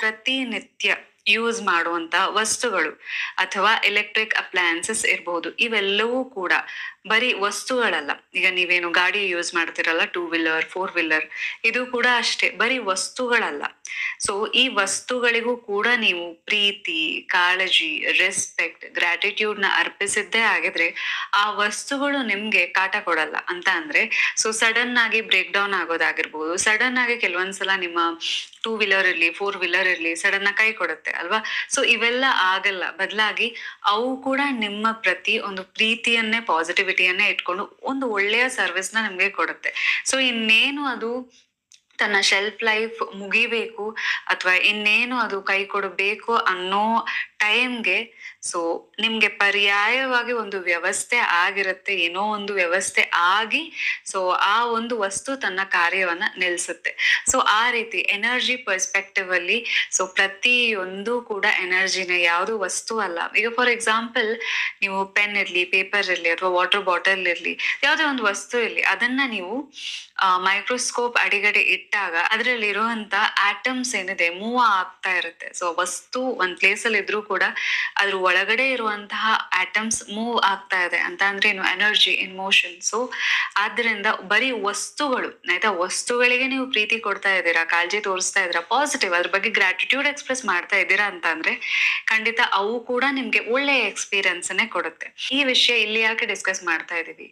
ಪ್ರತಿನಿತ್ಯ ಯೂಸ್ ಮಾಡುವಂತ ವಸ್ತುಗಳು ಅಥವಾ ಎಲೆಕ್ಟ್ರಿಕ್ ಅಪ್ಲಯನ್ಸಸ್ ಇರ್ಬೋದು. ಇವೆಲ್ಲವೂ ಕೂಡ ಬರೀ ವಸ್ತುಗಳಲ್ಲ. ಈಗ ನೀವೇನು ಗಾಡಿ ಯೂಸ್ ಮಾಡ್ತಿರಲ್ಲ, 2 ವೀಲರ್ 4 ವೀಲರ್, ಇದು ಕೂಡ ಅಷ್ಟೇ, ಬರೀ ವಸ್ತುಗಳಲ್ಲ. ಸೊ ಈ ವಸ್ತುಗಳಿಗೂ ಕೂಡ ನೀವು ಪ್ರೀತಿ, ಕಾಳಜಿ, ರೆಸ್ಪೆಕ್ಟ್, ಗ್ರಾಟಿಟ್ಯೂಡ್ ನ ಅರ್ಪಿಸಿದ್ದೇ ಆಗಿದ್ರೆ ಆ ವಸ್ತುಗಳು ನಿಮ್ಗೆ ಕಾಟ ಕೊಡಲ್ಲ. ಅಂತ ಅಂದ್ರೆ ಸೊ ಸಡನ್ ಆಗಿ ಬ್ರೇಕ್ ಡೌನ್ ಆಗೋದಾಗಿರ್ಬೋದು, ಸಡನ್ ಆಗಿ ಕೆಲವೊಂದ್ಸಲ ನಿಮ್ಮ 2 ವೀಲರ್ ಇರ್ಲಿ 4 ವೀಲರ್ ಇರ್ಲಿ ಸಡನ್ ಆಗಿ ಕೈ ಕೊಡುತ್ತೆ ಅಲ್ವಾ. ಸೊ ಇವೆಲ್ಲ ಆಗಲ್ಲ, ಬದಲಾಗಿ ಅವು ಕೂಡ ನಿಮ್ಮ ಪ್ರತಿ ಒಂದು ಪ್ರೀತಿಯನ್ನೇ, ಪಾಸಿಟಿವಿಟಿಯನ್ನೇ ಇಟ್ಕೊಂಡು ಒಂದು ಒಳ್ಳೆಯ ಸರ್ವಿಸ್ ನ ನಿಮ್ಗೆ ಕೊಡುತ್ತೆ. ಸೊ ಇನ್ನೇನು ಅದು ತನ್ನ ಶೆಲ್ಫ್ ಲೈಫ್ ಮುಗಿಬೇಕು ಅಥವಾ ಇನ್ನೇನು ಅದು ಕೈ ಕೊಡಬೇಕು ಅನ್ನೋ ಟೈಮ್ಗೆ ಸೊ ನಿಮ್ಗೆ ಪರ್ಯಾಯವಾಗಿ ಒಂದು ವ್ಯವಸ್ಥೆ ಆಗಿರುತ್ತೆ, ಏನೋ ಒಂದು ವ್ಯವಸ್ಥೆ ಆಗಿ ಸೊ ಆ ಒಂದು ವಸ್ತು ತನ್ನ ಕಾರ್ಯವನ್ನ ನಿಲ್ಸುತ್ತೆ. ಸೊ ಆ ರೀತಿ ಎನರ್ಜಿ ಪರ್ಸ್ಪೆಕ್ಟಿವ್ ಅಲ್ಲಿ ಸೊ ಪ್ರತಿಯೊಂದು ಕೂಡ ಎನರ್ಜಿನ, ಯಾವುದು ವಸ್ತು ಅಲ್ಲ. ಈಗ ಫಾರ್ ಎಕ್ಸಾಂಪಲ್ ನೀವು ಪೆನ್ ಇರ್ಲಿ, ಪೇಪರ್ ಇರ್ಲಿ ಅಥವಾ ವಾಟರ್ ಬಾಟಲ್ ಇರ್ಲಿ, ಯಾವುದೇ ಒಂದು ವಸ್ತು ಇರ್ಲಿ, ಅದನ್ನ ನೀವು ಮೈಕ್ರೋಸ್ಕೋಪ್ ಅಡಿಗಡೆ ಇಟ್ಟಾಗ ಅದರಲ್ಲಿ ಇರುವಂತ ಆಟಮ್ಸ್ ಏನಿದೆ ಮೂವ್ ಆಗ್ತಾ ಇರುತ್ತೆ. ಸೊ ವಸ್ತು ಒಂದ್ ಪ್ಲೇಸ್ ಅಲ್ಲಿ ಇದ್ರೂ ಕೂಡ ಅದ್ರ ಒಳಗಡೆ ಇರುವಂತಹ ಆಟಮ್ಸ್ ಮೂವ್ ಆಗ್ತಾ ಇದೆ ಅಂತ ಅಂದ್ರೆ ಏನು, ಎನರ್ಜಿ ಇನ್ ಮೋಷನ್. ಸೊ ಆದ್ರಿಂದ ಬರೀ ವಸ್ತುಗಳು, ಆಯ್ತಾ, ವಸ್ತುಗಳಿಗೆ ನೀವು ಪ್ರೀತಿ ಕೊಡ್ತಾ ಇದ್ದೀರಾ, ಕಾಳಜಿ ತೋರಿಸ್ತಾ ಇದ್ದೀರಾ, ಪಾಸಿಟಿವ್ ಅದ್ರ ಬಗ್ಗೆ ಗ್ರಾಟಿಟ್ಯೂಡ್ ಎಕ್ಸ್ಪ್ರೆಸ್ ಮಾಡ್ತಾ ಇದ್ದೀರಾ ಅಂತ ಅಂದ್ರೆ ಖಂಡಿತ ಅವು ಕೂಡ ನಿಮ್ಗೆ ಒಳ್ಳೆಯ ಎಕ್ಸ್ಪೀರಿಯನ್ಸ್ ಅನ್ನೇ ಕೊಡುತ್ತೆ. ಈ ವಿಷಯ ಇಲ್ಲಿ ಯಾಕೆ ಡಿಸ್ಕಸ್ ಮಾಡ್ತಾ ಇದೀವಿ,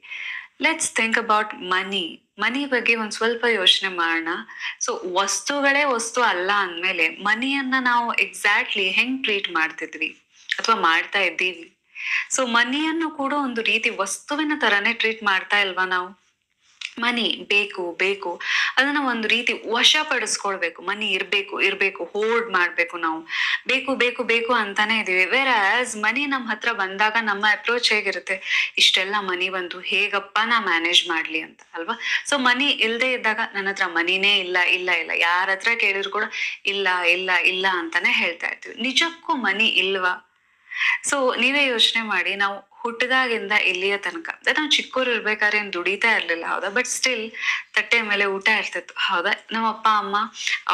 ಲೆಟ್ಸ್ ಥಿಂಕ್ ಅಬೌಟ್ ಮನಿ ಬಗ್ಗೆ ಒಂದ್ ಸ್ವಲ್ಪ ಯೋಚನೆ ಮಾಡೋಣ. ಸೊ ವಸ್ತುಗಳೇ ವಸ್ತು ಅಲ್ಲ ಅಂದ್ಮೇಲೆ ಮನಿಯನ್ನ ನಾವು ಎಕ್ಸಾಕ್ಟ್ಲಿ ಹೆಂಗ್ ಟ್ರೀಟ್ ಮಾಡ್ತಿದ್ವಿ ಅಥವಾ ಮಾಡ್ತಾ ಇದ್ದೀವಿ? ಸೊ ಮನಿಯನ್ನು ಕೂಡ ಒಂದು ರೀತಿ ವಸ್ತುವಿನ ತರಾನೇ ಟ್ರೀಟ್ ಮಾಡ್ತಾ ಇಲ್ವಾ ನಾವು? ಮನಿ ಬೇಕು ಬೇಕು, ಅದನ್ನ ಒಂದು ರೀತಿ ವಶಪಡಿಸ್ಕೊಳ್ಬೇಕು, ಮನಿ ಇರ್ಬೇಕು ಹೋಲ್ಡ್ ಮಾಡ್ಬೇಕು, ನಾವು ಬೇಕು ಬೇಕು ಬೇಕು ಅಂತಾನೆ ಇದೀವಿ. ವೇರ್ ಆಸ್ ಮನಿ ನಮ್ ಹತ್ರ ಬಂದಾಗ ನಮ್ಮ ಅಪ್ರೋಚ್ ಹೇಗಿರುತ್ತೆ, ಇಷ್ಟೆಲ್ಲ ಮನಿ ಬಂತು ಹೇಗಪ್ಪ ನಾ ಮ್ಯಾನೇಜ್ ಮಾಡ್ಲಿ ಅಂತ ಅಲ್ವಾ. ಸೊ ಮನಿ ಇಲ್ದೇ ಇದ್ದಾಗ ನನ್ನ ಹತ್ರ ಮನಿನೇ ಇಲ್ಲ ಇಲ್ಲ ಇಲ್ಲ, ಯಾರ ಹತ್ರ ಕೇಳಿದ್ರು ಕೂಡ ಇಲ್ಲ ಇಲ್ಲ ಇಲ್ಲ ಅಂತಾನೆ ಹೇಳ್ತಾ ಇರ್ತೀವಿ. ನಿಜಕ್ಕೂ ಮನಿ ಇಲ್ವಾ? ಸೊ ನೀವೇ ಯೋಚನೆ ಮಾಡಿ, ನಾವು ಹುಟ್ಟದಾಗಿಂದ ಇಲ್ಲಿಯ ತನಕ ನಾವು ಚಿಕ್ಕೋರು ಇರ್ಬೇಕಾದ್ರೆ ಏನ್ ದುಡಿತಾ ಇರ್ಲಿಲ್ಲ, ಹೌದಾ, ಬಟ್ ಸ್ಟಿಲ್ ತಟ್ಟೆ ಮೇಲೆ ಊಟ ಇರ್ತಿತ್ತು, ಹೌದಾ. ನಮ್ಮ ಅಪ್ಪ ಅಮ್ಮ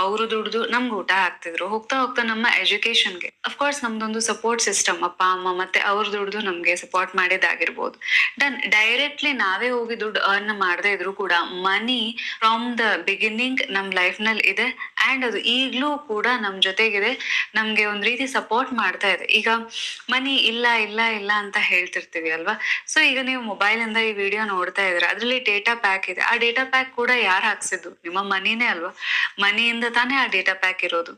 ಅವರು ದುಡ್ದು ನಮ್ಗೆ ಊಟ ಹಾಕ್ತಿದ್ರು. ಹೋಗ್ತಾ ಹೋಗ್ತಾ ನಮ್ಮ ಎಜುಕೇಶನ್ಗೆ ಅಫ್ಕೋರ್ಸ್ ನಮ್ದೊಂದು ಸಪೋರ್ಟ್ ಸಿಸ್ಟಮ್, ಅಪ್ಪ ಅಮ್ಮ ಮತ್ತೆ ಅವ್ರ ದುಡ್ದು ನಮ್ಗೆ ಸಪೋರ್ಟ್ ಮಾಡಿದಾಗಿರ್ಬೋದು. ಡೈರೆಕ್ಟ್ಲಿ ನಾವೇ ಹೋಗಿ ದುಡ್ಡು ಅರ್ನ್ ಮಾಡದೇ ಇದ್ರು ಕೂಡ ಮನಿ ಫ್ರಮ್ ದ ಬಿಗಿನಿಂಗ್ ನಮ್ ಲೈಫ್ ನಲ್ಲಿ ಇದೆ ಅಂಡ್ ಅದು ಈಗ್ಲೂ ಕೂಡ ನಮ್ ಜೊತೆಗಿದೆ, ನಮ್ಗೆ ಒಂದ್ ರೀತಿ ಸಪೋರ್ಟ್ ಮಾಡ್ತಾ ಇದೆ. ಈಗ ಮನಿ ಇಲ್ಲ ಇಲ್ಲ ಇಲ್ಲ ಅಂತ ಹೇಳ್ತಿರ್ತೀವಿ ಅಲ್ವಾ. ಸೊ ಈಗ ನೀವು ಮೊಬೈಲ್ ಇಂದ ಈ ವಿಡಿಯೋ ನೋಡ್ತಾ ಇದ್ರೆ ಅದ್ರಲ್ಲಿ ಡೇಟಾ ಪ್ಯಾಕ್ ಇದೆ, ಆ ಡೇಟಾ ಪ್ಯಾಕ್ ಕೂಡ ಯಾರು ಹಾಕ್ಸಿದ್ದು? ನಿಮ್ಮ ಮನಿನೇ ಅಲ್ವಾ. ಮನಿಯಿಂದ ತಾನೇ ಆ ಡೇಟಾ ಪ್ಯಾಕ್ ಇರೋದು.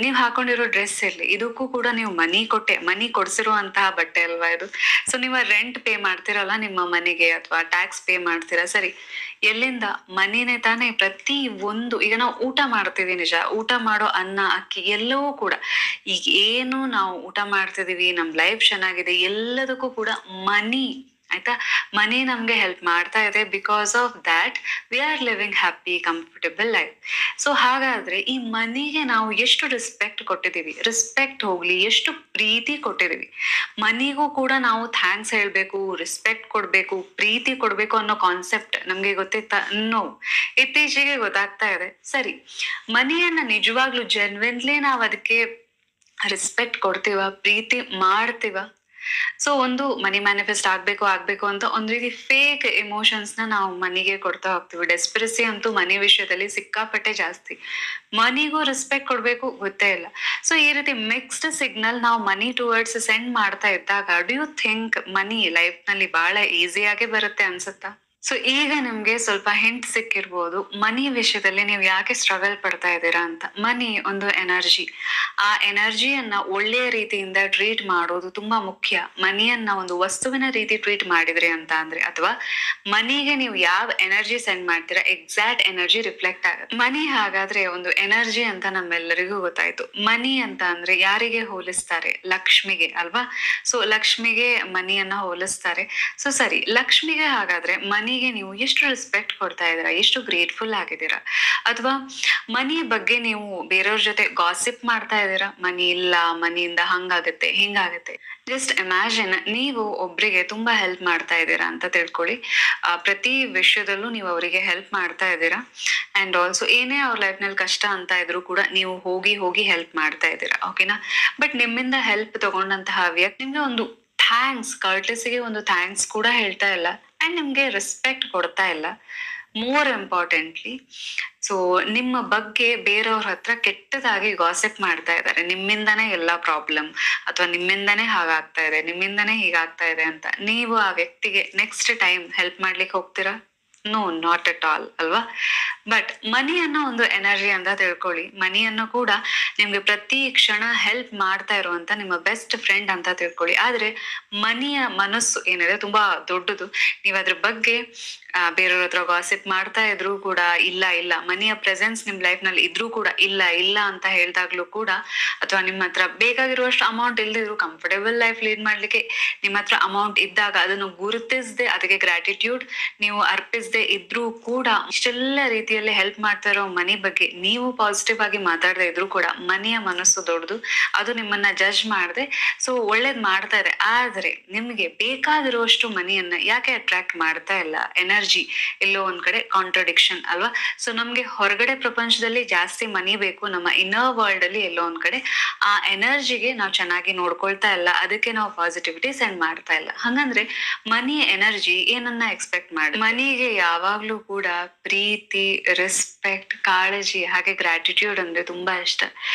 ನೀವ್ ಹಾಕೊಂಡಿರೋ ಡ್ರೆಸ್ ಇರ್ಲಿ, ಇದಕ್ಕೂ ಕೂಡ ನೀವು ಮನಿ ಕೊಡ್ಸಿರುವಂತಹ ಬಟ್ಟೆ ಅಲ್ವಾ ಇದು. ಸೊ ನೀವು ರೆಂಟ್ ಪೇ ಮಾಡ್ತಿರಲ್ಲ ನಿಮ್ಮ ಮನೆಗೆ ಅಥವಾ ಟ್ಯಾಕ್ಸ್ ಪೇ ಮಾಡ್ತೀರಾ, ಸರಿ, ಎಲ್ಲಿಂದ? ಮನಿನೇ ತಾನೇ. ಪ್ರತಿ ಒಂದು, ಈಗ ನಾವು ಊಟ ಮಾಡ್ತೀವಿ, ನಿಜ, ಊಟ ಮಾಡೋ ಅನ್ನ ಅಕ್ಕಿ ಎಲ್ಲವೂ ಕೂಡ, ಈಗ ಏನು ನಾವು ಊಟ ಮಾಡ್ತಿದೀವಿ, ನಮ್ ಲೈಫ್ ಚೆನ್ನಾಗಿದೆ, ಎಲ್ಲದಕ್ಕೂ ಕೂಡ ಮನಿ, ಆಯ್ತಾ, ಮನಿ ನಮ್ಗೆ ಹೆಲ್ಪ್ ಮಾಡ್ತಾ ಇದೆ. Because of that we are living happy comfortable life. So ಹಾಗಾದ್ರೆ ಈ ಮನಿಗೆ ನಾವು ಎಷ್ಟು ರೆಸ್ಪೆಕ್ಟ್ ಕೊಟ್ಟಿದೀವಿ, ರೆಸ್ಪೆಕ್ಟ್ ಹೋಗ್ಲಿ, ಎಷ್ಟು ಪ್ರೀತಿ ಕೊಟ್ಟಿದೀವಿ. ಮನಿಗೂ ಕೂಡ ನಾವು ಥ್ಯಾಂಕ್ಸ್ ಹೇಳ್ಬೇಕು, ರೆಸ್ಪೆಕ್ಟ್ ಕೊಡ್ಬೇಕು, ಪ್ರೀತಿ ಕೊಡ್ಬೇಕು ಅನ್ನೋ ಕಾನ್ಸೆಪ್ಟ್ ನಮ್ಗೆ ಗೊತ್ತಿತ್ತ? ನೋ, ಇತ್ತೀಚೆಗೆ ಗೊತ್ತಾಗ್ತಾ ಇದೆ. ಸರಿ, ಮನಿಯನ್ನ ನಿಜವಾಗ್ಲೂ ಜೆನ್ವಿನ್ಲಿ ನಾವ್ ಅದಕ್ಕೆ ರೆಸ್ಪೆಕ್ಟ್ ಕೊಡ್ತೀವ, ಪ್ರೀತಿ ಮಾಡ್ತೀವ? ಸೊ ಒಂದು ಮನಿ ಮ್ಯಾನಿಫೆಸ್ಟ್ ಆಗ್ಬೇಕು ಅಂತ ಒಂದ್ ರೀತಿ ಫೇಕ್ ಎಮೋಷನ್ಸ್ ನಾವು ಮನಿಗೆ ಕೊಡ್ತಾ ಹೋಗ್ತೀವಿ. ಡೆಸ್ಪಿರಸಿ ಅಂತೂ ಮನಿ ವಿಷಯದಲ್ಲಿ ಸಿಕ್ಕಾಪಟ್ಟೆ ಜಾಸ್ತಿ. ಮನಿಗೂ ರೆಸ್ಪೆಕ್ಟ್ ಕೊಡ್ಬೇಕು ಗೊತ್ತೇ ಇಲ್ಲ. ಸೊ ಈ ರೀತಿ ಮಿಕ್ಸ್ಡ್ ಸಿಗ್ನಲ್ ನಾವು ಮನಿ ಟುವರ್ಡ್ಸ್ ಸೆಂಡ್ ಮಾಡ್ತಾ ಇದ್ದಾಗ do you think money life ನಲ್ಲಿ ಬಹಳ ಈಸಿಯಾಗಿ ಬರುತ್ತೆ ಅನ್ಸುತ್ತಾ? ಸೊ ಈಗ ನಿಮ್ಗೆ ಸ್ವಲ್ಪ ಹಿಂಟ್ ಸಿಕ್ಕಿರ್ಬೋದು ಮನಿ ವಿಷಯದಲ್ಲಿ ನೀವು ಯಾಕೆ ಸ್ಟ್ರಗಲ್ ಪಡ್ತಾ ಇದ್ದೀರಾ ಅಂತ. ಮನಿ ಒಂದು ಎನರ್ಜಿ, ಆ ಎನರ್ಜಿಯನ್ನ ಒಳ್ಳೆಯ ರೀತಿಯಿಂದ ಟ್ರೀಟ್ ಮಾಡೋದು ತುಂಬಾ ಮುಖ್ಯ. ಮನಿಯನ್ನ ಒಂದು ವಸ್ತುವಿನ ರೀತಿ ಟ್ರೀಟ್ ಮಾಡಿದ್ರಿ ಅಂತ ಅಂದ್ರೆ, ಅಥವಾ ಮನಿಗೆ ನೀವು ಯಾವ ಎನರ್ಜಿ ಸೆಂಡ್ ಮಾಡ್ತೀರಾ ಎಕ್ಸಾಕ್ಟ್ ಎನರ್ಜಿ ರಿಫ್ಲೆಕ್ಟ್ ಆಗುತ್ತೆ. ಮನಿ ಹಾಗಾದ್ರೆ ಒಂದು ಎನರ್ಜಿ ಅಂತ ನಮ್ಮೆಲ್ಲರಿಗೂ ಗೊತ್ತಾಯ್ತು. ಮನಿ ಅಂತ ಅಂದ್ರೆ ಯಾರಿಗೆ ಹೋಲಿಸ್ತಾರೆ? ಲಕ್ಷ್ಮಿಗೆ ಅಲ್ವಾ. ಸೊ ಲಕ್ಷ್ಮಿಗೆ ಮನಿಯನ್ನ ಹೋಲಿಸ್ತಾರೆ. ಸೊ ಸರಿ, ಲಕ್ಷ್ಮಿಗೆ ಹಾಗಾದ್ರೆ ಮನಿ ಮನಿಗೆ ನೀವು ಎಷ್ಟು ರೆಸ್ಪೆಕ್ಟ್ ಕೊಡ್ತಾ ಇದ್ದೀರಾ, ಎಷ್ಟು ಗ್ರೇಟ್ಫುಲ್ ಆಗಿದ್ದೀರಾ? ಅಥವಾ ಮನಿ ಬಗ್ಗೆ ನೀವು ಬೇರೆಯವ್ರ ಜೊತೆ ಗಾಸಿಪ್ ಮಾಡ್ತಾ ಇದ್ದೀರಾ? ಮನಿ ಇಲ್ಲ, ಮನಿಯಿಂದ ಹಂಗಾಗತ್ತೆ ಹಿಂಗಾಗತ್ತೆ. ಜಸ್ಟ್ ಇಮ್ಯಾಜಿನ್, ನೀವು ಒಬ್ರಿಗೆ ತುಂಬಾ ಹೆಲ್ಪ್ ಮಾಡ್ತಾ ಇದ್ದೀರಾ ಅಂತ ತಿಳ್ಕೊಳ್ಳಿ. ಪ್ರತಿ ವಿಷಯದಲ್ಲೂ ನೀವು ಅವರಿಗೆ ಹೆಲ್ಪ್ ಮಾಡ್ತಾ ಇದ್ದೀರಾ. ಅಂಡ್ ಆಲ್ಸೋ ಏನೇ ಅವ್ರ ಲೈಫ್ ನಲ್ಲಿ ಕಷ್ಟ ಅಂತ ಇದ್ರು ಕೂಡ ನೀವು ಹೋಗಿ ಹೋಗಿ ಹೆಲ್ಪ್ ಮಾಡ್ತಾ ಇದ್ದೀರಾ, ಓಕೆನಾ? ಬಟ್ ನಿಮ್ಮಿಂದ ಹೆಲ್ಪ್ ತಗೊಂಡಂತಹ ವ್ಯಕ್ತಿ ನಿಮ್ಗೆ ಒಂದು ಥ್ಯಾಂಕ್ಸ್, ಕರ್ಟಸಿಗೆ ಒಂದು ಥ್ಯಾಂಕ್ಸ್ ಕೂಡ ಹೇಳ್ತಾ ಇಲ್ಲ. ಅಂಡ್ ನಿಮ್ಗೆ ರೆಸ್ಪೆಕ್ಟ್ ಕೊಡ್ತಾ ಇಲ್ಲ. ಮೋರ್ ಇಂಪಾರ್ಟೆಂಟ್ಲಿ, ಸೊ ನಿಮ್ಮ ಬಗ್ಗೆ ಬೇರೆಯವ್ರ ಹತ್ರ ಕೆಟ್ಟದಾಗಿ ಗಾಸಿಪ್ ಮಾಡ್ತಾ ಇದ್ದಾರೆ. ನಿಮ್ಮಿಂದನೇ ಎಲ್ಲ ಪ್ರಾಬ್ಲಮ್, ಅಥವಾ ನಿಮ್ಮಿಂದನೇ ಹಾಗಾಗ್ತಾ ಇದೆ, ನಿಮ್ಮಿಂದನೇ ಹೀಗಾಗ್ತಾ ಇದೆ ಅಂತ. ನೀವು ಆ ವ್ಯಕ್ತಿಗೆ ನೆಕ್ಸ್ಟ್ ಟೈಮ್ ಹೆಲ್ಪ್ ಮಾಡ್ಲಿಕ್ಕೆ ಹೋಗ್ತೀರಾ? ನೋ, ನಾಟ್ ಅಟ್ ಆಲ್, ಅಲ್ವಾ? ಬಟ್ ಮನಿ ಅನ್ನೋ ಒಂದು ಎನರ್ಜಿ ಅಂತ ತಿಳ್ಕೊಳ್ಳಿ. ಮನಿಯನ್ನು ಕೂಡ ನಿಮ್ಗೆ ಪ್ರತಿ ಕ್ಷಣ ಹೆಲ್ಪ್ ಮಾಡ್ತಾ ಇರುವಂತ ನಿಮ್ಮ ಬೆಸ್ಟ್ ಫ್ರೆಂಡ್ ಅಂತ ತಿಳ್ಕೊಳ್ಳಿ. ಆದ್ರೆ ಮನಿಯ ಮನಸ್ಸು ಏನಿದೆ ತುಂಬಾ ದೊಡ್ಡದು. ನೀವ್ ಅದ್ರ ಬಗ್ಗೆ ಬೇರೆಯವ್ರ ಹತ್ರ ಗಾಸಿಪ್ ಮಾಡ್ತಾ ಇದ್ರು ಕೂಡ ಇಲ್ಲ ಇಲ್ಲ, ಮನಿಯ ಪ್ರೆಸೆನ್ಸ್ ನಿಮ್ ಲೈಫ್ ನಲ್ಲಿ ಇದ್ರೂ ಕೂಡ ಇಲ್ಲ ಇಲ್ಲ ಅಂತ ಹೇಳ್ದಾಗ್ಲೂ ಕೂಡ, ಅಥವಾ ನಿಮ್ಮ ಹತ್ರ ಬೇಕಾಗಿರುವಷ್ಟು ಅಮೌಂಟ್ ಇಲ್ದಿದ್ರು ಕಂಫರ್ಟೇಬಲ್ ಲೈಫ್ ಲೀಡ್ ಮಾಡ್ಲಿಕ್ಕೆ ನಿಮ್ಮ ಹತ್ರ ಅಮೌಂಟ್ ಇದ್ದಾಗ ಅದನ್ನು ಗುರುತಿಸದೆ, ಅದಕ್ಕೆ ಗ್ರಾಟಿಟ್ಯೂಡ್ ನೀವು ಅರ್ಪಿಸದೆ ಇದ್ರೂ ಕೂಡ, ಇಷ್ಟೆಲ್ಲ ರೀತಿಯಲ್ಲಿ ಹೆಲ್ಪ್ ಮಾಡ್ತಾ ಇರೋ ಮನಿ ಬಗ್ಗೆ ನೀವು ಪಾಸಿಟಿವ್ ಆಗಿ ಮಾತಾಡದೆ ಇದ್ರು ಕೂಡ, ಮನಿಯ ಮನಸ್ಸು ದೊಡ್ಡದು. ಅದು ನಿಮ್ಮನ್ನ ಜಡ್ಜ್ ಮಾಡದೆ ಸೊ ಒಳ್ಳೇದ್ ಮಾಡ್ತಾ ಇದೆ. ಆದ್ರೆ ನಿಮ್ಗೆ ಬೇಕಾಗಿರುವಷ್ಟು ಮನಿಯನ್ನ ಯಾಕೆ ಅಟ್ರಾಕ್ಟ್ ಮಾಡ್ತಾ ಇಲ್ಲ? ಎನರ್ಜಿ ಎಲ್ಲೋ ಒಂದ್ ಕಡೆ ಕಾಂಟ್ರಡಿಕ್ಷನ್, ಅಲ್ವಾ? ಸೊ ನಮ್ಗೆ ಹೊರಗಡೆ ಪ್ರಪಂಚದಲ್ಲಿ ಜಾಸ್ತಿ ಮನಿ ಬೇಕು, ನಮ್ಮ ಇನ್ನರ್ ವರ್ಲ್ಡ್ ಅಲ್ಲಿ ಎಲ್ಲೋ ಒಂದ್ ಕಡೆ ಆ ಎನರ್ಜಿಗೆ ನಾವು ಚೆನ್ನಾಗಿ ನೋಡ್ಕೊಳ್ತಾ ಇಲ್ಲ. ಅದಕ್ಕೆ ನಾವು ಪಾಸಿಟಿವಿಟಿ ಸೆಂಡ್ ಮಾಡ್ತಾ ಇಲ್ಲ. ಹಂಗಂದ್ರೆ ಮನಿ ಎನರ್ಜಿ ಏನನ್ನ ಎಕ್ಸ್ಪೆಕ್ಟ್ ಮಾಡಿ? ಮನಿಗೆ ಯಾವಾಗ್ಲೂ ಕೂಡ ಪ್ರೀತಿ, ರೆಸ್ಪೆಕ್ಟ್, ಕಾಳಜಿ ಹಾಗೆ ಗ್ರಾಟಿಟ್ಯೂಡ್ ಅಂದ್ರೆ ತುಂಬಾ ಇಷ್ಟ.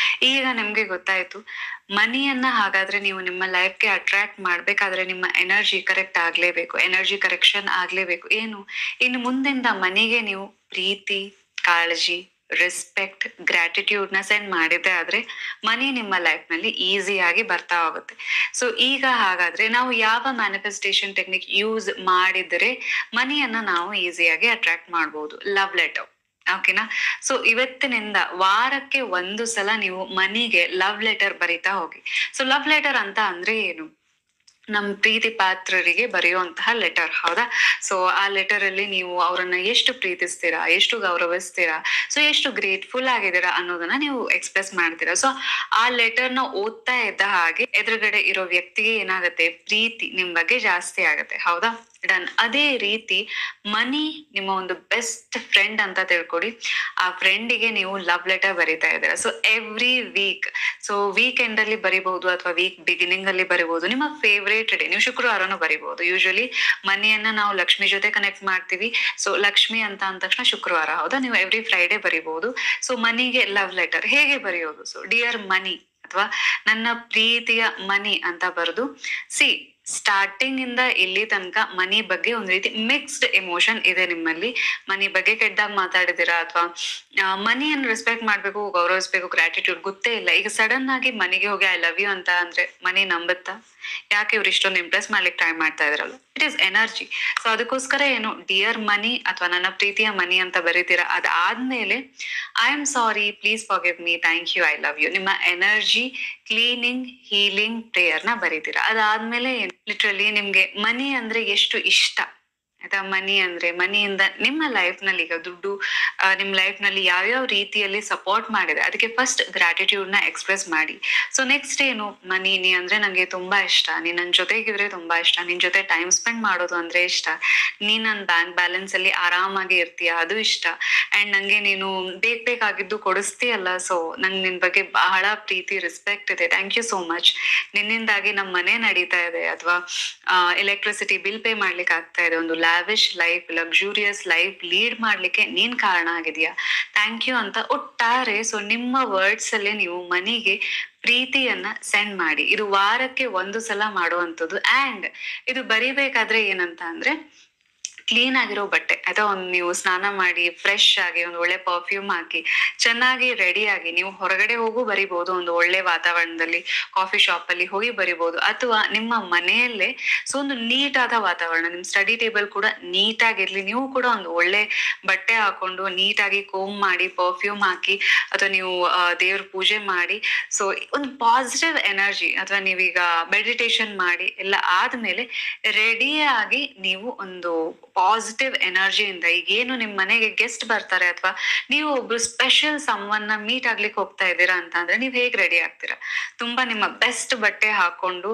ಈಗ ನಿಮ್ಗೆ ಗೊತ್ತಾಯ್ತು, ಮನಿಯನ್ನ ಹಾಗಾದ್ರೆ ನೀವು ನಿಮ್ಮ ಲೈಫ್ಗೆ ಅಟ್ರಾಕ್ಟ್ ಮಾಡ್ಬೇಕಾದ್ರೆ ನಿಮ್ಮ ಎನರ್ಜಿ ಕರೆಕ್ಟ್ ಆಗ್ಲೇಬೇಕು, ಎನರ್ಜಿ ಕರೆಕ್ಷನ್ ಆಗ್ಲೇಬೇಕು. ಏನು ಇನ್ನು ಮುಂದಿಂದ ಮನಿಗೆ ನೀವು ಪ್ರೀತಿ, ಕಾಳಜಿ, ರೆಸ್ಪೆಕ್ಟ್, ಗ್ರಾಟಿಟ್ಯೂಡ್ ನ ಸೆಂಡ್ ಮಾಡಿದ್ರೆ ಆದ್ರೆ ಮನಿ ನಿಮ್ಮ ಲೈಫ್ ನಲ್ಲಿ ಈಸಿಯಾಗಿ ಬರ್ತಾ ಹೋಗುತ್ತೆ. ಸೊ ಈಗ ಹಾಗಾದ್ರೆ ನಾವು ಯಾವ ಮ್ಯಾನಿಫೆಸ್ಟೇಷನ್ ಟೆಕ್ನಿಕ್ ಯೂಸ್ ಮಾಡಿದ್ರೆ ಮನಿಯನ್ನ ನಾವು ಈಸಿಯಾಗಿ ಅಟ್ರಾಕ್ಟ್ ಮಾಡ್ಬೋದು? ಲವ್ ಲೆಟರ್, ಓಕೆನಾ? ಸೊ ಇವತ್ತಿನಿಂದ ವಾರಕ್ಕೆ ಒಂದು ಸಲ ನೀವು ಮನಿಗೆ ಲವ್ ಲೆಟರ್ ಬರಿತಾ ಹೋಗಿ. ಸೊ ಲವ್ ಲೆಟರ್ ಅಂತ ಅಂದ್ರೆ ಏನು? ನಮ್ ಪ್ರೀತಿ ಪಾತ್ರರಿಗೆ ಬರೆಯುವಂತಹ ಲೆಟರ್, ಹೌದಾ? ಸೊ ಆ ಲೆಟರ್ ಅಲ್ಲಿ ನೀವು ಅವರನ್ನ ಎಷ್ಟು ಪ್ರೀತಿಸ್ತೀರಾ, ಎಷ್ಟು ಗೌರವಿಸ್ತೀರಾ, ಸೊ ಎಷ್ಟು ಗ್ರೇಟ್ಫುಲ್ ಆಗಿದ್ದೀರಾ ಅನ್ನೋದನ್ನ ನೀವು ಎಕ್ಸ್ಪ್ರೆಸ್ ಮಾಡ್ತೀರಾ. ಸೊ ಆ ಲೆಟರ್ ನ ಓದ್ತಾ ಇದ್ದ ಹಾಗೆ ಎದುರುಗಡೆ ಇರೋ ವ್ಯಕ್ತಿಗೆ ಏನಾಗುತ್ತೆ, ಪ್ರೀತಿ ನಿಮ್ ಬಗ್ಗೆ ಜಾಸ್ತಿ ಆಗತ್ತೆ, ಹೌದಾ? ಡನ್. ಅದೇ ರೀತಿ ಮನಿ ನಿಮ್ಮ ಒಂದು ಬೆಸ್ಟ್ ಫ್ರೆಂಡ್ ಅಂತ ತಿಳ್ಕೊಡಿ. ಆ ಫ್ರೆಂಡಿಗೆ ನೀವು ಲವ್ ಲೆಟರ್ ಬರಿತಾ ಇದ್ದೀರಾ. So every week, so weekend ಅಲ್ಲಿ ಬರಿಬಹುದು ಅಥವಾ ವೀಕ್ ಬಿಗಿನಿಂಗ್ ಅಲ್ಲಿ ಬರಿಬಹುದು, ನಿಮ್ಮ ಫೇವ್ರೇಟ್ ಡೇ. ನೀವು ಶುಕ್ರವಾರನು ಬರಿಬಹುದು. ಯೂಶಲಿ ಮನಿಯನ್ನ ನಾವು ಲಕ್ಷ್ಮಿ ಜೊತೆ ಕನೆಕ್ಟ್ ಮಾಡ್ತೀವಿ. ಸೊ ಲಕ್ಷ್ಮಿ ಅಂತ ಅಂದ ತಕ್ಷಣ ಶುಕ್ರವಾರ, ಹೌದಾ? ನೀವು ಎವ್ರಿ ಫ್ರೈಡೆ ಬರಿಬಹುದು. ಸೊ ಮನಿಗೆ ಲವ್ ಲೆಟರ್ ಹೇಗೆ ಬರೆಯೋದು? ಸೊ ಡಿಯರ್ ಮನಿ ಅಥವಾ ನನ್ನ ಪ್ರೀತಿಯ ಮನಿ ಅಂತ ಬರೆದು, ಸಿ ಸ್ಟಾರ್ಟಿಂಗ್ ಇಂದ ಇಲ್ಲಿ ತನಕ ಮನಿ ಬಗ್ಗೆ ಒಂದ್ ರೀತಿ ಮಿಕ್ಸ್ಡ್ ಎಮೋಷನ್ ಇದೆ ನಿಮ್ಮಲ್ಲಿ. ಮನಿ ಬಗ್ಗೆ ಕೆಟ್ಟದಾಗ ಮಾತಾಡಿದಿರಾ, ಅಥವಾ ಮನಿಯನ್ನು ರೆಸ್ಪೆಕ್ಟ್ ಮಾಡ್ಬೇಕು, ಗೌರವಿಸ್ಬೇಕು, ಗ್ರಾಟಿಟ್ಯೂಡ್ ಗೊತ್ತೇ ಇಲ್ಲ. ಈಗ ಸಡನ್ ಆಗಿ ಮನಿಗೆ ಹೋಗಿ ಐ ಲವ್ ಯು ಅಂತ ಅಂದ್ರೆ ಮನಿ ನಂಬುತ್ತಾ? ಯಾಕೆ ಇವ್ರು ಇಷ್ಟೊಂದು ಇಂಪ್ರೆಸ್ ಮಾಡ್ಲಿಕ್ಕೆ ಟ್ರೈ ಮಾಡ್ತಾ ಇದ್ರಲ್ಲ? It is energy. ಸೊ ಅದಕ್ಕೋಸ್ಕರ ಏನು ಡಿಯರ್ ಮನಿ ಅಥವಾ ನನ್ನ ಪ್ರೀತಿಯ ಮನಿ ಅಂತ ಬರೀತೀರಾ. ಅದಾದ್ಮೇಲೆ I am sorry, please forgive me, thank you, I love you, ನಿಮ್ಮ ಎನರ್ಜಿ ಕ್ಲೀನಿಂಗ್ ಹೀಲಿಂಗ್ ಪ್ರೇಯರ್ ನ ಬರೀತೀರಾ. ಅದಾದ್ಮೇಲೆ ಲಿಟ್ರಲಿ ನಿಮ್ಗೆ ಮನಿ ಅಂದ್ರೆ ಎಷ್ಟು ಇಷ್ಟ ಆಯ್ತಾ? ಮನಿ ಅಂದ್ರೆ ಮನಿಯಿಂದ ನಿಮ್ಮ ಲೈಫ್ ನಲ್ಲಿ ಈಗ ದುಡ್ಡು ನಿಮ್ ಲೈಫ್ ನಲ್ಲಿ ಯಾವ್ಯಾವ ರೀತಿಯಲ್ಲಿ ಸಪೋರ್ಟ್ ಮಾಡಿದೆ ಅದಕ್ಕೆ ಫಸ್ಟ್ ಗ್ರಾಟಿಟ್ಯೂಡ್ ನ ಎಕ್ಸ್ಪ್ರೆಸ್ ಮಾಡಿ. ಸೊ ನೆಕ್ಸ್ಟ್ ಏನು, ಮನಿ ನೀ ಅಂದ್ರೆ ನಂಗೆ ತುಂಬಾ ಇಷ್ಟ, ನೀನ್ ನನ್ ಜೊತೆಗಿದ್ರೆ ತುಂಬಾ ಇಷ್ಟ, ನಿನ್ ಜೊತೆ ಟೈಮ್ ಸ್ಪೆಂಡ್ ಮಾಡೋದು ಅಂದ್ರೆ ಇಷ್ಟ, ನೀನ್ ನನ್ ಬ್ಯಾಂಕ್ ಬ್ಯಾಲೆನ್ಸ್ ಅಲ್ಲಿ ಆರಾಮಾಗಿ ಇರ್ತೀಯ ಅದು ಇಷ್ಟ, ಅಂಡ್ ನಂಗೆ ನೀನು ಬೇಕಾಗಿದ್ದು ಕೊಡಿಸ್ತೀಯಲ್ಲ, ಸೊ ನಂಗೆ ನಿನ್ ಬಗ್ಗೆ ಬಹಳ ಪ್ರೀತಿ ರೆಸ್ಪೆಕ್ಟ್ ಇದೆ, ಥ್ಯಾಂಕ್ ಯು ಸೋ ಮಚ್. ನಿನ್ನಿಂದಾಗಿ ನಮ್ ಮನೆ ನಡೀತಾ ಇದೆ, ಅಥವಾ ಎಲೆಕ್ಟ್ರಿಸಿಟಿ ಬಿಲ್ ಪೇ ಮಾಡ್ಲಿಕ್ಕೆ ಆಗ್ತಾ ಇದೆ, ಒಂದು lavish life, luxurious life lead ಮಾಡ್ಲಿಕ್ಕೆ ನೀನ್ ಕಾರಣ ಆಗಿದೆಯಾ, ಥ್ಯಾಂಕ್ ಯು ಅಂತ ಒಟ್ಟಾರೆ. ಸೊ ನಿಮ್ಮ ವರ್ಡ್ಸ್ ಅಲ್ಲೇ ನೀವು ಮನಿಗೆ ಪ್ರೀತಿಯನ್ನ ಸೆಂಡ್ ಮಾಡಿ. ಇದು ವಾರಕ್ಕೆ ಒಂದು ಸಲ ಮಾಡುವಂಥದ್ದು. ಅಂಡ್ ಇದು ಬರಿಬೇಕಾದ್ರೆ ಏನಂತ ಅಂದ್ರೆ ಕ್ಲೀನ್ ಆಗಿರೋ ಬಟ್ಟೆ ಆಯ್ತಾ, ಒಂದು ನೀವು ಸ್ನಾನ ಮಾಡಿ ಫ್ರೆಶ್ ಆಗಿ ಒಂದು ಒಳ್ಳೆ ಪರ್ಫ್ಯೂಮ್ ಹಾಕಿ ಚೆನ್ನಾಗಿ ರೆಡಿ ಆಗಿ ನೀವು ಹೊರಗಡೆ ಹೋಗು ಬರಿಬಹುದು. ಒಂದು ಒಳ್ಳೆ ವಾತಾವರಣದಲ್ಲಿ ಕಾಫಿ ಶಾಪ್ ಅಲ್ಲಿ ಹೋಗಿ ಬರಿಬಹುದು, ಅಥವಾ ನಿಮ್ಮ ಮನೆಯಲ್ಲೇ ಸೊ ಒಂದು ನೀಟ್ ಆದ ವಾತಾವರಣ, ನಿಮ್ ಸ್ಟಡಿ ಟೇಬಲ್ ಕೂಡ ನೀಟ್ ಆಗಿರ್ಲಿ, ನೀವು ಕೂಡ ಒಂದು ಒಳ್ಳೆ ಬಟ್ಟೆ ಹಾಕೊಂಡು ನೀಟಾಗಿ ಕೋಮ್ ಮಾಡಿ ಪರ್ಫ್ಯೂಮ್ ಹಾಕಿ, ಅಥವಾ ನೀವು ದೇವ್ರ ಪೂಜೆ ಮಾಡಿ, ಸೊ ಒಂದು ಪಾಸಿಟಿವ್ ಎನರ್ಜಿ, ಅಥವಾ ನೀವೀಗ ಮೆಡಿಟೇಷನ್ ಮಾಡಿ ಎಲ್ಲ ಆದ್ಮೇಲೆ ರೆಡಿಯಾಗಿ ನೀವು ಒಂದು ಪಾಸಿಟಿವ್ ಎನರ್ಜಿಯಿಂದ, ಈಗೇನು ನಿಮ್ಮ ಮನೆಗೆ ಗೆಸ್ಟ್ ಬರ್ತಾರೆ ಅಥವಾ ನೀವು ಒಬ್ರು ಸ್ಪೆಷಲ್ ಸಮ್ವನ್ನ ಮೀಟ್ ಆಗ್ಲಿಕ್ಕೆ ಹೋಗ್ತಾ ಇದ್ದೀರಾ ಅಂತ ಅಂದ್ರೆ ನೀವು ಹೇಗೆ ರೆಡಿ ಆಗ್ತೀರಾ? ತುಂಬಾ ನಿಮ್ಮ ಬೆಸ್ಟ್ ಬಟ್ಟೆ ಹಾಕೊಂಡು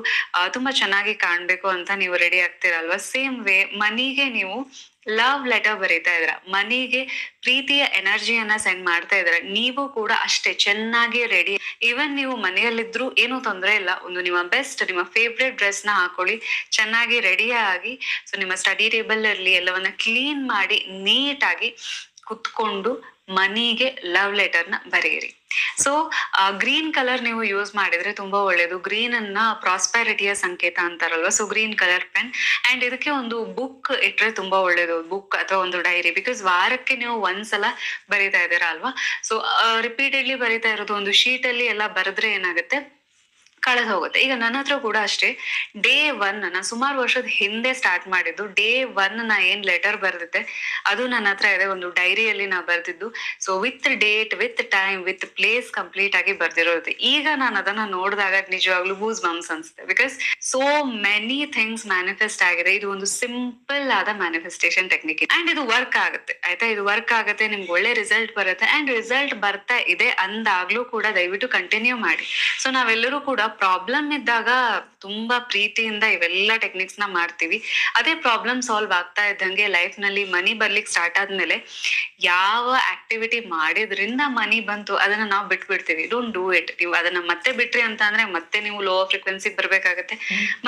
ತುಂಬಾ ಚೆನ್ನಾಗಿ ಕಾಣ್ಬೇಕು ಅಂತ ನೀವು ರೆಡಿ ಆಗ್ತೀರಲ್ವಾ? ಸೇಮ್ ವೇ ಮನಿಗೆ ನೀವು ಲವ್ ಲೆಟರ್ ಬರೀತಾ ಇದ್ರ, ಮನಿಗೆ ಪ್ರೀತಿಯ ಎನರ್ಜಿಯನ್ನ ಸೆಂಡ್ ಮಾಡ್ತಾ ಇದ್ರ, ನೀವು ಕೂಡ ಅಷ್ಟೇ ಚೆನ್ನಾಗಿ ರೆಡಿ. ಈವನ್ ನೀವು ಮನೆಯಲ್ಲಿದ್ರು ಏನೂ ತೊಂದರೆ ಇಲ್ಲ, ಒಂದು ನಿಮ್ಮ ಬೆಸ್ಟ್ ನಿಮ್ಮ ಫೇವ್ರೆಟ್ ಡ್ರೆಸ್ ನ ಹಾಕೊಳ್ಳಿ, ಚೆನ್ನಾಗಿ ರೆಡಿ ಆಗಿ. ಸೊ ನಿಮ್ಮ ಸ್ಟಡಿ ಟೇಬಲ್ ಇರ್ಲಿ, ಎಲ್ಲವನ್ನ ಕ್ಲೀನ್ ಮಾಡಿ ನೀಟಾಗಿ ಕುತ್ಕೊಂಡು ಮನಿಗೆ ಲವ್ ಲೆಟರ್ ನ ಬರೆಯಿರಿ. ಸೊ ಗ್ರೀನ್ ಕಲರ್ ನೀವು ಯೂಸ್ ಮಾಡಿದ್ರೆ ತುಂಬಾ ಒಳ್ಳೇದು. ಗ್ರೀನ್ ಅನ್ನ ಪ್ರಾಸ್ಪೆರಿಟಿಯ ಸಂಕೇತ ಅಂತಾರಲ್ವಾ, so green colour pen. And ಇದಕ್ಕೆ ಒಂದು ಬುಕ್ ಇಟ್ರೆ ತುಂಬಾ ಒಳ್ಳೇದು, ಬುಕ್ ಅಥವಾ ಒಂದು ಡೈರಿ. ಬಿಕಾಸ್ ವಾರಕ್ಕೆ ನೀವು ಒಂದ್ಸಲ ಬರಿತಾ ಇದ್ದೀರಾ ಅಲ್ವಾ, ಸೊ ರಿಪೀಟೆಡ್ಲಿ ಬರಿತಾ ಇರೋದು ಒಂದು ಶೀಟ್ ಅಲ್ಲಿ ಎಲ್ಲ ಬರೆದ್ರೆ ಏನಾಗುತ್ತೆ, ಕಳೆದು ಹೋಗುತ್ತೆ. ಈಗ ನನ್ನ ಹತ್ರ ಕೂಡ ಅಷ್ಟೇ, ಡೇ 1 ನಾನು ಸುಮಾರು ವರ್ಷದ ಹಿಂದೆ ಸ್ಟಾರ್ಟ್ ಮಾಡಿದ್ದು. ಡೇ 1 ನಾ ಏನ್ ಲೆಟರ್ ಬರ್ದಿದ್ದೆ ಅದು ನನ್ನ ಹತ್ರ ಇದೆ, ಒಂದು ಡೈರಿಯಲ್ಲಿ ನಾ ಬರ್ದಿದ್ದು. So with date, with time, with place complete ಆಗಿ ಬರ್ದಿರೋದು. ಈಗ ನಾನು ಅದನ್ನ ನೋಡಿದಾಗ ನಿಜವಾಗ್ಲೂ ಗೂಸ್ ಬಂಪ್ಸ್ ಅನ್ಸುತ್ತೆ. Because so many things manifest ಆಗಿದೆ. ಇದು ಒಂದು ಸಿಂಪಲ್ ಆದ ಮ್ಯಾನಿಫೆಸ್ಟೇಷನ್ ಟೆಕ್ನಿಕ್ ಅಂಡ್ ಇದು ವರ್ಕ್ ಆಗುತ್ತೆ. ಆಯ್ತಾ, ಇದು ವರ್ಕ್ ಆಗುತ್ತೆ, ನಿಮ್ಗೆ ಒಳ್ಳೆ ರಿಸಲ್ಟ್ ಬರುತ್ತೆ. ಅಂಡ್ ರಿಸಲ್ಟ್ ಬರ್ತಾ ಇದೆ ಅಂದಾಗ್ಲೂ ಕೂಡ ದಯವಿಟ್ಟು ಕಂಟಿನ್ಯೂ ಮಾಡಿ. ಸೊ ನಾವೆಲ್ಲರೂ ಕೂಡ ಪ್ರಾಬ್ಲಮ್ ಇದ್ದಾಗ ತುಂಬಾ ಪ್ರೀತಿಯಿಂದ ಇವೆಲ್ಲ ಟೆಕ್ನಿಕ್ಸ್ ನ ಮಾಡ್ತೀವಿ. ಅದೇ ಪ್ರಾಬ್ಲಮ್ ಸಾಲ್ವ್ ಆಗ್ತಾ ಇದ್ದಂಗೆ ಲೈಫ್ ನಲ್ಲಿ ಮನಿ ಬರ್ಲಿಕ್ಕೆ ಸ್ಟಾರ್ಟ್ ಆದ್ಮೇಲೆ ಯಾವ ಆಕ್ಟಿವಿಟಿ ಮಾಡಿದ್ರಿಂದ ಮನಿ ಬಂತು ಅದನ್ನ ನಾವು ಬಿಟ್ಬಿಡ್ತೀವಿ. Don't do it. ನೀವು ಅದನ್ನ ಮತ್ತೆ ಬಿಟ್ರಿ ಅಂತ ಅಂದ್ರೆ ಮತ್ತೆ ನೀವು ಲೋ ಫ್ರೀಕ್ವೆನ್ಸಿ ಬರ್ಬೇಕಾಗತ್ತೆ,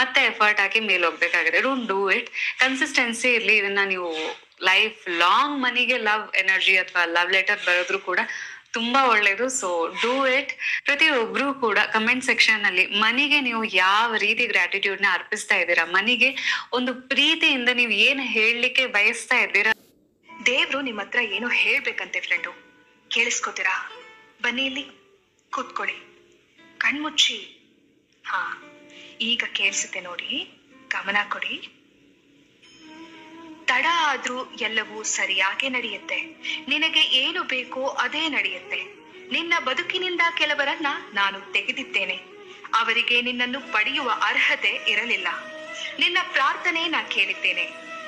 ಮತ್ತೆ ಎಫರ್ಟ್ ಹಾಕಿ ಮೇಲೆ ಹೋಗ್ಬೇಕಾಗುತ್ತೆ. Don't do it. ಕನ್ಸಿಸ್ಟೆನ್ಸಿ ಇರ್ಲಿ. ಇದನ್ನ ನೀವು ಲೈಫ್ ಲಾಂಗ್ ಮನಿಗೆ ಲವ್ ಎನರ್ಜಿ ಅಥವಾ ಲವ್ ಲೆಟರ್ ಬರೋದ್ರು ಕೂಡ ತುಂಬಾ ಒಳ್ಳೇದು. So do it. ಪ್ರತಿಯೊಬ್ರು ಕೂಡ ಕಮೆಂಟ್ ಸೆಕ್ಷನ್ ಅಲ್ಲಿ ಮನಿಗೆ ನೀವು ಯಾವ ರೀತಿ ಗ್ರಾಟಿಟ್ಯೂಡ್ ನ ಅರ್ಪಿಸ್ತಾ ಇದ್ದೀರಾ, ಮನಿಗೆ ಒಂದು ಪ್ರೀತಿಯಿಂದ ನೀವು ಏನ್ ಹೇಳಲಿಕ್ಕೆ ಬಯಸ್ತಾ ಇದ್ದೀರಾ. ದೇವ್ರು ನಿಮ್ಮ ಹತ್ರ ಏನೋ ಹೇಳ್ಬೇಕಂತೆ ಫ್ರೆಂಡು, ಕೇಳಿಸ್ಕೊತೀರಾ? ಬನ್ನಿ ಇಲ್ಲಿ ಕೂತ್ಕೊಳ್ಳಿ, ಕಣ್ಮುಚ್ಚಿ. ಹಾ, ಈಗ ಕೇಳಿಸುತ್ತೆ ನೋಡಿ, ಗಮನ ಕೊಡಿ. ತಡ ಆದ್ರೂ ಎಲ್ಲವೂ ಸರಿಯಾಗಿ ನಡೆಯುತ್ತೆ. ನಿನಗೆ ಏನು ಬೇಕೋ ಅದೇ ನಡೆಯುತ್ತೆ. ನಿನ್ನ ಬದುಕಿನಿಂದ ಕೆಲವರನ್ನ ನಾನು ತೆಗೆದಿದ್ದೇನೆ. ಅವರಿಗೆ ನಿನ್ನನ್ನು ಪಡೆಯುವ ಅರ್ಹತೆ ಇರಲಿಲ್ಲ. ನಿನ್ನ ಪ್ರಾರ್ಥನೆ ನಾ ಕೇಳಿದ್ದೇನೆ,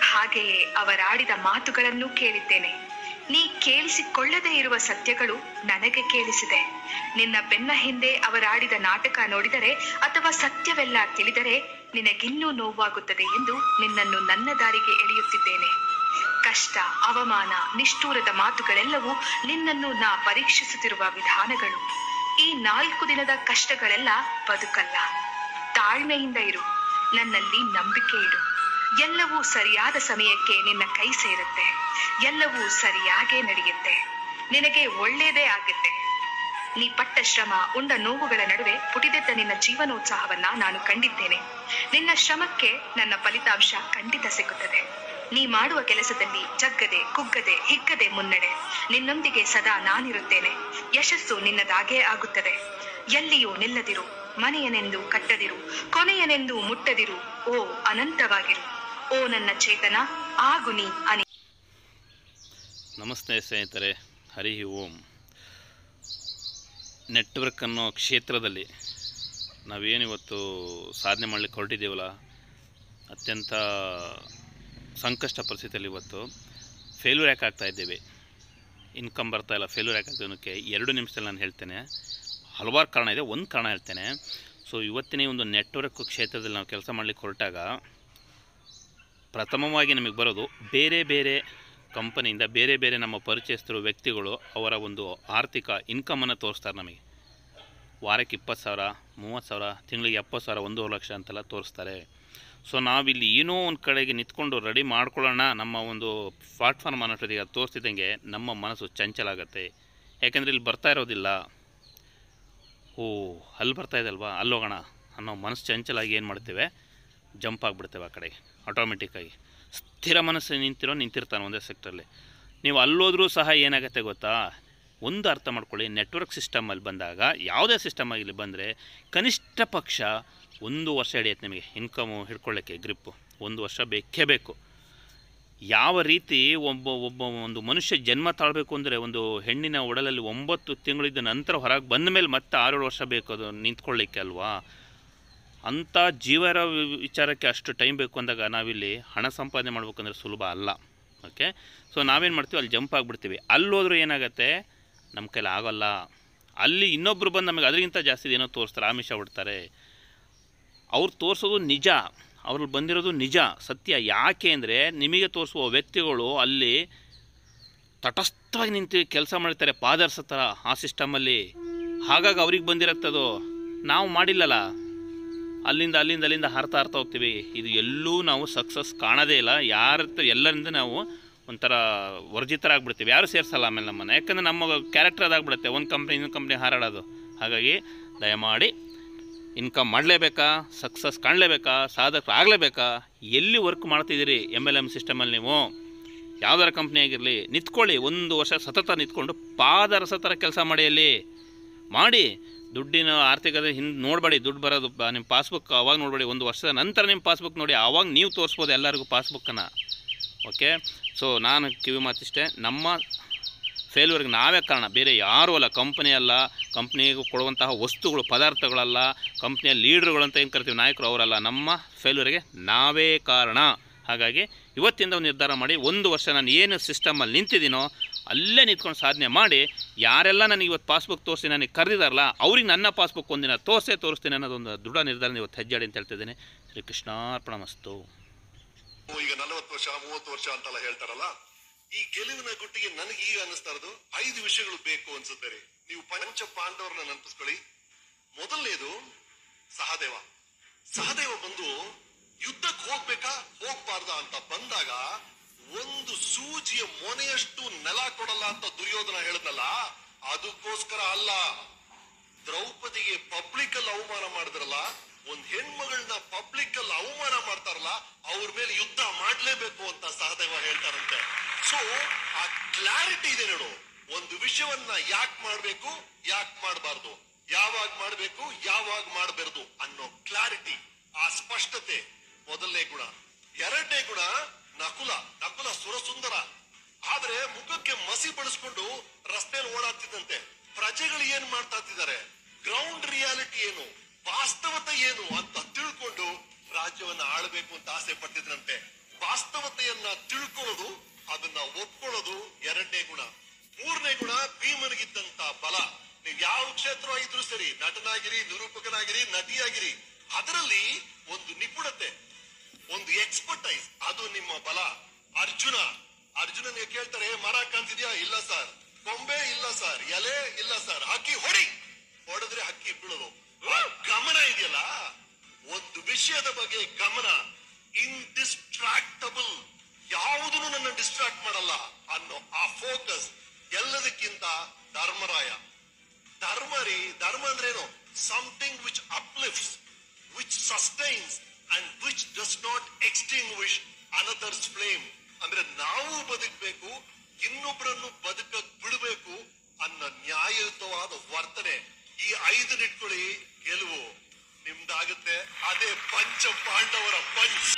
ಹಾಗೆಯೇ ಅವರಾಡಿದ ಮಾತುಗಳನ್ನು ಕೇಳಿದ್ದೇನೆ. ನೀ ಕೇಳಿಸಿಕೊಳ್ಳದೇ ಇರುವ ಸತ್ಯಗಳು ನನಗೆ ಕೇಳಿಸಿದೆ. ನಿನ್ನ ಬೆನ್ನ ಹಿಂದೆ ಅವರಾಡಿದ ನಾಟಕ ನೋಡಿದರೆ ಅಥವಾ ಸತ್ಯವೆಲ್ಲ ತಿಳಿದರೆ ನಿನಗಿನ್ನೂ ನೋವಾಗುತ್ತದೆ ಎಂದು ನಿನ್ನನ್ನು ನನ್ನ ದಾರಿಗೆ ಎಳೆಯುತ್ತಿದ್ದೇನೆ. ಕಷ್ಟ, ಅವಮಾನ, ನಿಷ್ಠೂರದ ಮಾತುಗಳೆಲ್ಲವೂ ನಿನ್ನನ್ನು ನಾ ಪರೀಕ್ಷಿಸುತ್ತಿರುವ ವಿಧಾನಗಳು. ಈ 4 ದಿನದ ಕಷ್ಟಗಳೆಲ್ಲ ಬದುಕಲ್ಲ. ತಾಳ್ಮೆಯಿಂದ ಇರು, ನನ್ನಲ್ಲಿ ನಂಬಿಕೆ ಇಡು. ಎಲ್ಲವೂ ಸರಿಯಾದ ಸಮಯಕ್ಕೆ ನಿನ್ನ ಕೈ ಸೇರುತ್ತೆ. ಎಲ್ಲವೂ ಸರಿಯಾಗೇ ನಡೆಯುತ್ತೆ. ನಿನಗೆ ಒಳ್ಳೇದೇ ಆಗುತ್ತೆ. ನೀ ಪಟ್ಟ ಶ್ರಮ, ಉಂಡ ನೋವುಗಳ ನಡುವೆ ಪುಟಿದೆದ್ದ ನಿನ್ನ ಜೀವನೋತ್ಸಾಹವನ್ನ ನಾನು ಕಂಡಿದ್ದೇನೆ. ನಿನ್ನ ಶ್ರಮಕ್ಕೆ ನನ್ನ ಫಲಿತಾಂಶ ಖಂಡಿತ ಸಿಗುತ್ತದೆ. ನೀ ಮಾಡುವ ಕೆಲಸದಲ್ಲಿ ಜಗ್ಗದೆ, ಕುಗ್ಗದೆ, ಹಿಗ್ಗದೆ ಮುನ್ನಡೆ. ನಿನ್ನೊಂದಿಗೆ ಸದಾ ನಾನಿರುತ್ತೇನೆ. ಯಶಸ್ಸು ನಿನ್ನದಾಗೇ ಆಗುತ್ತದೆ. ಎಲ್ಲಿಯೂ ನಿಲ್ಲದಿರು, ಮನೆಯನೆಂದು ಕಟ್ಟದಿರು, ಕೊನೆಯನೆಂದು ಮುಟ್ಟದಿರು. ಓ ಅನಂತವಾಗಿರು, ಓ ನನ್ನ ಚೇತನ, ಆಗು ನೀ ಅನಿ. ನಮಸ್ತೆ ಸ್ನೇಹಿತರೆ, ಹರಿ ಓಂ. ನೆಟ್ವರ್ಕ್ ಅನ್ನೋ ಕ್ಷೇತ್ರದಲ್ಲಿ ನಾವೇನಿವತ್ತು ಸಾಧನೆ ಮಾಡಲಿಕ್ಕೆ ಹೊರಟಿದ್ದೀವಲ್ಲ, ಅತ್ಯಂತ ಸಂಕಷ್ಟ ಪರಿಸ್ಥಿತಿಯಲ್ಲಿ ಇವತ್ತು ಫೇಲ್ಯೂರ್ ಯಾಕೆ ಆಗ್ತಾ ಇದ್ದೇವೆ, ಇನ್ಕಮ್ ಬರ್ತಾ ಇಲ್ಲ, ಫೇಲ್ಯೂರ್ ಯಾಕೆ ಆಗ್ತದೆ 2 ನಿಮಿಷದಲ್ಲಿ ನಾನು ಹೇಳ್ತೇನೆ. ಹಲವಾರು ಕಾರಣ ಇದೆ, ಒಂದು ಕಾರಣ ಹೇಳ್ತೇನೆ. ಸೊ ಇವತ್ತಿನ ಒಂದು ನೆಟ್ವರ್ಕ್ ಕ್ಷೇತ್ರದಲ್ಲಿ ನಾವು ಕೆಲಸ ಮಾಡಲಿಕ್ಕೆ ಹೊರಟಾಗ ಪ್ರಥಮವಾಗಿ ನಮಗೆ ಬರೋದು ಬೇರೆ ಬೇರೆ ಕಂಪನಿಯಿಂದ ಬೇರೆ ಬೇರೆ ನಮ್ಮ ಪರಿಚಯಸ್ಥರು ವ್ಯಕ್ತಿಗಳು ಅವರ ಒಂದು ಆರ್ಥಿಕ ಇನ್ಕಮನ್ನು ತೋರಿಸ್ತಾರೆ ನಮಗೆ. ವಾರಕ್ಕೆ 20,000, 30,000, ತಿಂಗಳಿಗೆ 70,000, 1.5 ಲಕ್ಷ ಅಂತೆಲ್ಲ ತೋರಿಸ್ತಾರೆ. ಸೊ ನಾವಿಲ್ಲಿ ಏನೋ ಒಂದು ಕಡೆಗೆ ನಿಂತ್ಕೊಂಡು ರೆಡಿ ಮಾಡ್ಕೊಳ್ಳೋಣ ನಮ್ಮ ಒಂದು ಪ್ಲಾಟ್ಫಾರ್ಮ್ ಅನ್ನೋಷ್ಟೊತ್ತಿಗೆ ಅದು ತೋರಿಸ್ತಿದ್ದಂಗೆ ನಮ್ಮ ಮನಸ್ಸು ಚಂಚಲ ಆಗುತ್ತೆ. ಯಾಕೆಂದರೆ ಇಲ್ಲಿ ಬರ್ತಾ ಇರೋದಿಲ್ಲ, ಓ ಅಲ್ಲಿ ಬರ್ತಾ ಇದಲ್ವಾ ಅಲ್ಲಿ ಹೋಗೋಣ ಅನ್ನೋ ಮನಸ್ಸು ಚಂಚಲಾಗಿ ಏನು ಮಾಡ್ತೇವೆ, ಜಂಪ್ ಆಗಿಬಿಡ್ತೇವೆ ಆ ಕಡೆಗೆ ಆಟೋಮೆಟಿಕ್ಕಾಗಿ. ಸ್ಥಿರ ಮನಸ್ಸು ನಿಂತಿರ್ತಾನೆ ಒಂದೇ ಸೆಕ್ಟ್ರಲ್ಲಿ. ನೀವು ಅಲ್ಲೋದ್ರೂ ಸಹ ಏನಾಗುತ್ತೆ ಗೊತ್ತಾ, ಒಂದು ಅರ್ಥ ಮಾಡ್ಕೊಳ್ಳಿ, ನೆಟ್ವರ್ಕ್ ಸಿಸ್ಟಮಲ್ಲಿ ಬಂದಾಗ ಯಾವುದೇ ಸಿಸ್ಟಮ್ ಆಗಿಲ್ಲಿ ಬಂದರೆ ಕನಿಷ್ಠ ಪಕ್ಷ 1 ವರ್ಷ ಹಿಡಿಯುತ್ತೆ ನಿಮಗೆ ಇನ್ಕಮು ಹಿಡ್ಕೊಳ್ಳೋಕ್ಕೆ. ಗ್ರಿಪ್ಪು 1 ವರ್ಷ ಬೇಕೇ ಬೇಕು. ಯಾವ ರೀತಿ ಒಬ್ಬ ಒಂದು ಮನುಷ್ಯ ಜನ್ಮ ತಾಳಬೇಕು ಅಂದರೆ ಒಂದು ಹೆಣ್ಣಿನ ಒಡಲಲ್ಲಿ 9 ತಿಂಗಳಿದ್ದ ನಂತರ ಹೊರಗೆ ಬಂದ ಮೇಲೆ ಮತ್ತೆ 6-7 ವರ್ಷ ಬೇಕು ಅದು ನಿಂತ್ಕೊಳ್ಳಿಕ್ಕೆ ಅಲ್ವಾ. ಅಂಥ ಜೀವರ ವಿಚಾರಕ್ಕೆ ಅಷ್ಟು ಟೈಮ್ ಬೇಕು ಅಂದಾಗ ನಾವಿಲ್ಲಿ ಹಣ ಸಂಪಾದನೆ ಮಾಡ್ಬೇಕಂದ್ರೆ ಸುಲಭ ಅಲ್ಲ. ಓಕೆ, ಸೊ ನಾವೇನು ಮಾಡ್ತೀವಿ, ಅಲ್ಲಿ ಜಂಪ್ ಆಗಿಬಿಡ್ತೀವಿ. ಅಲ್ಲೋದ್ರೂ ಏನಾಗುತ್ತೆ, ನಮ್ಮ ಕೈಲಿ ಆಗೋಲ್ಲ. ಅಲ್ಲಿ ಇನ್ನೊಬ್ರು ಬಂದು ನಮಗೆ ಅದರಿಗಿಂತ ಜಾಸ್ತಿ ಏನೋ ತೋರಿಸ್ತಾರೆ, ಆಮಿಷ ಬಿಡ್ತಾರೆ. ಅವ್ರು ತೋರಿಸೋದು ನಿಜ, ಅವ್ರಲ್ಲಿ ಬಂದಿರೋದು ನಿಜ, ಸತ್ಯ. ಯಾಕೆ ಅಂದರೆ ನಿಮಗೆ ತೋರಿಸುವ ವ್ಯಕ್ತಿಗಳು ಅಲ್ಲಿ ತಟಸ್ಥವಾಗಿ ನಿಂತು ಕೆಲಸ ಮಾಡ್ತಾರೆ, ಪಾದರ್ಸ ಥರ ಆ ಸಿಸ್ಟಮಲ್ಲಿ. ಹಾಗಾಗಿ ಅವ್ರಿಗೆ ಬಂದಿರತ್ತದು, ನಾವು ಮಾಡಿಲ್ಲಲ್ಲ. ಅಲ್ಲಿಂದ ಹಾರ್ತಾ ಹೋಗ್ತೀವಿ. ಇದು ಎಲ್ಲೂ ನಾವು ಸಕ್ಸಸ್ ಕಾಣೋದೇ ಇಲ್ಲ. ಎಲ್ಲರಿಂದ ನಾವು ಒಂಥರ ವರ್ಜಿತರಾಗ್ಬಿಡ್ತೀವಿ, ಯಾರು ಸೇರಿಸಲ್ಲ ಆಮೇಲೆ ನಮ್ಮನ್ನು. ಯಾಕಂದರೆ ನಮ್ಮ ಕ್ಯಾರೆಕ್ಟರ್ ಅದಾಗ್ಬಿಡುತ್ತೆ, ಒಂದು ಕಂಪ್ನಿ ಇನ್ನೊಂದು ಕಂಪ್ನಿ ಹಾರಾಡೋದು. ಹಾಗಾಗಿ ದಯಮಾಡಿ ಇನ್ಕಮ್ ಮಾಡಲೇಬೇಕಾ, ಸಕ್ಸಸ್ ಕಾಣಲೇಬೇಕಾ, ಸಾಧಕರಾಗಲೇಬೇಕಾ, ಎಲ್ಲಿ ವರ್ಕ್ ಮಾಡ್ತಿದ್ದೀರಿ MLM ಸಿಸ್ಟಮಲ್ಲಿ ನೀವು ಯಾವ್ದಾರ ಕಂಪ್ನಿ ಆಗಿರಲಿ, ನಿಂತ್ಕೊಳ್ಳಿ. 1 ವರ್ಷ ಸತತ ನಿಂತ್ಕೊಂಡು ಪಾದರಸ ಥರ ಕೆಲಸ ಮಾಡಿ. ಅಲ್ಲಿ ಮಾಡಿ. ದುಡ್ಡಿನ ಆರ್ಥಿಕತೆ ಹಿಂದೆ ನೋಡಬೇಡಿ. ದುಡ್ಡು ಬರೋದು ನಿಮ್ಮ ಪಾಸ್ಬುಕ್ ಅವಾಗ ನೋಡಬೇಡಿ. 1 ವರ್ಷದ ನಂತರ ನಿಮ್ಮ ಪಾಸ್ಬುಕ್ ನೋಡಿ, ಆವಾಗ ನೀವು ತೋರಿಸ್ಬೋದು ಎಲ್ಲರಿಗೂ ಪಾಸ್ಬುಕ್ಕನ್ನು. ಓಕೆ, ಸೊ ನಾನು ಕಿವಿ ಮಾತಿಷ್ಟೇ, ನಮ್ಮ ಫೇಲ್ಯೂರ್ಗೆ ನಾವೇ ಕಾರಣ, ಬೇರೆ ಯಾರೂ ಅಲ್ಲ. ಕಂಪ್ನಿ ಅಲ್ಲ, ಕಂಪ್ನಿಗೆ ಕೊಡುವಂತಹ ವಸ್ತುಗಳು, ಪದಾರ್ಥಗಳಲ್ಲ, ಕಂಪ್ನಿಯ ಲೀಡ್ರುಗಳು ಅಂತ ಏನು ಕರಿತೀವಿ, ನಾಯಕರು, ಅವರಲ್ಲ. ನಮ್ಮ ಫೇಲ್ಯೂರ್ಗೆ ನಾವೇ ಕಾರಣ. ಹಾಗಾಗಿ ಇವತ್ತಿಂದ ಒಂದು ನಿರ್ಧಾರ ಮಾಡಿ, 1 ವರ್ಷ ನಾನು ಏನು ಸಿಸ್ಟಮಲ್ಲಿ ನಿಂತಿದ್ದೀನೋ ಅಲ್ಲೇ ನಿಂತ್ಕೊಂಡು ಸಾಧನೆ ಮಾಡಿ. ಯಾರೆಲ್ಲ ನನಗೆ ಇವತ್ತು ಪಾಸ್ಬುಕ್ ತೋರಿಸಿ ನನಗೆ ಕರೆದಿದ್ದಾರಲ್ಲ, ಅವ್ರಿಗೆ ನನ್ನ ಪಾಸ್ಬುಕ್ ಒಂದಿನ ತೋರಿಸ್ತೀನಿ ಅನ್ನೋದೊಂದು ದೃಢ ನಿರ್ಧಾರ ಇವತ್ತು ಹೆಜ್ಜಾಡಿ ಅಂತ ಹೇಳ್ತಿದ್ದೀನಿ. ಶ್ರೀ ಕೃಷ್ಣಾರ್ಪಣಮಸ್ತು. ಈಗ 40 ವರ್ಷ 30 ವರ್ಷ ಅಂತೆಲ್ಲ ಹೇಳ್ತಾರಲ್ಲ, ಈ ಗೆಲುವಿನ ಗುಟ್ಟಿಗೆ ನನಗೆ ಈಗ ಅನ್ನಿಸ್ತಾ ಇರೋದು 5 ವಿಷಯಗಳು ಬೇಕು ಅನ್ಸುತ್ತೆ ರೀ. ನೀವು ಪಂಚ ಪಾಂಡವರನ್ನ ನೆನಪಿಸ್ಕೊಳ್ಳಿ. ಮೊದಲನೇದು ಸಹದೇವ ಬಂದು ಯುದ್ಧಕ್ಕೆ ಹೋಗ್ಬೇಕಾ ಹೋಗ್ಬಾರ್ದ ಅಂತ ಬಂದಾಗ ಒಂದು ಸೂಜಿಯ ಮೊನೆಯಷ್ಟು ನೆಲ ಕೊಡಲ್ಲ ಅಂತ ದುರ್ಯೋಧನ ಹೇಳಿದ್ನಲ್ಲ, ಅದಕ್ಕೋಸ್ಕರ ಅಲ್ಲ. ದ್ರೌಪದಿಗೆ ಪಬ್ಲಿಕ್ ಅಲ್ಲಿ ಅವಮಾನ ಮಾಡಿದ್ರಲ್ಲ, ಒಂದ್ ಹೆಣ್ಮಗಳನ್ನ ಪಬ್ಲಿಕ್ ಅಲ್ಲಿ ಅವಮಾನ ಮಾಡ್ತಾರಲ್ಲ, ಅವ್ರ ಮೇಲೆ ಯುದ್ಧ ಮಾಡ್ಲೇಬೇಕು ಅಂತ ಸಹದೇವ ಹೇಳ್ತಾರಂತೆ. ಸೊ ಆ ಕ್ಲಾರಿಟಿ ಇದೆ ನೋಡು. ಒಂದು ವಿಷಯವನ್ನ ಯಾಕೆ ಮಾಡ್ಬೇಕು, ಯಾಕೆ ಮಾಡಬಾರ್ದು, ಯಾವಾಗ ಮಾಡ್ಬೇಕು, ಯಾವಾಗ ಮಾಡಬಾರ್ದು ಅನ್ನೋ ಕ್ಲಾರಿಟಿ, ಆ ಸ್ಪಷ್ಟತೆ ಮೊದಲನೇ ಗುಣ. ಎರಡನೇ ಗುಣ ನಕುಲ ಸುರಸುಂದರ, ಆದ್ರೆ ಮುಖಕ್ಕೆ ಮಸಿ ಬಳಸ್ಕೊಂಡು ರಸ್ತೆಯಲ್ಲಿ ಓಡಾಡ್ತಿದ್ದಂತೆ. ಪ್ರಜೆಗಳು ಏನ್ ಮಾಡ್ತಾ ಇದ್ದಾರೆ, ಗ್ರೌಂಡ್ ರಿಯಾಲಿಟಿ ಏನು, ವಾಸ್ತವತೆ ಏನು ಅಂತ ತಿಳ್ಕೊಂಡು ರಾಜ್ಯವನ್ನ ಆಳ್ಬೇಕು ಅಂತ ಆಸೆ ಪಡ್ತಿದ್ರಂತೆ. ವಾಸ್ತವತೆಯನ್ನ ತಿಳ್ಕೊಳ್ಳೋದು, ಅದನ್ನ ಒಪ್ಕೊಳ್ಳೋದು ಎರಡನೇ ಗುಣ. ಮೂರನೇ ಗುಣ, ಭೀಮನಿಗಿದ್ದಂತ ಬಲ. ನೀವು ಯಾವ ಕ್ಷೇತ್ರ ಇದ್ರೂ ಸರಿ, ನಟನಾಗಿರಿ, ನಿರೂಪಕನಾಗಿರಿ, ನಟಿಯಾಗಿರಿ, ಅದರಲ್ಲಿ ಒಂದು ನಿಪುಣತೆ, ಒಂದು ಎಕ್ಸ್ಪರ್ಟೈಸ್, ಅದು ನಿಮ್ಮ ಬಲ. ಅರ್ಜುನನಿಗೆ ಕೇಳ್ತಾರೆ, ಮರ ಕಾಣ್ತಿದ್ಯಾ? ಇಲ್ಲ ಸರ್. ಕೊಂಬೆ? ಇಲ್ಲ ಸರ್. ಎಲೆ? ಇಲ್ಲ ಸರ್. ಹಕ್ಕಿ ಹೊಡೆದ್ರೆ ಹಕ್ಕಿ ಬೀಳೋದು. ಗಮನ ಇದೆಯಲ್ಲ, ಒಂದು ವಿಷಯದ ಬಗ್ಗೆ ಗಮನ, ಇಂಡಿಸ್ಟ್ರಾಕ್ಟಬಲ್, ಯಾವುದನ್ನು ನನ್ನ ಡಿಸ್ಟ್ರಾಕ್ಟ್ ಮಾಡಲ್ಲ ಅನ್ನೋ ಆ ಫೋಕಸ್. ಎಲ್ಲದಕ್ಕಿಂತ ಧರ್ಮ ಅಂದ್ರೇನು? Something which uplifts, which sustains and which does not extinguish another's flame. ಅಂದ್ರೆ ನಾವು ಬದುಕಬೇಕು, ಇನ್ನೊಬ್ಬರನ್ನು ಬದುಕಕ್ ಬಿಡಬೇಕು ಅನ್ನೋ ನ್ಯಾಯಯುತವಾದ ವರ್ತನೆ. ಈ 5 ಇಟ್ಕೊಳ್ಳಿ, ಗೆಲುವು ನಿಮ್ದಾಗುತ್ತೆ. அதே பஞ்ச பாண்டவர பஞ்ச்.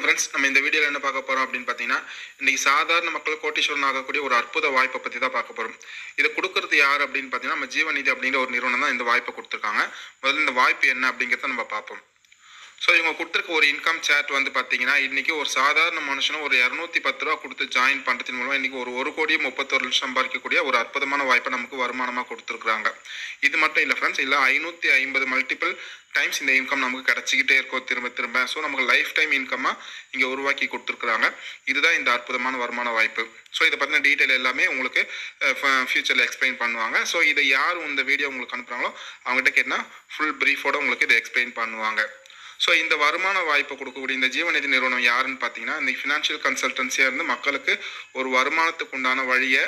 ஃப்ரெண்ட்ஸ், நம்ம இந்த வீடியோவில் என்ன பார்க்க போகிறோம் அப்படின்னு பார்த்தீங்கன்னா, இன்றைக்கி சாதாரண மக்கள் கோட்டீஸ்வரன் ஆகக்கூடிய ஒரு அற்புத வாய்ப்பை பற்றி தான் பார்க்க போகிறோம். இதை கொடுக்கறது யார் அப்படின்னு பார்த்தீங்கன்னா, நம்ம ஜீவநிதி அப்படிங்கிற ஒரு நிறுவனம் தான் இந்த வாய்ப்பை கொடுத்துருக்காங்க. முதல்ல இந்த வாய்ப்பு என்ன அப்படிங்கிறத நம்ம பார்ப்போம். ஸோ இவங்க கொடுத்துருக்க ஒரு இன்கம் சேட் வந்து பார்த்தீங்கன்னா, இன்றைக்கி ஒரு சாதாரண மனுஷனும் ஒரு 210 ரூபா கொடுத்து ஜாயின் பண்ணுறதுக்கு மூலமாக இன்றைக்கி ஒரு 1,31,00,000 சம்பாதிக்கக்கூடிய ஒரு அற்புதமான வாய்ப்பை நமக்கு வருமானமாக கொடுத்துருக்குறாங்க. இது மட்டும் இல்லை ஃப்ரெண்ட்ஸ், இல்லை 550 மல்டிபிள் டைம்ஸ் இந்த இன்கம் நமக்கு கிடச்சிக்கிட்டே இருக்கும் திரும்ப. ஸோ நமக்கு லைஃப் டைம் இன்கம்மாக இங்கே உருவாக்கி கொடுத்துருக்குறாங்க. இதுதான் இந்த அற்புதமான வருமான வாய்ப்பு. ஸோ இதை பற்றின டீட்டெயில் எல்லாமே உங்களுக்கு ஃபியூச்சரில் எக்ஸ்பிளைன் பண்ணுவாங்க. ஸோ இதை யார் இந்த வீடியோ உங்களுக்கு அனுப்புகிறாங்களோ அவங்ககிட்ட கேட்டால் ஃபுல் ப்ரீஃபோடு உங்களுக்கு இதை எக்ஸ்பிளைன் பண்ணுவாங்க. ஸோ இந்த வருமான வாய்ப்பை கொடுக்கக்கூடிய இந்த ஜீவநிதி நிறுவனம் யாருன்னு பார்த்தீங்கன்னா, இந்த ஃபினான்ஷியல் கன்சல்டன்சியாக இருந்து மக்களுக்கு ஒரு வருமானத்துக்கு உண்டான வழியை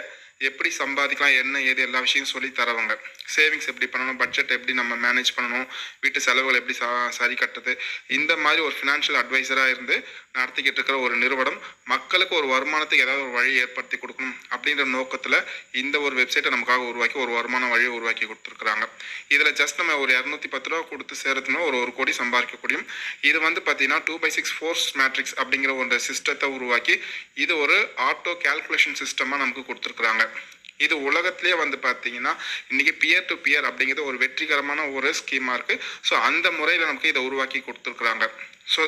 எப்படி சம்பாதிக்கலாம், என்ன ஏது எல்லா விஷயம் சொல்லி தரவங்க. சேவிங்ஸ் எப்படி பண்ணணும், பட்ஜெட் எப்படி நம்ம மேனேஜ் பண்ணணும், வீட்டு செலவுகள் எப்படி சரி கட்டுறது, இந்த மாதிரி ஒரு ஃபினான்ஷியல் அட்வைசராக இருந்து நடத்திக்கிட்டு இருக்கிற ஒரு நிறுவனம் மக்களுக்கு ஒரு வருமானத்துக்கு ஏதாவது ஒரு வழி ஏற்படுத்தி கொடுக்கணும் அப்படின்ற நோக்கத்தில் இந்த ஒரு வெப்சைட்டை நமக்காக உருவாக்கி ஒரு வருமான வழியை உருவாக்கி கொடுத்துருக்குறாங்க. இதில் ஜஸ்ட் நம்ம ஒரு 210 ரூபா கொடுத்து சேரத்துனா ஒரு 1 கோடி சம்பாதிக்க முடியும். இது வந்து பார்த்தீங்கன்னா 2/6 ஃபோர்ஸ் மேட்ரிக்ஸ் அப்படிங்கிற ஒரு சிஸ்டத்தை உருவாக்கி இது ஒரு ஆட்டோ கேல்குலேஷன் சிஸ்டமாக நமக்கு கொடுத்துருக்குறாங்க. இது உலகத்திலே வந்து பார்த்தீங்கன்னா இன்றைக்கி பியர் டு பியர் அப்படிங்கிறது ஒரு வெற்றிகரமான ஒரு ஸ்கீமாக இருக்குது. ஸோ அந்த முறையில் நமக்கு இதை உருவாக்கி கொடுத்துருக்குறாங்க. ஸோ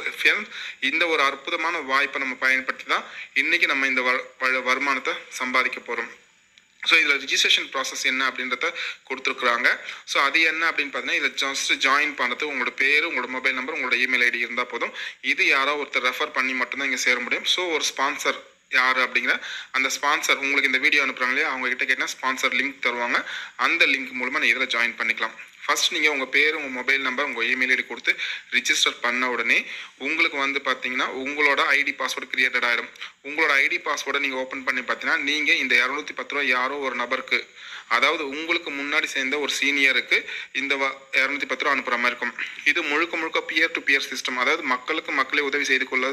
இந்த ஒரு அற்புதமான வாய்ப்பை நம்ம பயன்படுத்தி தான் இன்றைக்கி நம்ம இந்த வருமானத்தை சம்பாதிக்க போகிறோம். ஸோ இதில் ரிஜிஸ்ட்ரேஷன் ப்ராசஸ் என்ன அப்படின்றத கொடுத்துருக்குறாங்க. ஸோ அது என்ன அப்படின்னு பார்த்தீங்கன்னா, இதில் ஜஸ்ட் ஜாயின் பண்ணுறதுக்கு உங்களோட பேர், உங்களோட மொபைல் நம்பர், உங்களோட இமெயில் ஐடி இருந்தால் போதும். இது யாரோ ஒருத்தர் ரெஃபர் பண்ணி மட்டும்தான் இங்கே சேர முடியும். ஸோ ஒரு ஸ்பான்சர் யார் அப்படிங்கிற அந்த ஸ்பான்சர் உங்களுக்கு இந்த வீடியோ அனுப்புகிறாங்க இல்லையா, அவங்ககிட்ட கேட்டால் ஸ்பான்சர் லிங்க் தருவாங்க. அந்த லிங்க் மூலமாக நீங்கள் இதில் ஜாயின் பண்ணிக்கலாம். ஃபர்ஸ்ட் நீங்கள் உங்கள் பேர், உங்கள் மொபைல் நம்பர், உங்கள் இமெயில் ஐடி கொடுத்து ரிஜிஸ்டர் பண்ண உடனே உங்களுக்கு வந்து பார்த்தீங்கன்னா உங்களோட ஐடி பாஸ்வேர்டு கிரியேட்டட் ஆகிடும். உங்களோட ஐடி பாஸ்வேர்டை நீங்கள் ஓப்பன் பண்ணி பார்த்தீங்கன்னா நீங்கள் இந்த 210 ரூபா யாரோ ஒரு நபருக்கு, அதாவது உங்களுக்கு முன்னாடி சேர்ந்த ஒரு சீனியருக்கு இந்த 210 ரூபா அனுப்புகிற மாதிரி இருக்கும். இது முழுக்க முழுக்க பியர் டு பியர் சிஸ்டம், அதாவது மக்களுக்கு மக்களே உதவி செய்து கொள்ள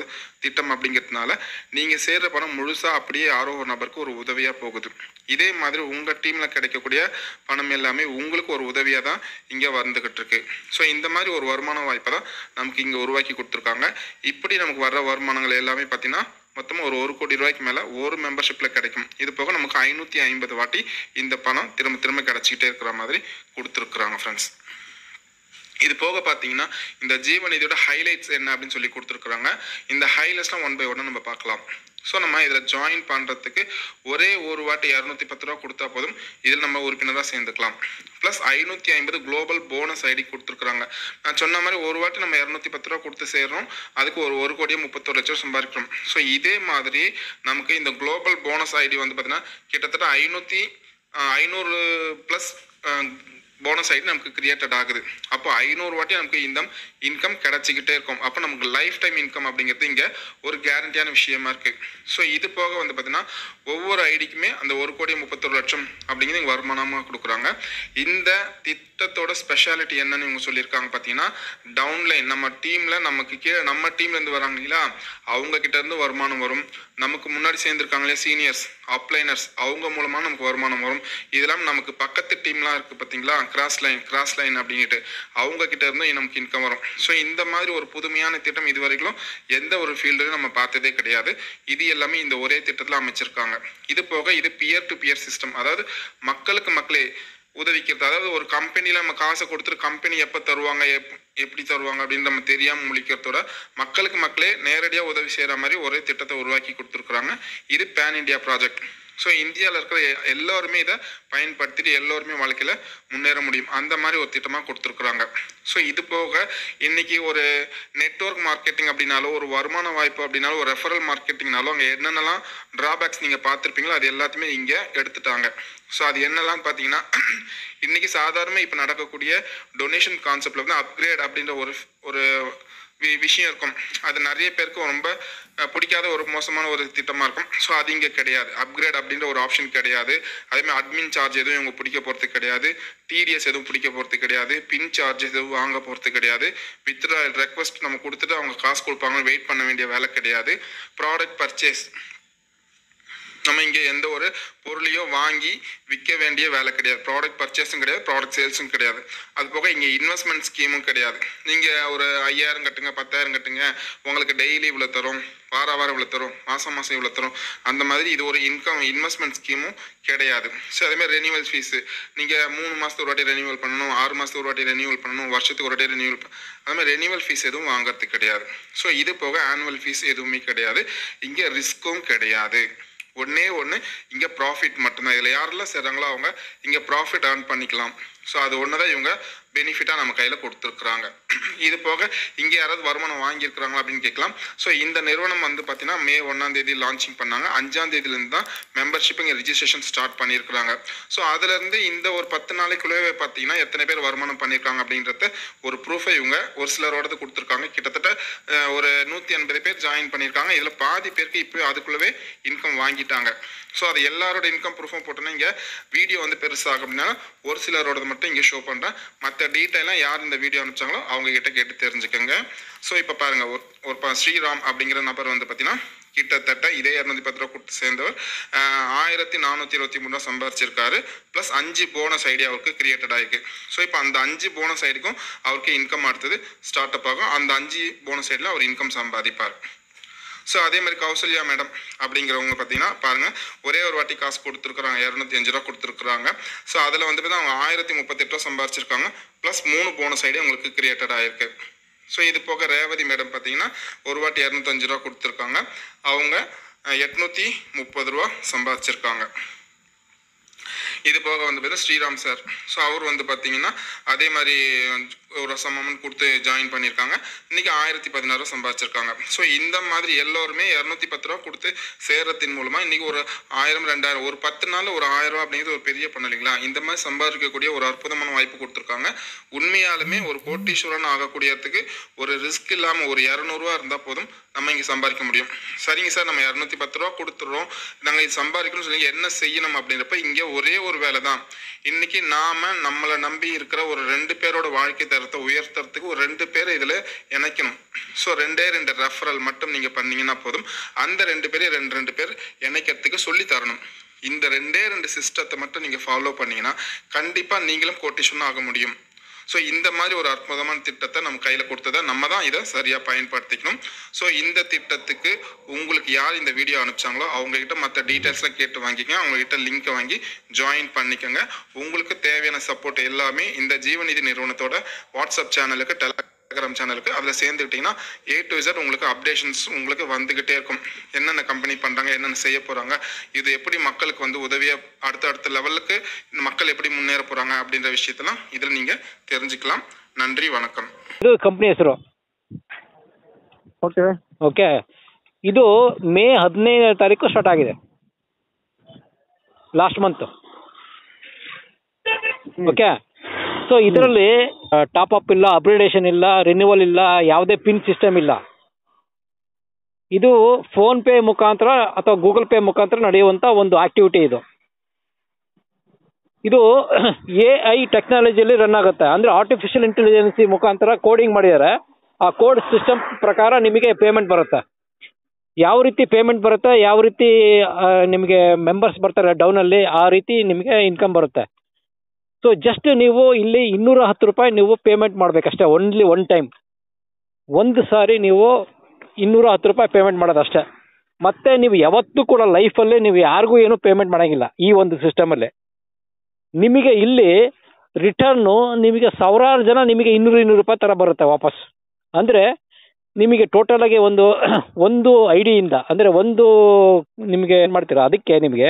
திட்டம் அப்படிங்கிறதுனால நீங்கள் சேர்ற பணம் முழுசாக அப்படியே யாரோ ஒரு நபருக்கு ஒரு உதவியாக போகுது. இதே மாதிரி உங்கள் டீமில் கிடைக்கக்கூடிய பணம் எல்லாமே உங்களுக்கு ஒரு உதவியாக தான் இங்கே வந்துக்கிட்டு இருக்கு. ஸோ இந்த மாதிரி ஒரு வருமான வாய்ப்பை தான் நமக்கு இங்கே உருவாக்கி கொடுத்துருக்காங்க. இப்படி நமக்கு வர்ற வருமானங்கள் எல்லாமே பார்த்தீங்கன்னா மொத்தமாக ஒரு 1 கோடி ரூபாய்க்கு மேலே ஒரு மெம்பர்ஷிப்பில் கிடைக்கும். இது போக நமக்கு 550 வாட்டி இந்த பணம் திரும்ப திரும்ப கிடச்சிக்கிட்டே இருக்கிற மாதிரி கொடுத்துருக்குறாங்க ஃப்ரெண்ட்ஸ். இது போக பார்த்தீங்கன்னா இந்த ஜீவநிதியோட ஹைலைட்ஸ் என்ன அப்படின்னு சொல்லி கொடுத்துருக்குறாங்க. இந்த ஹைலைட்ஸ்லாம் 1 by 1 நம்ம பார்க்கலாம். ஸோ நம்ம இதில் ஜாயின் பண்ணுறதுக்கு ஒரே ஒரு வாட்டி 210 ரூபா கொடுத்தா போதும், இதில் நம்ம உறுப்பினராக சேர்ந்துக்கலாம். ப்ளஸ் 550 குளோபல் போனஸ் ஐடி கொடுத்துருக்குறாங்க. நான் சொன்ன மாதிரி ஒரு வாட்டி நம்ம 210 ரூபா கொடுத்து சேர்றோம், அதுக்கு ஒரு 1,31,00,000 சம்பாதிக்கிறோம். ஸோ இதே மாதிரி நமக்கு இந்த குளோபல் போனஸ் ஐடி வந்து பார்த்தீங்கன்னா கிட்டத்தட்ட 500 ப்ளஸ் போனஸ் ஐடி நமக்கு கிரியேட்டட் ஆகுது. அப்போ 500 வாட்டி நமக்கு இந்த இன்கம் கிடைச்சிக்கிட்டே இருக்கும். அப்போ நமக்கு லைஃப் டைம் இன்கம் அப்படிங்கிறது இங்கே ஒரு கேரண்டியான விஷயமா இருக்குது. ஸோ இது போக வந்து பார்த்தீங்கன்னா ஒவ்வொரு ஐடிக்குமே அந்த 1,31,00,000 அப்படிங்கிறது இங்கே வருமானமாக கொடுக்குறாங்க. இந்த திட்டத்தோட ஸ்பெஷாலிட்டி என்னன்னு இவங்க சொல்லியிருக்காங்க பார்த்தீங்கன்னா, டவுன்லைன் நம்ம டீமில் நமக்கு கீழே நம்ம டீம்லேருந்து வராங்க இல்லையா, அவங்க கிட்டேருந்து வருமானம் வரும். நமக்கு முன்னாடி சேர்ந்துருக்காங்களே சீனியர்ஸ், அப்ளைனர்ஸ், அவங்க மூலமாக நமக்கு வருமானம் வரும். இதெல்லாம் நமக்கு பக்கத்து டீம்லாம் இருக்குது பார்த்தீங்களா, கிராஸ் லைன் அப்படின்ட்டு அவங்க கிட்ட இருந்து நமக்கு இன்கம் வரும். ஸோ இந்த மாதிரி ஒரு புதுமையான திட்டம் இது வரைக்கும் எந்த ஒரு ஃபீல்டுலையும் நம்ம பார்த்ததே கிடையாது. இது எல்லாமே இந்த ஒரே திட்டத்தில் அமைச்சிருக்காங்க. இது போக இது பியர் டு பியர் சிஸ்டம், அதாவது மக்களுக்கு மக்களே உதவிக்கிறது. அதாவது ஒரு கம்பெனியில் நம்ம காசை கொடுத்துட்டு கம்பெனி எப்போ தருவாங்க, எப்படி தருவாங்க அப்படின்னு நம்ம தெரியாமல் முழிக்கிறதோட மக்களுக்கு மக்களே நேரடியாக உதவி செய்கிற மாதிரி ஒரே திட்டத்தை உருவாக்கி கொடுத்துருக்குறாங்க. இது பேன் இண்டியா ப்ராஜெக்ட். ஸோ இந்தியாவில் இருக்கிற எல்லோருமே இதை பயன்படுத்திட்டு எல்லோருமே வாழ்க்கையில் முன்னேற முடியும், அந்த மாதிரி ஒரு திட்டமாக கொடுத்துருக்குறாங்க. ஸோ இது போக இன்றைக்கி ஒரு நெட்வொர்க் மார்க்கெட்டிங் அப்படின்னாலும், ஒரு வருமான வாய்ப்பு அப்படின்னாலும், ஒரு ரெஃபரல் மார்க்கெட்டிங்னாலும் அங்கே என்னென்னலாம் ட்ராபேக்ஸ் நீங்கள் பார்த்துருப்பீங்களோ அது எல்லாத்தையுமே இங்கே எடுத்துட்டாங்க. ஸோ அது என்னெல்லாம் பார்த்தீங்கன்னா, இன்றைக்கி சாதாரணமாக இப்போ நடக்கக்கூடிய டொனேஷன் கான்செப்டில் வந்து அப்கிரேட் அப்படின்ற ஒரு விஷயம் இருக்கும். அது நிறைய பேருக்கு ரொம்ப பிடிக்காத ஒரு மோசமான ஒரு திட்டமாக இருக்கும். ஸோ அது இங்கே கிடையாது. அப்கிரேட் அப்படின்ற ஒரு ஆப்ஷன் கிடையாது. அதேமாதிரி அட்மின் சார்ஜ் எதுவும் இவங்க பிடிக்க போகிறது கிடையாது. டிடிஎஸ் எதுவும் பிடிக்க போகிறது கிடையாது. பின் சார்ஜ் எதுவும் வாங்க போகிறது கிடையாது. வித்ட்ரா ரெக்வஸ்ட் நம்ம கொடுத்துட்டு அவங்க காசு கொடுப்பாங்கன்னு வெயிட் பண்ண வேண்டிய வேலை கிடையாது. ப்ராடக்ட் பர்ச்சேஸ், நம்ம இங்கே எந்த ஒரு பொருளையோ வாங்கி விற்க வேண்டிய வேலை கிடையாது. ப்ராடக்ட் பர்ச்சேஸும் கிடையாது, ப்ராடக்ட் சேல்ஸும் கிடையாது. அது போக இங்கே இன்வெஸ்ட்மெண்ட் ஸ்கீமும் கிடையாது. நீங்கள் ஒரு 5,000 கட்டுங்க, 10,000 கட்டுங்க, உங்களுக்கு டெய்லி இவ்வளோ தரும், வாரம் இவ்வளோ தரும், மாதம் இவ்வளோ தரும், அந்த மாதிரி இது ஒரு இன்வெஸ்ட்மெண்ட் ஸ்கீமும் கிடையாது. ஸோ அதேமாதிரி ரெனியூவல் ஃபீஸு, நீங்கள் 3 மாதத்துக்கு ஒரு வாட்டி ரெனியூவல் பண்ணணும், 6 மாதத்துக்கு ஒரு வாட்டி ரெனியூவல் பண்ணணும், வருஷத்துக்கு ஒரு வாட்டி ரெனியூவல் அதுமாதிரி ரெனியூவல் ஃபீஸ் எதுவும் வாங்குறது கிடையாது. ஸோ இது போக ஆனுவல் ஃபீஸ் எதுவுமே கிடையாது. இங்கே ரிஸ்க்கும் கிடையாது. ஒன்றே இங்கே ப்ராஃபிட் மட்டும்தான். இதில் யாரெல்லாம் செய்கிறாங்களோ அவங்க இங்கே ப்ராஃபிட் ஏர்ன் பண்ணிக்கலாம். ஸோ அது ஒன்று தான் இவங்க பெனிஃபிட்டாக நம்ம கையில் கொடுத்துருக்குறாங்க. இது போக இங்கே யாராவது வருமானம் வாங்கியிருக்கிறாங்களா அப்படின்னு கேட்கலாம். ஸோ இந்த நிறுவனம் வந்து பார்த்தீங்கன்னா May 1 லான்ச்சிங் பண்ணாங்க. 5 தான் மெம்பர்ஷிப் இங்கே ரிஜிஸ்ட்ரேஷன் ஸ்டார்ட் பண்ணியிருக்கிறாங்க. ஸோ அதுலேருந்து இந்த ஒரு 10 நாளைக்குள்ளே பார்த்தீங்கன்னா எத்தனை பேர் வருமானம் பண்ணியிருக்காங்க அப்படின்றத ஒரு ப்ரூஃபை இவங்க ஒரு சிலரோடது கொடுத்துருக்காங்க. கிட்டத்தட்ட ஒரு 180 பேர் ஜாயின் பண்ணியிருக்காங்க. இதில் பாதி பேருக்கு இப்போ அதுக்குள்ளவே இன்கம் வாங்கிட்டாங்க. ஸோ அது எல்லாரோட இன்கம் ப்ரூஃபும் போட்டோன்னா இங்கே வீடியோ வந்து பெருசாகும் அப்படின்னா ஒரு சிலரோடது மட்டும் இங்கே ஷோ பண்ணுறேன். மற்ற டீட்டெயிலாக யார் இந்த வீடியோ அனுப்பிச்சாங்களோ அவங்க கிட்ட கேட்டு தெரிஞ்சுக்கோங்க. ஸோ இப்போ பாருங்கள், ஒரு ஸ்ரீராம் அப்படிங்கிற நபர் வந்து பார்த்தீங்கன்னா கிட்டத்தட்ட இதே 210 ரூபா கொடுத்து சேர்ந்தவர் 1423 ரூபா சம்பாதிச்சிருக்காரு. ப்ளஸ் 5 போனஸ் ஐடி அவருக்கு கிரியேட்டட் ஆகிருக்கு. ஸோ இப்போ அந்த 5 போனஸ் ஐடிக்கும் அவருக்கு இன்கம் அடுத்தது ஸ்டார்ட் அப் ஆகும். அந்த 5 போனஸ் ஐடியில் அவர் இன்கம் சம்பாதிப்பார். ஸோ அதே மாதிரி கௌசல்யா மேடம் அப்படிங்கிறவங்க பார்த்தீங்கன்னா பாருங்கள், ஒரே ஒரு வாட்டி காசு கொடுத்துருக்குறாங்க, 205 ரூபா கொடுத்துருக்குறாங்க. ஸோ அதில் வந்து பார்த்தீங்கன்னா அவங்க 1038 ரூபா சம்பாரிச்சிருக்காங்க, ப்ளஸ் 3 போனஸ் ஐடி உங்களுக்கு கிரியேட்டட் ஆகிருக்கு. ஸோ இது போக ரேவதி மேடம் பார்த்தீங்கன்னா ஒரு வாட்டி 205 ரூபா கொடுத்துருக்காங்க, அவங்க 830 ரூபா சம்பாதிச்சிருக்காங்க. இது போக வந்து பார்த்தீங்கன்னா ஸ்ரீராம் சார், ஸோ அவர் வந்து பார்த்தீங்கன்னா அதே மாதிரி ஒரு சம் அமௌண்ட் கொடுத்து ஜாயின் பண்ணியிருக்காங்க, இன்றைக்கி 1016 ரூபா சம்பாதிச்சிருக்காங்க. ஸோ இந்த மாதிரி எல்லோருமே 210 ரூபா கொடுத்து சேர்றதின் மூலமாக இன்றைக்கி ஒரு 1000 2000 ஒரு 10 நாள் ஒரு 1000 ரூபா அப்படிங்கிறது ஒரு பெரிய பண்ண இல்லைங்களா? இந்த மாதிரி சம்பாதிக்கக்கூடிய ஒரு அற்புதமான வாய்ப்பு கொடுத்துருக்காங்க. உண்மையாலுமே ஒரு கோட்டீஸ்வரன் ஆகக்கூடியதுக்கு ஒரு ரிஸ்க் இல்லாமல் ஒரு 200 ரூபா இருந்தால் போதும், நம்ம இங்கே சம்பாதிக்க முடியும். சரிங்க சார், நம்ம 210 ரூபா கொடுத்துட்றோம், நாங்கள் இது சம்பாதிக்கணும்னு சொல்லி என்ன செய்யணும் அப்படின்றப்ப இங்கே ஒரே ஒரு வேலை தான். இன்னைக்கு நாம நம்மளை நம்பி இருக்கிற ஒரு 2 பேரோட வாழ்க்கை தரத்தை உயர்த்துறதுக்கு ஒரு 2 பேரை இதில் இணைக்கணும். ஸோ 2 ரெஃபரல் மட்டும் நீங்கள் பண்ணீங்கன்னா போதும், அந்த 2 பேரை 2 பேர் இணைக்கிறதுக்கு சொல்லி தரணும். இந்த 2 சிஸ்டத்தை மட்டும் நீங்கள் ஃபாலோ பண்ணீங்கன்னா கண்டிப்பாக நீங்களும் கோட்டீஸ்வரன் ஆக முடியும். ஸோ இந்த மாதிரி ஒரு அற்புதமான திட்டத்தை நம்ம கையில் கொடுத்ததை நம்ம தான் இதை சரியாக பயன்படுத்திக்கணும். ஸோ இந்த திட்டத்துக்கு உங்களுக்கு யார் இந்த வீடியோ அனுப்பிச்சாங்களோ அவங்ககிட்ட மற்ற டீட்டெயில்ஸ்லாம் கேட்டு வாங்கிக்கங்க, அவங்ககிட்ட லிங்க்கை வாங்கி ஜாயின் பண்ணிக்கோங்க. உங்களுக்கு தேவையான சப்போர்ட் எல்லாமே இந்த ஜீவநிதி நிறுவனத்தோட வாட்ஸ்அப் சேனலுக்கு, டெலிகிராம் சேனலுக்கு அதில் சேர்ந்துக்கிட்டிங்கன்னா A to Z உங்களுக்கு அப்டேஷன்ஸ் உங்களுக்கு வந்துக்கிட்டே இருக்கும். என்னென்ன கம்பெனி பண்ணுறாங்க, என்னென்ன செய்ய போகிறாங்க, இது எப்படி மக்களுக்கு வந்து உதவியாக அடுத்த லெவலுக்கு மக்கள் எப்படி முன்னேற போகிறாங்க அப்படின்ற விஷயத்தெல்லாம் இதில் நீங்கள் தெரிஞ்சுக்கலாம். நன்றி, வணக்கம். ಇದು ಕಂಪ್ನಿ ಹೆಸರು. ಓಕೆ ಓಕೆ, ಇದು ಮೇ 15ನೇ ತಾರೀಕು ಸ್ಟಾರ್ಟ್ ಆಗಿದೆ, ಲಾಸ್ಟ್ ಮಂತ್. ಓಕೆ, ಸೊ ಇದರಲ್ಲಿ ಟಾಪ್ ಅಪ್ ಇಲ್ಲ, ಅಪ್ಗ್ರೇಡೇಷನ್ ಇಲ್ಲ, ರಿನ್ಯೂವಲ್ ಇಲ್ಲ, ಯಾವುದೇ ಪಿನ್ ಸಿಸ್ಟಮ್ ಇಲ್ಲ. ಇದು ಫೋನ್ ಪೇ ಮುಖಾಂತರ ಅಥವಾ ಗೂಗಲ್ ಪೇ ಮುಖಾಂತರ ನಡೆಯುವಂಥ ಒಂದು ಆಕ್ಟಿವಿಟಿ ಇದು. ಇದು AI ಟೆಕ್ನಾಲಜಿಯಲ್ಲಿ ರನ್ ಆಗುತ್ತೆ. ಅಂದರೆ ಆರ್ಟಿಫಿಷಿಯಲ್ ಇಂಟೆಲಿಜೆನ್ಸಿ ಮುಖಾಂತರ ಕೋಡಿಂಗ್ ಮಾಡಿದ್ದಾರೆ. ಆ ಕೋಡ್ ಸಿಸ್ಟಮ್ ಪ್ರಕಾರ ನಿಮಗೆ ಪೇಮೆಂಟ್ ಬರುತ್ತೆ. ಯಾವ ರೀತಿ ಪೇಮೆಂಟ್ ಬರುತ್ತೆ, ಯಾವ ರೀತಿ ನಿಮಗೆ ಮೆಂಬರ್ಸ್ ಬರ್ತಾರೆ ಡೌನಲ್ಲಿ, ಆ ರೀತಿ ನಿಮಗೆ ಇನ್ಕಮ್ ಬರುತ್ತೆ. ಸೊ ಜಸ್ಟ್ ನೀವು ಇಲ್ಲಿ 210 ರೂಪಾಯಿ ನೀವು ಪೇಮೆಂಟ್ ಮಾಡಬೇಕಷ್ಟೇ, ಓನ್ಲಿ ಒನ್ ಟೈಮ್. ಒಂದು ಸಾರಿ ನೀವು 210 ರೂಪಾಯಿ ಪೇಮೆಂಟ್ ಮಾಡೋದಷ್ಟೇ. ಮತ್ತೆ ನೀವು ಯಾವತ್ತೂ ಕೂಡ ಲೈಫಲ್ಲಿ ನೀವು ಯಾರಿಗೂ ಏನು ಪೇಮೆಂಟ್ ಮಾಡೋಂಗಿಲ್ಲ ಈ ಒಂದು ಸಿಸ್ಟಮಲ್ಲಿ. ನಿಮಗೆ ಇಲ್ಲಿ ರಿಟರ್ನು ನಿಮಗೆ ಸಾವಿರಾರು ಜನ ನಿಮಗೆ 200 ರೂಪಾಯಿ ಥರ ಬರುತ್ತೆ ವಾಪಸ್. ಅಂದರೆ ನಿಮಗೆ ಟೋಟಲಾಗಿ ಒಂದು ಐಡಿಯಿಂದ ಅಂದರೆ ಒಂದು ನಿಮಗೆ ಏನು ಮಾಡ್ತೀರಾ ಅದಕ್ಕೆ ನಿಮಗೆ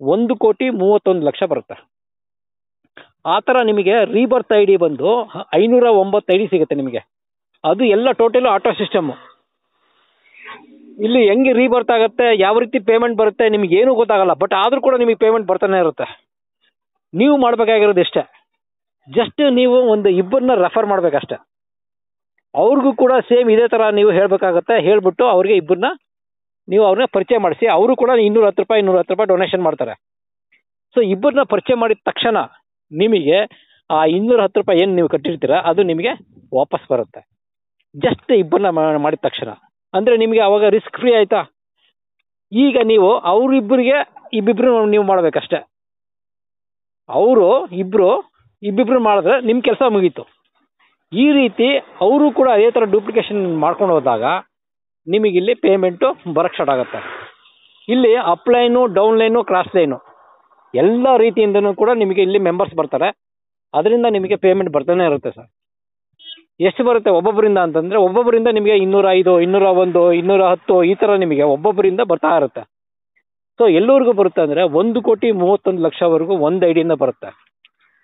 1,31,00,000 ಬರುತ್ತೆ. ಆ ಥರ ನಿಮಗೆ ರೀಬರ್ತ್ ಐ ಡಿ ಬಂದು 509 ಐ ಡಿ ಸಿಗುತ್ತೆ ನಿಮಗೆ. ಅದು ಎಲ್ಲ ಟೋಟಲು ಆಟೋ ಸಿಸ್ಟಮ್ಮು. ಇಲ್ಲಿ ಹೆಂಗೆ ರೀಬರ್ತ್ ಆಗುತ್ತೆ, ಯಾವ ರೀತಿ ಪೇಮೆಂಟ್ ಬರುತ್ತೆ ನಿಮಗೇನೂ ಗೊತ್ತಾಗಲ್ಲ. ಬಟ್ ಆದರೂ ಕೂಡ ನಿಮಗೆ ಪೇಮೆಂಟ್ ಬರ್ತಾನೆ ಇರುತ್ತೆ. ನೀವು ಮಾಡಬೇಕಾಗಿರೋದು ಇಷ್ಟೇ, ಜಸ್ಟ್ ನೀವು ಒಂದು ಇಬ್ಬರನ್ನ ರೆಫರ್ ಮಾಡಬೇಕಷ್ಟೆ. ಅವ್ರಿಗೂ ಕೂಡ ಸೇಮ್ ಇದೇ ಥರ ನೀವು ಹೇಳಬೇಕಾಗತ್ತೆ. ಹೇಳಿಬಿಟ್ಟು ಅವ್ರಿಗೆ ಇಬ್ಬರನ್ನ ನೀವು ಅವ್ರನ್ನ ಪರಿಚಯ ಮಾಡಿಸಿ, ಅವರು ಕೂಡ 210 ರೂಪಾಯಿ ಡೊನೇಷನ್ ಮಾಡ್ತಾರೆ. ಸೊ ಇಬ್ಬರನ್ನ ಪರಿಚಯ ಮಾಡಿದ ತಕ್ಷಣ ನಿಮಗೆ ಆ 210 ರೂಪಾಯಿ ಏನು ನೀವು ಕಟ್ಟಿರ್ತೀರ ಅದು ನಿಮಗೆ ವಾಪಸ್ ಬರುತ್ತೆ. ಜಸ್ಟ್ ಇಬ್ಬರನ್ನ ಮಾಡಿದ ತಕ್ಷಣ. ಅಂದರೆ ನಿಮಗೆ ಅವಾಗ ರಿಸ್ಕ್ ಫ್ರೀ ಆಯಿತಾ. ಈಗ ನೀವು ಅವರಿಬ್ಬರಿಗೆ ಇಬ್ಬಿಬ್ರು ನೀವು ಮಾಡಬೇಕಷ್ಟೆ. ಅವರು ಇಬ್ಬಿಬ್ರು ಮಾಡಿದ್ರೆ ನಿಮ್ಮ ಕೆಲಸ ಮುಗೀತು. ಈ ರೀತಿ ಅವರು ಕೂಡ ಅದೇ ಥರ ಡೂಪ್ಲಿಕೇಶನ್ ಮಾಡ್ಕೊಂಡು ಹೋದಾಗ ನಿಮಗಿಲ್ಲಿ ಪೇಮೆಂಟು ಬರೋಕ್ಕೆ ಸ್ಟಾರ್ಟ್ ಆಗುತ್ತೆ. ಇಲ್ಲಿ ಅಪ್ಲೈನು, ಡೌನ್ಲೈನು, ಕ್ರಾಸ್ ಲೈನು ಎಲ್ಲ ರೀತಿಯಿಂದನೂ ಕೂಡ ನಿಮಗೆ ಇಲ್ಲಿ ಮೆಂಬರ್ಸ್ ಬರ್ತಾರೆ. ಅದರಿಂದ ನಿಮಗೆ ಪೇಮೆಂಟ್ ಬರ್ತಾನೆ ಇರುತ್ತೆ ಸರ್. ಎಷ್ಟು ಬರುತ್ತೆ ಒಬ್ಬೊಬ್ಬರಿಂದ ಅಂತಂದರೆ, ಒಬ್ಬೊಬ್ಬರಿಂದ ನಿಮಗೆ 205, 201, 210 ಈ ಥರ ನಿಮಗೆ ಒಬ್ಬೊಬ್ಬರಿಂದ ಬರ್ತಾ ಇರುತ್ತೆ. ಸೊ ಎಲ್ಲರಿಗೂ ಬರುತ್ತೆ ಅಂದರೆ 1,31,00,000ವರೆಗೂ ಒಂದು ಐಡಿಯಿಂದ ಬರುತ್ತೆ.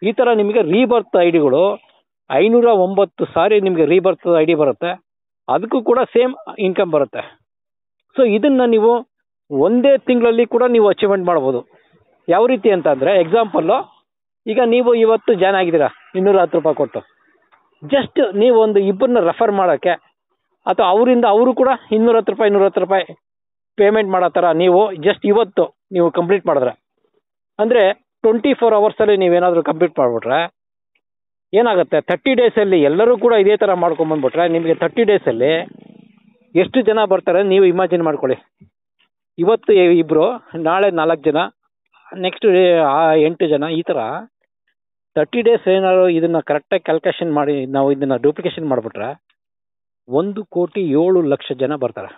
ಈ ಥರ ನಿಮಗೆ ರೀಬರ್ತ್ ಐ ಡಿಗಳು 509 ಸಾರಿ ನಿಮಗೆ ರೀಬರ್ತ್ ಐ ಡಿ ಬರುತ್ತೆ. ಅದಕ್ಕೂ ಕೂಡ ಸೇಮ್ ಇನ್ಕಮ್ ಬರುತ್ತೆ. ಸೊ ಇದನ್ನು ನೀವು ಒಂದೇ ತಿಂಗಳಲ್ಲಿ ಕೂಡ ನೀವು ಅಚೀವ್ಮೆಂಟ್ ಮಾಡ್ಬೋದು. ಯಾವ ರೀತಿ ಅಂತಂದರೆ, ಎಕ್ಸಾಂಪಲ್ಲು ಈಗ ನೀವು ಇವತ್ತು ಜಾಯ್ನ್ ಆಗಿದ್ದೀರಾ 210 ರೂಪಾಯಿ ಕೊಟ್ಟು. ಜಸ್ಟ್ ನೀವು ಒಂದು ಇಬ್ಬರನ್ನ ರೆಫರ್ ಮಾಡೋಕ್ಕೆ ಅಥವಾ ಅವರಿಂದ ಅವರು ಕೂಡ 210 ರೂಪಾಯಿ ಪೇಮೆಂಟ್ ಮಾಡೋ ಥರ ನೀವು ಜಸ್ಟ್ ಇವತ್ತು ನೀವು ಕಂಪ್ಲೀಟ್ ಮಾಡಿದ್ರೆ, ಅಂದರೆ 24 ಅವರ್ಸಲ್ಲಿ ನೀವೇನಾದರೂ ಕಂಪ್ಲೀಟ್ ಮಾಡಿಬಿಟ್ರೆ ಏನಾಗುತ್ತೆ, 30 ಡೇಸಲ್ಲಿ ಎಲ್ಲರೂ ಕೂಡ ಇದೇ ಥರ ಮಾಡ್ಕೊಂಬಂದ್ಬಿಟ್ರೆ ನಿಮಗೆ 30 ಡೇಸಲ್ಲಿ ಎಷ್ಟು ಜನ ಬರ್ತಾರೆ ನೀವು ಇಮ್ಯಾಜಿನ್ ಮಾಡ್ಕೊಳ್ಳಿ. ಇವತ್ತು ಇಬ್ಬರು, ನಾಳೆ 4 ಜನ, ನೆಕ್ಸ್ಟ್ 8 ಜನ, ಈ ಥರ 30 ಡೇಸ್ ಏನಾದ್ರು ಇದನ್ನು ಕರೆಕ್ಟಾಗಿ ಕ್ಯಾಲ್ಕುಲೇಷನ್ ಮಾಡಿ ನಾವು ಇದನ್ನು ಡೂಪ್ಲಿಕೇಶನ್ ಮಾಡಿಬಿಟ್ರೆ 1,07,00,000 ಜನ ಬರ್ತಾರೆ.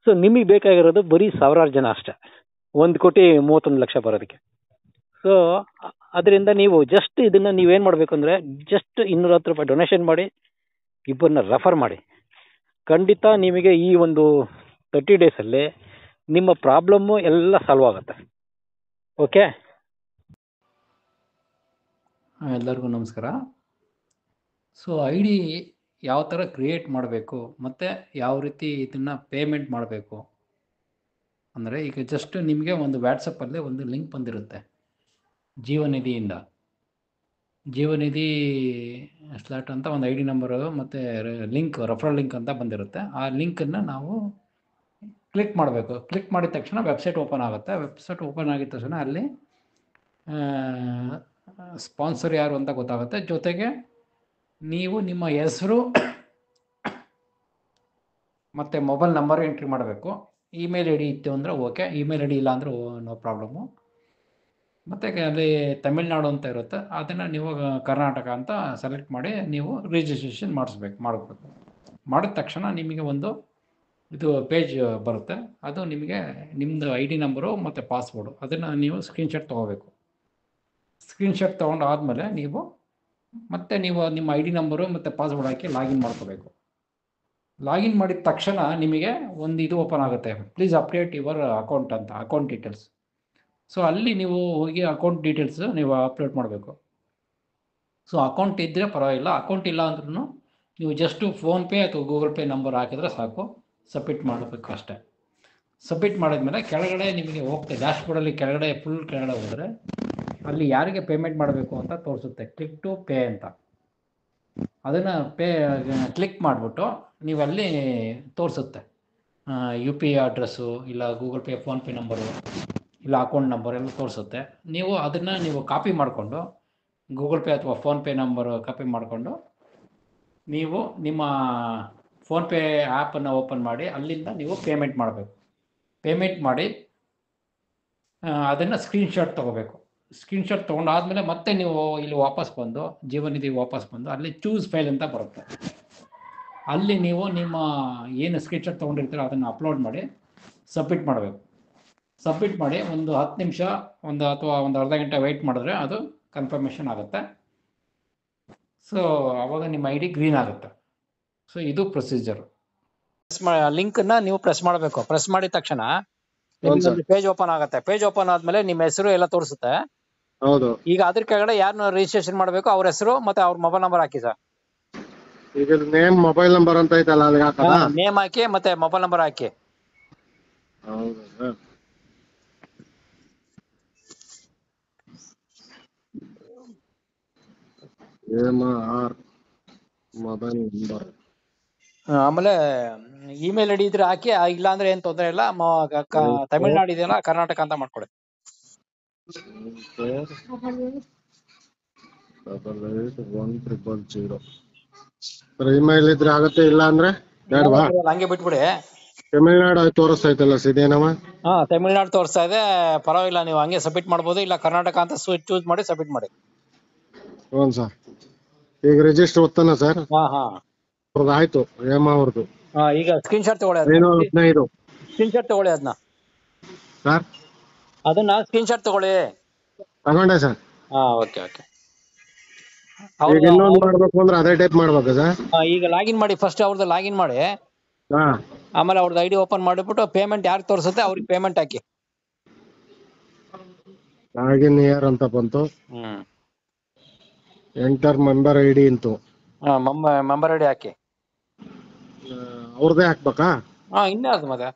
ಸೊ ನಿಮಗೆ ಬೇಕಾಗಿರೋದು ಬರೀ ಸಾವಿರಾರು ಜನ ಅಷ್ಟೇ, 1,31,00,000 ಬರೋದಕ್ಕೆ. ಸೊ ಅದರಿಂದ ನೀವು ಜಸ್ಟ್ ಇದನ್ನ ನೀವೇನು ಮಾಡಬೇಕು ಅಂದರೆ ಜಸ್ಟ್ 210 ರೂಪಾಯಿ ಡೊನೇಷನ್ ಮಾಡಿ, ಇಬ್ಬರನ್ನ ರೆಫರ್ ಮಾಡಿ. ಖಂಡಿತ ನಿಮಗೆ ಈ ಒಂದು 30 ಡೇಸಲ್ಲಿ ನಿಮ್ಮ ಪ್ರಾಬ್ಲಮ್ಮು ಎಲ್ಲ ಸಾಲ್ವ್ ಆಗುತ್ತೆ. ಓಕೆ, ಎಲ್ಲರಿಗೂ ನಮಸ್ಕಾರ. ಸೊ ಐ ಡಿ ಯಾವ ಥರ ಕ್ರಿಯೇಟ್ ಮಾಡಬೇಕು ಮತ್ತು ಯಾವ ರೀತಿ ಇದನ್ನು ಪೇಮೆಂಟ್ ಮಾಡಬೇಕು ಅಂದರೆ, ಈಗ ಜಸ್ಟ್ ನಿಮಗೆ ಒಂದು ವ್ಯಾಟ್ಸಪ್ಪಲ್ಲಿ ಒಂದು ಲಿಂಕ್ ಬಂದಿರುತ್ತೆ ಜೀವನಿಧಿಯಿಂದ. ಜೀವನಿಧಿ ಸ್ಲಾಟ್ ಅಂತ ಒಂದು ಐ ಡಿ ನಂಬರು ಮತ್ತು ಲಿಂಕ್, ರೆಫರಲ್ ಲಿಂಕ್ ಅಂತ ಬಂದಿರುತ್ತೆ. ಆ ಲಿಂಕನ್ನು ನಾವು ಕ್ಲಿಕ್ ಮಾಡಬೇಕು. ಕ್ಲಿಕ್ ಮಾಡಿದ ತಕ್ಷಣ ವೆಬ್ಸೈಟ್ ಓಪನ್ ಆಗುತ್ತೆ. ವೆಬ್ಸೈಟ್ ಓಪನ್ ಆಗಿದ ತಕ್ಷಣ ಅಲ್ಲಿ ಸ್ಪಾನ್ಸರ್ ಯಾರು ಅಂತ ಗೊತ್ತಾಗುತ್ತೆ. ಜೊತೆಗೆ ನೀವು ನಿಮ್ಮ ಹೆಸರು ಮತ್ತು ಮೊಬೈಲ್ ನಂಬರ್ ಎಂಟ್ರಿ ಮಾಡಬೇಕು. ಇಮೇಲ್ ಐ ಡಿ ಇತ್ತು ಅಂದರೆ ಓಕೆ, ಇಮೇಲ್ ಐ ಡಿ ಇಲ್ಲ ಅಂದರೆ ನೋ ಪ್ರಾಬ್ಲಮ್ಮು. ಮತ್ತು ಅಲ್ಲಿ ತಮಿಳ್ನಾಡು ಅಂತ ಇರುತ್ತೆ, ಅದನ್ನು ನೀವು ಕರ್ನಾಟಕ ಅಂತ ಸೆಲೆಕ್ಟ್ ಮಾಡಿ ನೀವು ರಿಜಿಸ್ಟ್ರೇಷನ್ ಮಾಡಬೇಕು. ಮಾಡಿದ ತಕ್ಷಣ ನಿಮಗೆ ಒಂದು ಇದು ಪೇಜ್ ಬರುತ್ತೆ. ಅದು ನಿಮಗೆ ನಿಮ್ಮದು ಐ ಡಿ ನಂಬರು ಮತ್ತು ಪಾಸ್ವರ್ಡು ಅದನ್ನು ನೀವು ಸ್ಕ್ರೀನ್ಶಾಟ್ ತೊಗೋಬೇಕು. ಸ್ಕ್ರೀನ್ಶಾಟ್ ತೊಗೊಂಡು ಆದಮೇಲೆ ನೀವು ನಿಮ್ಮ ಐ ಡಿ ನಂಬರು ಮತ್ತು ಪಾಸ್ವರ್ಡ್ ಹಾಕಿ ಲಾಗಿನ್ ಮಾಡ್ಕೋಬೇಕು. ಲಾಗಿನ್ ಮಾಡಿದ ತಕ್ಷಣ ನಿಮಗೆ ಒಂದು ಇದು ಓಪನ್ ಆಗುತ್ತೆ, ಪ್ಲೀಸ್ ಅಪ್ಡೇಟ್ ಯುವರ್ ಅಕೌಂಟ್ ಅಂತ, ಅಕೌಂಟ್ ಡೀಟೇಲ್ಸ್. ಸೊ ಅಲ್ಲಿ ನೀವು ಹೋಗಿ ಅಕೌಂಟ್ ಡೀಟೇಲ್ಸ್ ನೀವು ಅಪ್ಲೋಡ್ ಮಾಡಬೇಕು. ಸೊ ಅಕೌಂಟ್ ಇದ್ದರೆ ಪರವಾಗಿಲ್ಲ, ಅಕೌಂಟ್ ಇಲ್ಲ ಅಂದ್ರೂ ನೀವು ಜಸ್ಟು ಫೋನ್ಪೇ ಅಥವಾ ಗೂಗಲ್ ಪೇ ನಂಬರ್ ಹಾಕಿದರೆ ಸಾಕು, ಸಬ್ಮಿಟ್ ಮಾಡಬೇಕು ಅಷ್ಟೇ. ಸಬ್ಮಿಟ್ ಮಾಡಿದ್ಮೇಲೆ ಕೆಳಗಡೆ ನಿಮಗೆ ಹೋಗ್ತದೆ, ಡ್ಯಾಶ್ಬೋರ್ಡಲ್ಲಿ ಕೆಳಗಡೆ ಫುಲ್ ಕೆಳಗಡೆ ಹೋದರೆ ಅಲ್ಲಿ ಯಾರಿಗೆ ಪೇಮೆಂಟ್ ಮಾಡಬೇಕು ಅಂತ ತೋರಿಸುತ್ತೆ, ಕ್ಲಿಕ್ ಟು ಪೇ ಅಂತ. ಅದನ್ನು ಕ್ಲಿಕ್ ಮಾಡಿಬಿಟ್ಟು ನೀವು ಅಲ್ಲಿ ತೋರಿಸುತ್ತೆ ಯು ಪಿ ಐ ಅಡ್ರೆಸ್ಸು, ಇಲ್ಲ ಗೂಗಲ್ ಪೇ, ಫೋನ್ಪೇ ನಂಬರು, ಇಲ್ಲ ಅಕೌಂಟ್ ನಂಬರ್ ಎಲ್ಲ ತೋರಿಸುತ್ತೆ. ನೀವು ಅದನ್ನು ಕಾಪಿ ಮಾಡಿಕೊಂಡು, ಗೂಗಲ್ ಪೇ ಅಥವಾ ಫೋನ್ಪೇ ನಂಬರು ಕಾಪಿ ಮಾಡಿಕೊಂಡು ನೀವು ನಿಮ್ಮ ಫೋನ್ಪೇ ಆ್ಯಪನ್ನು ಓಪನ್ ಮಾಡಿ ಅಲ್ಲಿಂದ ನೀವು ಪೇಮೆಂಟ್ ಮಾಡಬೇಕು. ಪೇಮೆಂಟ್ ಮಾಡಿ ಅದನ್ನು ಸ್ಕ್ರೀನ್ಶಾಟ್ ತೊಗೋಬೇಕು. ಸ್ಕ್ರೀನ್ಶಾಟ್ ತೊಗೊಂಡಾದ್ಮೇಲೆ ಮತ್ತೆ ನೀವು ಇಲ್ಲಿ ವಾಪಸ್ ಬಂದು ಜೀವನಿಧಿ ವಾಪಸ್ ಬಂದು ಅಲ್ಲಿ ಚೂಸ್ ಫೈಲ್ ಅಂತ ಬರುತ್ತೆ. ಅಲ್ಲಿ ನೀವು ನಿಮ್ಮ ಏನು ಸ್ಕ್ರೀನ್ಶಾಟ್ ತೊಗೊಂಡಿರ್ತೀರೋ ಅದನ್ನು ಅಪ್ಲೋಡ್ ಮಾಡಿ ಸಬ್ಮಿಟ್ ಮಾಡಬೇಕು. ಸಬ್ಮಿಟ್ ಮಾಡಿ ಒಂದು 10 ನಿಮಿಷ ಅಥವಾ ಒಂದು ಅರ್ಧ ಗಂಟೆ ವೆಯ್ಟ್ ಮಾಡಿದ್ರೆ ಅದು ಕನ್ಫರ್ಮೇಷನ್ ಆಗುತ್ತೆ. ಸೊ ಆವಾಗ ನಿಮ್ಮ ಐ ಡಿ ಗ್ರೀನ್ ಆಗುತ್ತೆ. ಸೊ ಇದು ಪ್ರೊಸೀಜರು. ಲಿಂಕನ್ನು ನೀವು ಪ್ರೆಸ್ ಮಾಡಬೇಕು. ಪ್ರೆಸ್ ಮಾಡಿದ ತಕ್ಷಣ ಪೇಜ್ ಓಪನ್ ಆಗುತ್ತೆ. ಪೇಜ್ ಓಪನ್ ಆದಮೇಲೆ ನಿಮ್ಮ ಹೆಸರು ಎಲ್ಲ ತೋರಿಸುತ್ತೆ. ಹೌದು. ಈಗ ಅದ್ರ ಕೆಳಗಡೆ ಯಾರನ್ನ ರಿಜಿಸ್ಟ್ರೇಷನ್ ಮಾಡಬೇಕು ಅವ್ರ ಹೆಸರು ಮತ್ತೆ ಅವ್ರ ಮೊಬೈಲ್ ನಂಬರ್ ಹಾಕಿ ಸರ್. ಈಗ ನೇಮ್ ಮೊಬೈಲ್ ನಂಬರ್ ಅಂತ ಐತಲ್ಲ ಅಲ್ಲಿ ಹಾಕದ? ನೇಮ್ ಹಾಕಿ ಮತ್ತೆ ಮೊಬೈಲ್ ನಂಬರ್ ಹಾಕಿ. ಹೌದು ಸರ್. MR mobile number. ಆಮೇಲೆ ಇಮೇಲ್ ಐ ಡಿ ಇದ್ರೆ ಹಾಕಿ, ಇಲ್ಲ ಅಂದ್ರೆ ಏನ್ ತೊಂದರೆ ಇಲ್ಲ. ತಮಿಳ್ನಾಡು ಇದೆಯಲ್ಲ, ಕರ್ನಾಟಕ ಅಂತ ಮಾಡ್ಕೊಡಿ. 881000. ಇಮೇಲ್ ಇದ್ರೆ ಆಗತ್ತೆ, ಇಲ್ಲ ಅಂದ್ರೆ ಬೇಡವಾ? ಹಂಗೆ ಬಿಟ್ಬಿಡಿ. ತಮಿಳ್ನಾಡು ತೋರಿಸ್ತೈತಲ್ಲ ಸಿದೇನವ? ಹಾ, ತಮಿಳ್ನಾಡು ತೋರಿಸ್ತಾ ಇದೆ, ಪರವಾಗಿಲ್ಲ. ನೀವು ಹಂಗೆ ಸಬ್ಮಿಟ್ ಮಾಡ್ಬೋದು, ಇಲ್ಲ ಕರ್ನಾಟಕ ಅಂತ ಚೂಸ್ ಮಾಡಿ ಸಬ್ಮಿಟ್ ಮಾಡಿ. ಹ್ಞೂ ಸರ್. ಈಗ ರಿಜಿಸ್ಟರ್ ಒತ್ತಾನ ಸರ್? ಹಾ ಹಾ, ಅವ್ರದ್ದು ಆಯ್ತು, ಅವ್ರದ್ದು. ಈಗ ಸ್ಕ್ರೀನ್ ಶಾಟ್ ತಗೊಳ್ಳಿ. 15 ಸ್ಕ್ರೀನ್ ಶಾಟ್ ತಗೊಳ್ಳಿ ಅದನ್ನ ಸರ್. ಅದನ್ನ ಸ್ಕ್ರೀನ್ ಶಾಟ್ ತಗೊಳ್ಳಿ. ತಗೊಂಡೆ ಸರ್. ಹಾ, ಓಕೆ ಓಕೆ. ಈಗ ಇನ್ನೊಂದು ಮಾಡ್ಬೇಕು ಅಂದ್ರೆ ಅದೇ ಟೈಪ್ ಮಾಡ್ಬೇಕಾ ಸರ್? ಈಗ ಲಾಗಿನ್ ಮಾಡಿ, ಫಸ್ಟ್ ಅವ್ರದ್ದು ಲಾಗಿನ್ ಮಾಡಿ, ಹಾ, ಆಮೇಲೆ ಅವ್ರದ್ದು ಐ ಡಿ ಓಪನ್ ಮಾಡಿಬಿಟ್ಟು ಪೇಮೆಂಟ್ ಯಾರು ತೋರಿಸುತ್ತೆ ಅವ್ರಿಗೆ ಪೇಮೆಂಟ್ ಹಾಕಿ. ಲಾಗಿನ್ ಇಯರ್ ಅಂತ ಬಂತು, ಎಂಟರ್ ಮೆಂಬರ್ ಐ ಡಿ ಅಂತು. ಮೆಂಬರ್ ಐ ಡಿ ಹಾಕಿ. ಅವ್ರದೇ ಹಾಕ್ಬೇಕಾ? ಇನ್ನೇ ಅದು ಮತ್ತೆ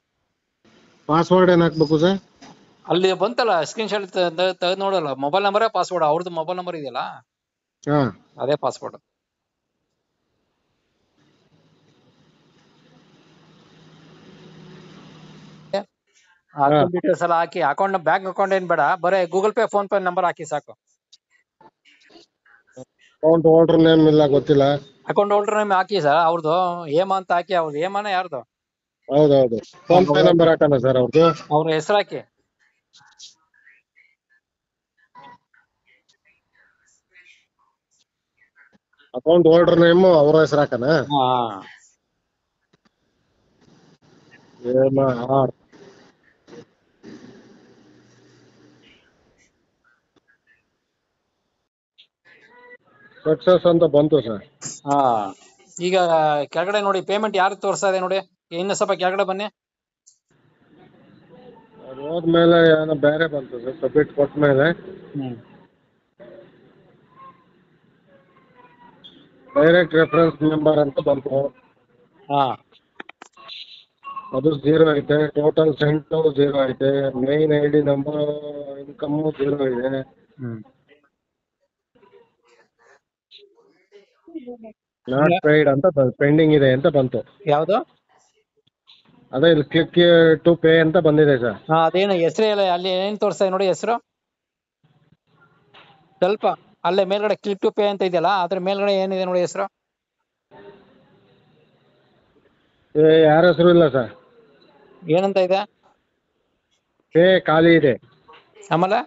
ಪಾಸ್ವರ್ಡ್ ಏನ್ ಹಾಕ್ಬೇಕು ಸರ್? ಅಲ್ಲಿ ಬಂತಲ್ಲ ಸ್ಕ್ರೀನ್ ಶಾಟ್ ತೆಗೆದು ನೋಡಲ್ಲ, ಮೊಬೈಲ್ ನಂಬರೇ ಪಾಸ್ವರ್ಡ್. ಅವ್ರದ್ದು ಮೊಬೈಲ್ ನಂಬರ್ ಇದೆಯಲ್ಲ, ಹಾ, ಅದೇ ಪಾಸ್ವರ್ಡ್. ಡೀಟೇಲ್ಸ್ ಎಲ್ಲ ಹಾಕಿ. ಅಕೌಂಟ್, ಬ್ಯಾಂಕ್ ಅಕೌಂಟ್ ಏನ್ ಬೇಡ, ಬರೀ Google pay, PhonePe number ಹಾಕಿ ಸಾಕು. ಅಕೌಂಟ್ ಹೋಲ್ಡರ್ ನೇಮ್ ಇಲ್ಲ, ಗೊತ್ತಿಲ್ಲ. ಅಕೌಂಟ್ ಹೋಲ್ಡರ್ ನೇಮ್ ಹಾಕಿ ಸರ್. ಅವ್ರದ್ದು ಹೇಮ ಅಂತ ಹಾಕಿ. ಅವ್ರದ್ದು ಹೇಮನ ಯಾರ್ದು? ಹೌದೌದು. ಫೋನ್ ಪೇ ನಂಬರ್ ಹಾಕೋಣ ಸರ್ ಅವ್ರದ್ದು? ಅವ್ರ ಹೆಸರು ಹಾಕಿ. ಅಕೌಂಟ್ ಹೋಲ್ಡರ್ ನೇಮ್ ಅವ್ರ ಹೆಸರು ಹಾಕೋಣ? MR ಸಕ್ಸಸ್ ಅಂತ ಬಂತು ಸರ್. ಹಾ, ಈಗ ಕೆಳಗಡೆ ನೋಡಿ ಪೇಮೆಂಟ್ ಯಾರು ತೋರಿಸ್ತಾ ಇದೆ ನೋಡಿ, ಇನ್ನು ಸ್ವಲ್ಪ ಕೆಳಗಡೆ ಬನ್ನಿ. ಅದು ಹೋದ್ಮೇಲೆ ಏನೋ ಬೇರೆ ಬಂತು ಸರ್, ಸಬ್ಮಿಟ್ ಕೊಟ್ಮೇಲೆ ಡೈರೆಕ್ಟ್ ರೆಫರೆನ್ಸ್ ನಂಬರ್ ಅಂತ ಬಂತು. ಹಾ, ಅದು 0 ಐತೆ, ಟೋಟಲ್ ಸೆಂಟು 0 ಐತೆ, ಮೇನ್ ID ನಂಬರ್ ಇನ್ಕಮ್ಮು 0 ಇದೆ. ನಾಟ್ ಪೇಯ್ಡ್ ಅಂತ ಪೆಂಡಿಂಗ್ ಇದೆ ಅಂತ ಬಂತು. ಯಾವುದು? ಅದೇ ಇಲ್ಲಿ ಕ್ಲಿಕ್ ಟು ಪೇ ಅಂತ ಬಂದಿದೆ ಸರ್. ಹಾ, ಅದೇನು ಹೆಸರು ಇಲ್ಲ, ಅಲ್ಲಿ ಏನ್ ತೋರಿಸ್ತಾ ಇದೆ ನೋಡಿ ಹೆಸರು, ಸ್ವಲ್ಪ ಅಲ್ಲೇ ಮೇಲ್ಗಡೆ ಕ್ಲಿಕ್ ಟು ಪೇ ಅಂತ ಇದೆಯಲ್ಲ, ಅದ್ರ ಮೇಲ್ಗಡೆ ಏನಿದೆ ನೋಡಿ ಹೆಸರು. ಯಾರ ಹೆಸರು ಇಲ್ಲ ಸರ್, ಏನಂತ ಇದೆ? ಪೇ ಖಾಲಿ ಇದೆ ಆಮೇಲೆ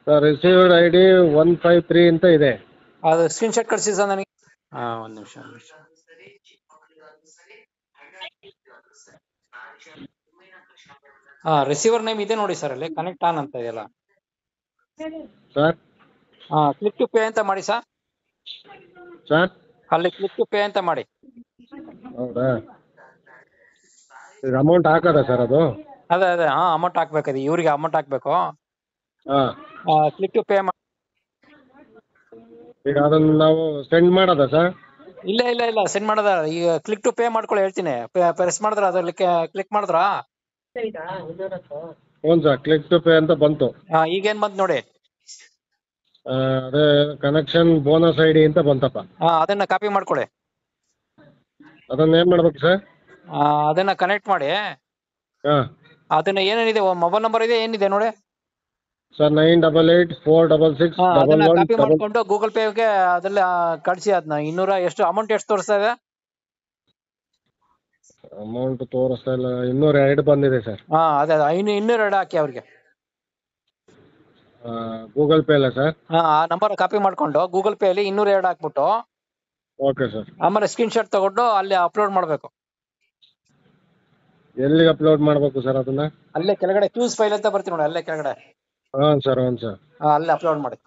ಸರ್. ರಿಸೀವ್ಡ್ ID 153 ಅಂತ ಇದೆ. ಅದು ಸ್ಕ್ರೀನ್ ಶಾಟ್ ಕಳಿಸಿ ಸರ್ ನನಗೆ. ಹಾ, ಒಂದ್ ನಿಮಿಷ. ಹಾ, ರಿಸೀವರ್ ನೇಮ್ ಇದೆ ನೋಡಿ ಸರ್, ಅಲ್ಲಿ ಕನೆಕ್ಟ್ ಆನ್ ಅಂತ ಇದೆಯಲ್ಲ ಸರ್. ಹಾ, ಕ್ಲಿಕ್ ಟು ಪೇ ಅಂತ ಮಾಡಿ ಸರ್. ಸರ್ ಅಲ್ಲಿ ಕ್ಲಿಕ್ ಟು ಪೇ ಅಂತ ಮಾಡಿ. ಹೌದಾ, ಈಗ ಅಮೌಂಟ್ ಹಾಕದ ಸರ್ ಅದು? ಅದೇ ಅದೇ, ಹಾ, ಅಮೌಂಟ್ ಹಾಕ್ಬೇಕದು, ಇವ್ರಿಗೆ ಅಮೌಂಟ್ ಹಾಕ್ಬೇಕು. ಹಾಂ, ಕ್ಲಿಕ್ ಟು ಪೇ ಈಗ ಅದನ್ನು ನಾವು ಸೆಂಡ್ ಮಾಡೋದಾ ಸರ್? ಇಲ್ಲ ಇಲ್ಲ ಇಲ್ಲ, ಸೆಂಡ್ ಮಾಡದ. ಈಗ ಕ್ಲಿಕ್ ಟು ಪೇ ಮಾಡ್ಕೊಳ್ಳಿ ಹೇಳ್ತೀನಿ. ಪ್ರೆಸ್ ಮಾಡಿದ್ರ ಅದ್ರಲ್ಲಿ ಕ್ಲಿಕ್ ಮಾಡಿದ್ರ? ಹ್ಞೂ ಸರ್, ಕ್ಲಿಕ್ ಟು ಪೇ ಅಂತ ಬಂತು. ಈಗೇನ್ ಬಂತು ನೋಡಿ. ಅದೇ ಕನೆಕ್ಷನ್ ಬೋನಸ್ ID ಅಂತ ಬಂತಪ್ಪ. ಅದನ್ನ ಕಾಪಿ ಮಾಡ್ಕೊಳ್ಳಿ. ಅದನ್ನ ಏನ್ ಮಾಡ್ಬೇಕು ಸರ್? ಅದನ್ನ ಕನೆಕ್ಟ್ ಮಾಡಿ. ಹಾಂ, ಅದನ್ನ ಏನೇನಿದೆ ಮೊಬೈಲ್ ನಂಬರ್ ಇದೆ, ಏನಿದೆ ನೋಡಿ ಸರ್. 988466 ಅದನ್ನ ಕಾಪಿ 11 ಮಾಡ್ಕೊಂಡು ಗೂಗಲ್ ಪೇಗೆ ಅದ್ರಲ್ಲಿ ಕಳಿಸಿ. ಅದನ್ನ 200 ಎಷ್ಟು ಅಮೌಂಟ್ ಎಷ್ಟು ತೋರಿಸ್ತಾ ಇದೆ? ಅಮೌಂಟ್ ತೋರಿಸ್ತಾ ಇಲ್ಲ, 202 ಬಂದಿದೆ ಸರ್. ಅದೇ 202 ಹಾಕಿ ಅವ್ರಿಗೆ. ಗೂಗಲ್ ಪೇ ಅಲ್ಲ ಸರ್? ಆ ನಂಬರ್ ಕಾಪಿ ಮಾಡ್ಕೊಂಡು ಗೂಗಲ್ ಪೇ ಅಲ್ಲಿ 202 ಹಾಕ್ಬಿಟ್ಟು ಓಕೆ ಸರ್. ಆಮೇಲೆ ಸ್ಕ್ರೀನ್ ಶಾಟ್ ತಗೊಂಡು ಅಲ್ಲಿ ಅಪ್ಲೋಡ್ ಮಾಡ್ಬೇಕು. ಎಲ್ಲಿಗೆ ಅಪ್ಲೋಡ್ ಮಾಡ್ಬೇಕು ಸರ್ ಅದನ್ನ? ಅಲ್ಲೇ ಕೆಳಗಡೆ ಚೂಸ್ ಫೈಲ್ ಅಂತ ಬರ್ತೀನಿ ನೋಡಿ, ಅಲ್ಲೇ ಕೆಳಗಡೆ. ಹಾಂ ಸರ್, ಹ್ಞೂ ಸರ್. ಅಲ್ಲೇ ಅಪ್ಲೋಡ್ ಮಾಡಿ.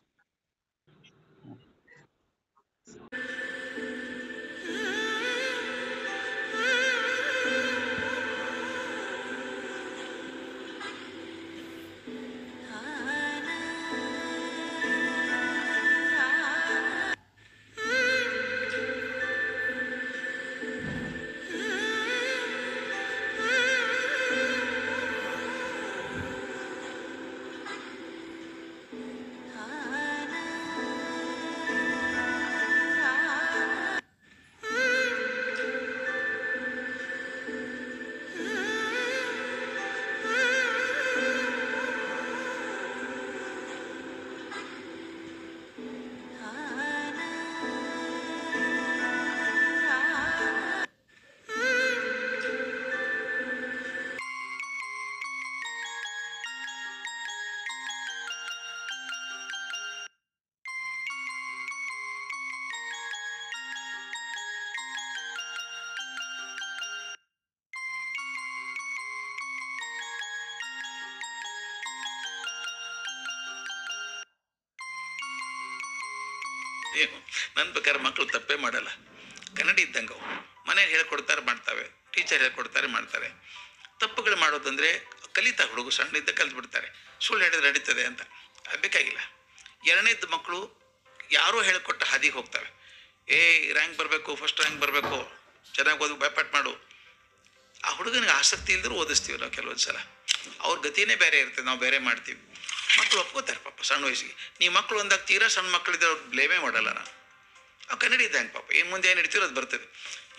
ಏನು ನನ್ನ ಪ್ರಕಾರ ಮಕ್ಕಳು ತಪ್ಪೇ ಮಾಡಲ್ಲ, ಕನ್ನಡಿ ಇದ್ದಂಗೆ ಮನೇಲಿ ಹೇಳ್ಕೊಡ್ತಾರೆ ಮಾಡ್ತವೆ, ಟೀಚರ್ ಹೇಳ್ಕೊಡ್ತಾರೆ ಮಾಡ್ತಾರೆ. ತಪ್ಪುಗಳು ಮಾಡೋದಂದರೆ ಕಲಿತಾ ಹುಡುಗ ಸಣ್ಣಿದ್ದ ಕಲಿತ್ಬಿಡ್ತಾರೆ, ಸುಳ್ಳು ಹೇಳಿದ್ರೆ ನಡೀತದೆ ಅಂತ. ಅದು ಬೇಕಾಗಿಲ್ಲ. ಎರಡನೇದ್ದು ಮಕ್ಕಳು ಯಾರೋ ಹೇಳ್ಕೊಟ್ಟ ಹಾದಿಗೆ ಹೋಗ್ತವೆ. ರ್ಯಾಂಕ್ ಬರಬೇಕು, ಫಸ್ಟ್ ರ್ಯಾಂಕ್ ಬರಬೇಕು, ಚೆನ್ನಾಗಿ ಓದಿ ಬೈಪಾಟ್ ಮಾಡು. ಆ ಹುಡುಗನಿಗೆ ಆಸಕ್ತಿ ಇಲ್ದರೂ ಓದಿಸ್ತೀವಿ ನಾವು ಕೆಲವೊಂದು ಸಲ. ಅವ್ರ ಗತಿನೇ ಬೇರೆ ಇರ್ತದೆ, ನಾವು ಬೇರೆ ಮಾಡ್ತೀವಿ. ಮಕ್ಕಳು ಒಪ್ಕೋತಾರೆ ಪಾಪ ಸಣ್ಣ ವಯಸ್ಸಿಗೆ. ನೀವು ಮಕ್ಕಳು ಅಂದಾಗ ತೀರಾ ಸಣ್ಣ ಮಕ್ಕಳಿದ್ರೆ ಅವ್ರು ಬ್ಲೇಮೇ ಮಾಡಲ್ಲ ನಾನು. ಅವು ಕನ್ನಡ ಇದ್ದಂಗೆ ಪಾಪ ಏನು ಮುಂದೆ ಏನು ಇಡ್ತೀರೋ ಅದು ಬರ್ತದೆ.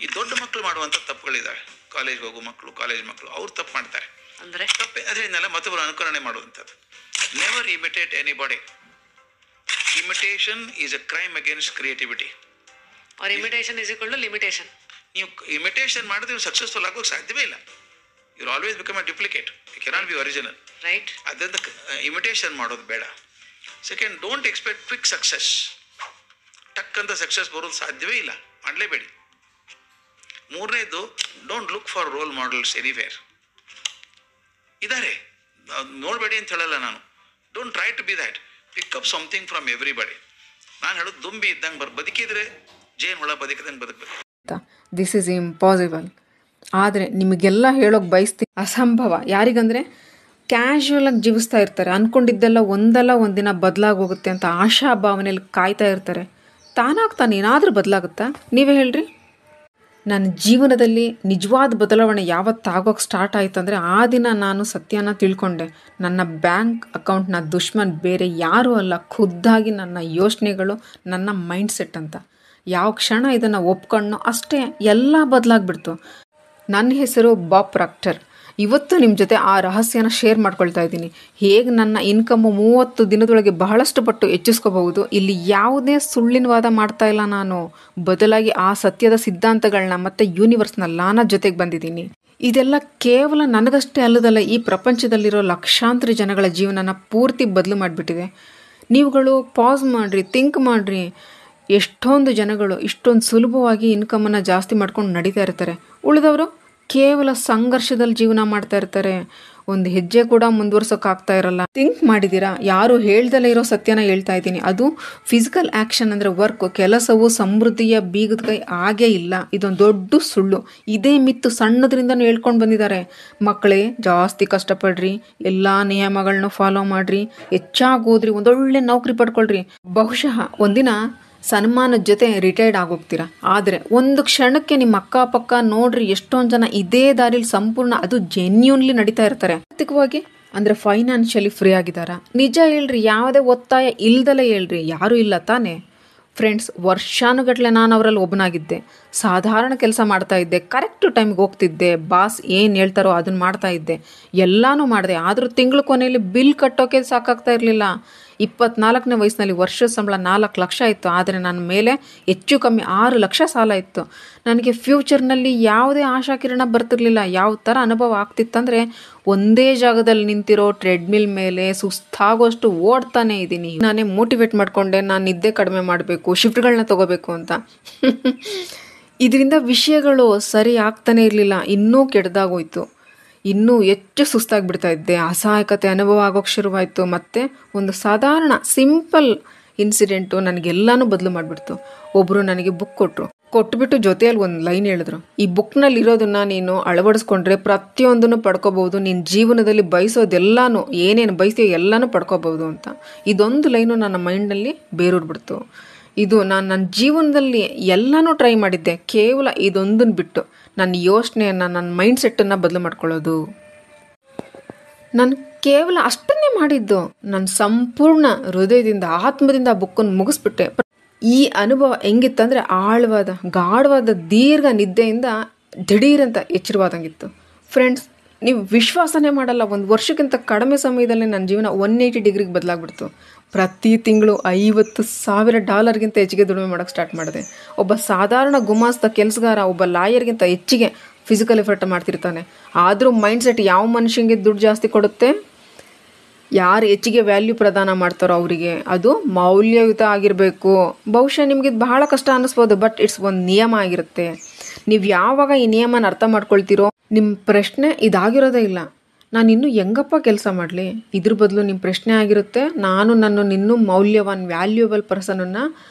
ಈ ದೊಡ್ಡ ಮಕ್ಕಳು ಮಾಡುವಂಥ ತಪ್ಪುಗಳಿದ್ದಾವೆ. ಕಾಲೇಜ್ಗೆ ಹೋಗೋ ಮಕ್ಕಳು, ಕಾಲೇಜ್ ಮಕ್ಕಳು ಅವ್ರು ತಪ್ಪು ಮಾಡ್ತಾರೆ. ಅಂದ್ರೆ ತಪ್ಪೆ ಅದರಿಂದೆಲ್ಲ ಮತ್ತೊಬ್ಬರು ಅನುಕರಣೆ ಮಾಡುವಂಥದ್ದು. Never imitate anybody. Imitation is a crime against creativity. Or imitation is equal to limitation. ನೀವು ಇಮಿಟೇಷನ್ ಮಾಡಿದ್ರೆ ನೀವು ಸಕ್ಸಸ್ಫುಲ್ ಆಗೋಕ್ಕೆ ಸಾಧ್ಯವೇ ಇಲ್ಲ. You always become a duplicate, you cannot be original. Right. ಅದರಿಂದ ಇಮಿಟೇಷನ್ ಮಾಡೋದು ಬೇಡ. Second, don't expect quick success. ಟಕ್ ಅಂತ ಸಕ್ಸಸ್ ಬರೋದು ಸಾಧ್ಯವೇ ಇಲ್ಲ, ಮಾಡಲೇಬೇಡಿ. ಮೂರನೇದು, don't look for role models anywhere. ಇದ್ದಾರೆ, ನೋಡಬೇಡಿ ಅಂತ ಹೇಳಲ್ಲ ನಾನು. Don't try to be that. Pick up something from everybody. ನಾನು ಹೇಳೋದು ದುಂಬಿ ಇದ್ದಂಗೆ ಬದುಕಿದ್ರೆ ಜೇನು ಹುಳ ಬದುಕಿದಂಗೆ ಬದುಕಬೇಕು. This is impossible. ಆದರೆ ನಿಮಗೆಲ್ಲ ಹೇಳೋಕೆ ಬಯಸ್ತೀನಿ, ಅಸಂಭವ. ಯಾರಿಗಂದರೆ ಕ್ಯಾಶುವಲಾಗಿ ಜೀವಿಸ್ತಾ ಇರ್ತಾರೆ, ಅಂದ್ಕೊಂಡಿದ್ದೆಲ್ಲ ಒಂದಲ್ಲ ಒಂದಿನ ಬದಲಾಗೋಗುತ್ತೆ ಅಂತ ಆಶಾ ಭಾವನೆಯಲ್ಲಿ ಕಾಯ್ತಾ ಇರ್ತಾರೆ. ತಾನಾಗ್ತಾನೆ ಏನಾದರೂ ಬದಲಾಗುತ್ತಾ? ನೀವೇ ಹೇಳ್ರಿ. ನನ್ನ ಜೀವನದಲ್ಲಿ ನಿಜವಾದ ಬದಲಾವಣೆ ಯಾವತ್ತಾಗೋಕ್ಕೆ ಸ್ಟಾರ್ಟ್ ಆಯಿತು ಅಂದರೆ ಆ ದಿನ ನಾನು ಸತ್ಯನ ತಿಳ್ಕೊಂಡೆ. ನನ್ನ ಬ್ಯಾಂಕ್ ಅಕೌಂಟ್ನ ದುಶ್ಮನ್ ಬೇರೆ ಯಾರೂ ಅಲ್ಲ, ಖುದ್ದಾಗಿ ನನ್ನ ಯೋಚನೆಗಳು, ನನ್ನ ಮೈಂಡ್ಸೆಟ್ ಅಂತ. ಯಾವ ಕ್ಷಣ ಇದನ್ನು ಒಪ್ಕೊಂಡ್ನೋ ಅಷ್ಟೇ ಎಲ್ಲ ಬದಲಾಗ್ಬಿಡ್ತು. ನನ್ನ ಹೆಸರು ಬಾಬ್ ಪ್ರಾಕ್ಟರ್. ಇವತ್ತು ನಿಮ್ಮ ಜೊತೆ ಆ ರಹಸ್ಯನ ಶೇರ್ ಮಾಡ್ಕೊಳ್ತಾ ಇದ್ದೀನಿ. ಹೇಗೆ ನನ್ನ ಇನ್ಕಮ್ಮು 30 ದಿನದೊಳಗೆ ಬಹಳಷ್ಟು ಪಟ್ಟು ಹೆಚ್ಚಿಸ್ಕೋಬಹುದು. ಇಲ್ಲಿ ಯಾವುದೇ ಸುಳ್ಳಿನ ವಾದ ಮಾಡ್ತಾ ಇಲ್ಲ ನಾನು. ಬದಲಾಗಿ ಆ ಸತ್ಯದ ಸಿದ್ಧಾಂತಗಳನ್ನ ಮತ್ತು ಯೂನಿವರ್ಸ್ನ ಲಾನ ಜೊತೆಗೆ ಬಂದಿದ್ದೀನಿ. ಇದೆಲ್ಲ ಕೇವಲ ನನಗಷ್ಟೇ ಅಲ್ಲದಲ್ಲ, ಈ ಪ್ರಪಂಚದಲ್ಲಿರೋ ಲಕ್ಷಾಂತರ ಜನಗಳ ಜೀವನನ ಪೂರ್ತಿ ಬದಲು ಮಾಡಿಬಿಟ್ಟಿದೆ. ನೀವುಗಳು ಪಾಸ್ ಮಾಡಿರಿ, ಥಿಂಕ್ ಮಾಡಿರಿ. ಎಷ್ಟೊಂದು ಜನಗಳು ಇಷ್ಟೊಂದು ಸುಲಭವಾಗಿ ಇನ್ಕಮನ್ನು ಜಾಸ್ತಿ ಮಾಡ್ಕೊಂಡು ನಡೀತಾ ಇರ್ತಾರೆ. ಉಳಿದವರು ಕೇವಲ ಸಂಘರ್ಷದಲ್ಲಿ ಜೀವನ ಮಾಡ್ತಾ ಇರ್ತಾರೆ. ಒಂದು ಹೆಜ್ಜೆ ಕೂಡ ಮುಂದುವರ್ಸೋಕ್ಕಾಗ್ತಾ ಇರಲ್ಲ. ಥಿಂಕ್ ಮಾಡಿದ್ದೀರಾ? ಯಾರು ಹೇಳ್ದಲೇ ಇರೋ ಸತ್ಯನ ಹೇಳ್ತಾ ಇದ್ದೀನಿ. ಅದು ಫಿಸಿಕಲ್ ಆ್ಯಕ್ಷನ್ ಅಂದರೆ ವರ್ಕ್. ಕೆಲಸವು ಸಮೃದ್ಧಿಯ ಬೀಗದ ಕೈ ಆಗೇ ಇಲ್ಲ. ಇದೊಂದು ದೊಡ್ಡ ಸುಳ್ಳು. ಇದೇ ಮಿತ್ತು ಸಣ್ಣದ್ರಿಂದನೂ ಹೇಳ್ಕೊಂಡು ಬಂದಿದ್ದಾರೆ. ಮಕ್ಕಳೇ, ಜಾಸ್ತಿ ಕಷ್ಟಪಡ್ರಿ, ಎಲ್ಲ ನಿಯಮಗಳನ್ನೂ ಫಾಲೋ ಮಾಡಿರಿ, ಹೆಚ್ಚಾಗಿ ಓದ್ರಿ, ಒಂದೊಳ್ಳೆ ನೌಕರಿ ಪಡ್ಕೊಳ್ರಿ. ಬಹುಶಃ ಒಂದಿನ ಸನ್ಮಾನದ ಜೊತೆ ರಿಟೈರ್ಡ್ ಆಗೋಗ್ತೀರಾ. ಆದರೆ ಒಂದು ಕ್ಷಣಕ್ಕೆ ನಿಮ್ಮ ಅಕ್ಕಪಕ್ಕ ನೋಡ್ರಿ, ಎಷ್ಟೊಂದು ಜನ ಇದೇ ದಾರಿಲಿ ಸಂಪೂರ್ಣ, ಅದು ಜೆನ್ಯೂನ್ಲಿ ನಡೀತಾ ಇರ್ತಾರೆ. ಆರ್ಥಿಕವಾಗಿ ಅಂದರೆ ಫೈನಾನ್ಷಿಯಲಿ ಫ್ರೀ ಆಗಿದ್ದಾರಾ? ನಿಜ ಹೇಳ್ರಿ, ಯಾವುದೇ ಒತ್ತಾಯ ಇಲ್ದಲೇ ಹೇಳ್ರಿ. ಯಾರೂ ಇಲ್ಲ ತಾನೇ? ಫ್ರೆಂಡ್ಸ್, ವರ್ಷಾನುಗಟ್ಟಲೆ ನಾನು ಅವರಲ್ಲಿ ಒಬ್ಬನಾಗಿದ್ದೆ. ಸಾಧಾರಣ ಕೆಲಸ ಮಾಡ್ತಾ ಇದ್ದೆ, ಕರೆಕ್ಟ್ ಟೈಮ್ಗೆ ಹೋಗ್ತಿದ್ದೆ, ಬಾಸ್ ಏನು ಹೇಳ್ತಾರೋ ಅದನ್ನು ಮಾಡ್ತಾ ಇದ್ದೆ, ಎಲ್ಲನೂ ಮಾಡಿದೆ. ಆದರೂ ತಿಂಗಳ ಕೊನೆಯಲ್ಲಿ ಬಿಲ್ ಕಟ್ಟೋಕೆ ಸಾಕಾಗ್ತಾ ಇರಲಿಲ್ಲ. 24ನೇ ವಯಸ್ಸಿನಲ್ಲಿ ವರ್ಷದ ಸಂಬಳ 4 ಲಕ್ಷ ಇತ್ತು. ಆದರೆ ನನ್ನ ಮೇಲೆ ಹೆಚ್ಚು ಕಮ್ಮಿ 6 ಲಕ್ಷ ಸಾಲ ಇತ್ತು. ನನಗೆ ಫ್ಯೂಚರ್ನಲ್ಲಿ ಯಾವುದೇ ಆಶಾಕಿರಣ ಬರ್ತಿರ್ಲಿಲ್ಲ. ಯಾವ ಥರ ಅನುಭವ ಆಗ್ತಿತ್ತಂದರೆ, ಒಂದೇ ಜಾಗದಲ್ಲಿ ನಿಂತಿರೋ ಟ್ರೆಡ್ಮಿಲ್ ಮೇಲೆ ಸುಸ್ತಾಗೋಷ್ಟು ಓಡ್ತಾನೆ ಇದ್ದೀನಿ. ನಾನೇ ಮೋಟಿವೇಟ್ ಮಾಡಿಕೊಂಡೆ, ನಾನು ನಿದ್ದೆ ಕಡಿಮೆ ಮಾಡಬೇಕು, ಶಿಫ್ಟ್ಗಳನ್ನ ತೊಗೋಬೇಕು ಅಂತ. ಇದರಿಂದ ವಿಷಯಗಳು ಸರಿ ಆಗ್ತಾನೆ ಇರಲಿಲ್ಲ, ಇನ್ನೂ ಕೆಟ್ಟದಾಗೋಯ್ತು. ಇನ್ನೂ ಹೆಚ್ಚು ಸುಸ್ತಾಗಿಬಿಡ್ತಾ ಇದ್ದೆ. ಅಸಹಾಯಕತೆ ಅನುಭವ ಆಗೋಕ್ಕೆ ಶುರುವಾಯಿತು. ಮತ್ತು ಒಂದು ಸಾಧಾರಣ ಸಿಂಪಲ್ ಇನ್ಸಿಡೆಂಟು ನನಗೆಲ್ಲನೂ ಬದಲು ಮಾಡಿಬಿಡ್ತು. ಒಬ್ಬರು ನನಗೆ ಬುಕ್ ಕೊಟ್ಬಿಟ್ಟು ಜೊತೆಯಲ್ಲಿ ಒಂದು ಲೈನ್ ಹೇಳಿದ್ರು, ಈ ಬುಕ್ನಲ್ಲಿ ಇರೋದನ್ನು ನೀನು ಅಳವಡಿಸ್ಕೊಂಡ್ರೆ ಪ್ರತಿಯೊಂದನ್ನು ಪಡ್ಕೋಬಹುದು, ನಿನ್ನ ಜೀವನದಲ್ಲಿ ಬಯಸೋದೆಲ್ಲನೂ, ಏನೇನು ಬಯಸ್ತೀಯೋ ಎಲ್ಲನೂ ಪಡ್ಕೋಬಹುದು ಅಂತ. ಇದೊಂದು ಲೈನು ನನ್ನ ಮೈಂಡಲ್ಲಿ ಬೇರೂರ್ಬಿಡ್ತು. ಇದು ನಾನು ನನ್ನ ಜೀವನದಲ್ಲಿ ಎಲ್ಲನೂ ಟ್ರೈ ಮಾಡಿದ್ದೆ, ಕೇವಲ ಇದೊಂದನ್ನು ಬಿಟ್ಟು ನನ್ನ ಯೋಚನೆಯನ್ನು, ನನ್ನ ಮೈಂಡ್ಸೆಟ್ಟನ್ನು ಬದಲು ಮಾಡ್ಕೊಳ್ಳೋದು. ನಾನು ಕೇವಲ ಅಷ್ಟನ್ನೇ ಮಾಡಿದ್ದು. ನಾನು ಸಂಪೂರ್ಣ ಹೃದಯದಿಂದ, ಆತ್ಮದಿಂದ ಆ ಬುಕ್ಕನ್ನು ಮುಗಿಸ್ಬಿಟ್ಟೆ. ಈ ಅನುಭವ ಹೆಂಗಿತ್ತಂದರೆ, ಆಳವಾದ, ಗಾಢವಾದ ದೀರ್ಘ ನಿದ್ದೆಯಿಂದ ದಿಢೀರಂತ ಎಚ್ಚರವಾದಂಗಿತ್ತು. ಫ್ರೆಂಡ್ಸ್, ನೀವು ವಿಶ್ವಾಸನೇ ಮಾಡಲ್ಲ, 1 ವರ್ಷಕ್ಕಿಂತ ಕಡಿಮೆ ಸಮಯದಲ್ಲೇ ನನ್ನ ಜೀವನ 180 ಡಿಗ್ರಿಗೆ ಬದಲಾಗ್ಬಿಡ್ತು. ಪ್ರತಿ ತಿಂಗಳು $50,000 ಹೆಚ್ಚಿಗೆ ದುಡಿಮೆ ಮಾಡೋಕ್ಕೆ ಸ್ಟಾರ್ಟ್ ಮಾಡಿದೆ. ಒಬ್ಬ ಸಾಧಾರಣ ಗುಮಾಸ್ತ ಕೆಲಸಗಾರ ಒಬ್ಬ ಲಾಯರ್ಗಿಂತ ಹೆಚ್ಚಿಗೆ ಫಿಸಿಕಲ್ ಎಫರ್ಟ್ ಮಾಡ್ತಿರ್ತಾನೆ. ಆದರೂ ಮೈಂಡ್ಸೆಟ್ ಯಾವ ಮನುಷ್ಯನಿಗೆ ದುಡ್ಡು ಜಾಸ್ತಿ ಕೊಡುತ್ತೆ? ಯಾರು ಹೆಚ್ಚಿಗೆ ವ್ಯಾಲ್ಯೂ ಪ್ರದಾನ ಮಾಡ್ತಾರೋ ಅವರಿಗೆ. ಅದು ಮೌಲ್ಯಯುತ ಆಗಿರಬೇಕು. ಬಹುಶಃ ನಿಮಗೆ ಇದು ಬಹಳ ಕಷ್ಟ ಅನ್ನಿಸ್ಬೋದು, ಬಟ್ ಇಟ್ಸ್ ಒಂದು ನಿಯಮ ಆಗಿರುತ್ತೆ. ನೀವು ಯಾವಾಗ ಈ ನಿಯಮನ ಅರ್ಥ ಮಾಡ್ಕೊಳ್ತೀರೋ, ನಿಮ್ಮ ಪ್ರಶ್ನೆ ಇದಾಗಿರೋದೇ ಇಲ್ಲ, ನಾನು ಇನ್ನೂ ಹೆಂಗಪ್ಪ ಕೆಲಸ ಮಾಡಲಿ. ಇದ್ರ ಬದಲು ನಿಮ್ಮ ಪ್ರಶ್ನೆ ಆಗಿರುತ್ತೆ, ನಾನು ನನ್ನನ್ನು ಮೌಲ್ಯವಾನ್, ವ್ಯಾಲ್ಯೂಯಬಲ್ ಪರ್ಸನನ್ನು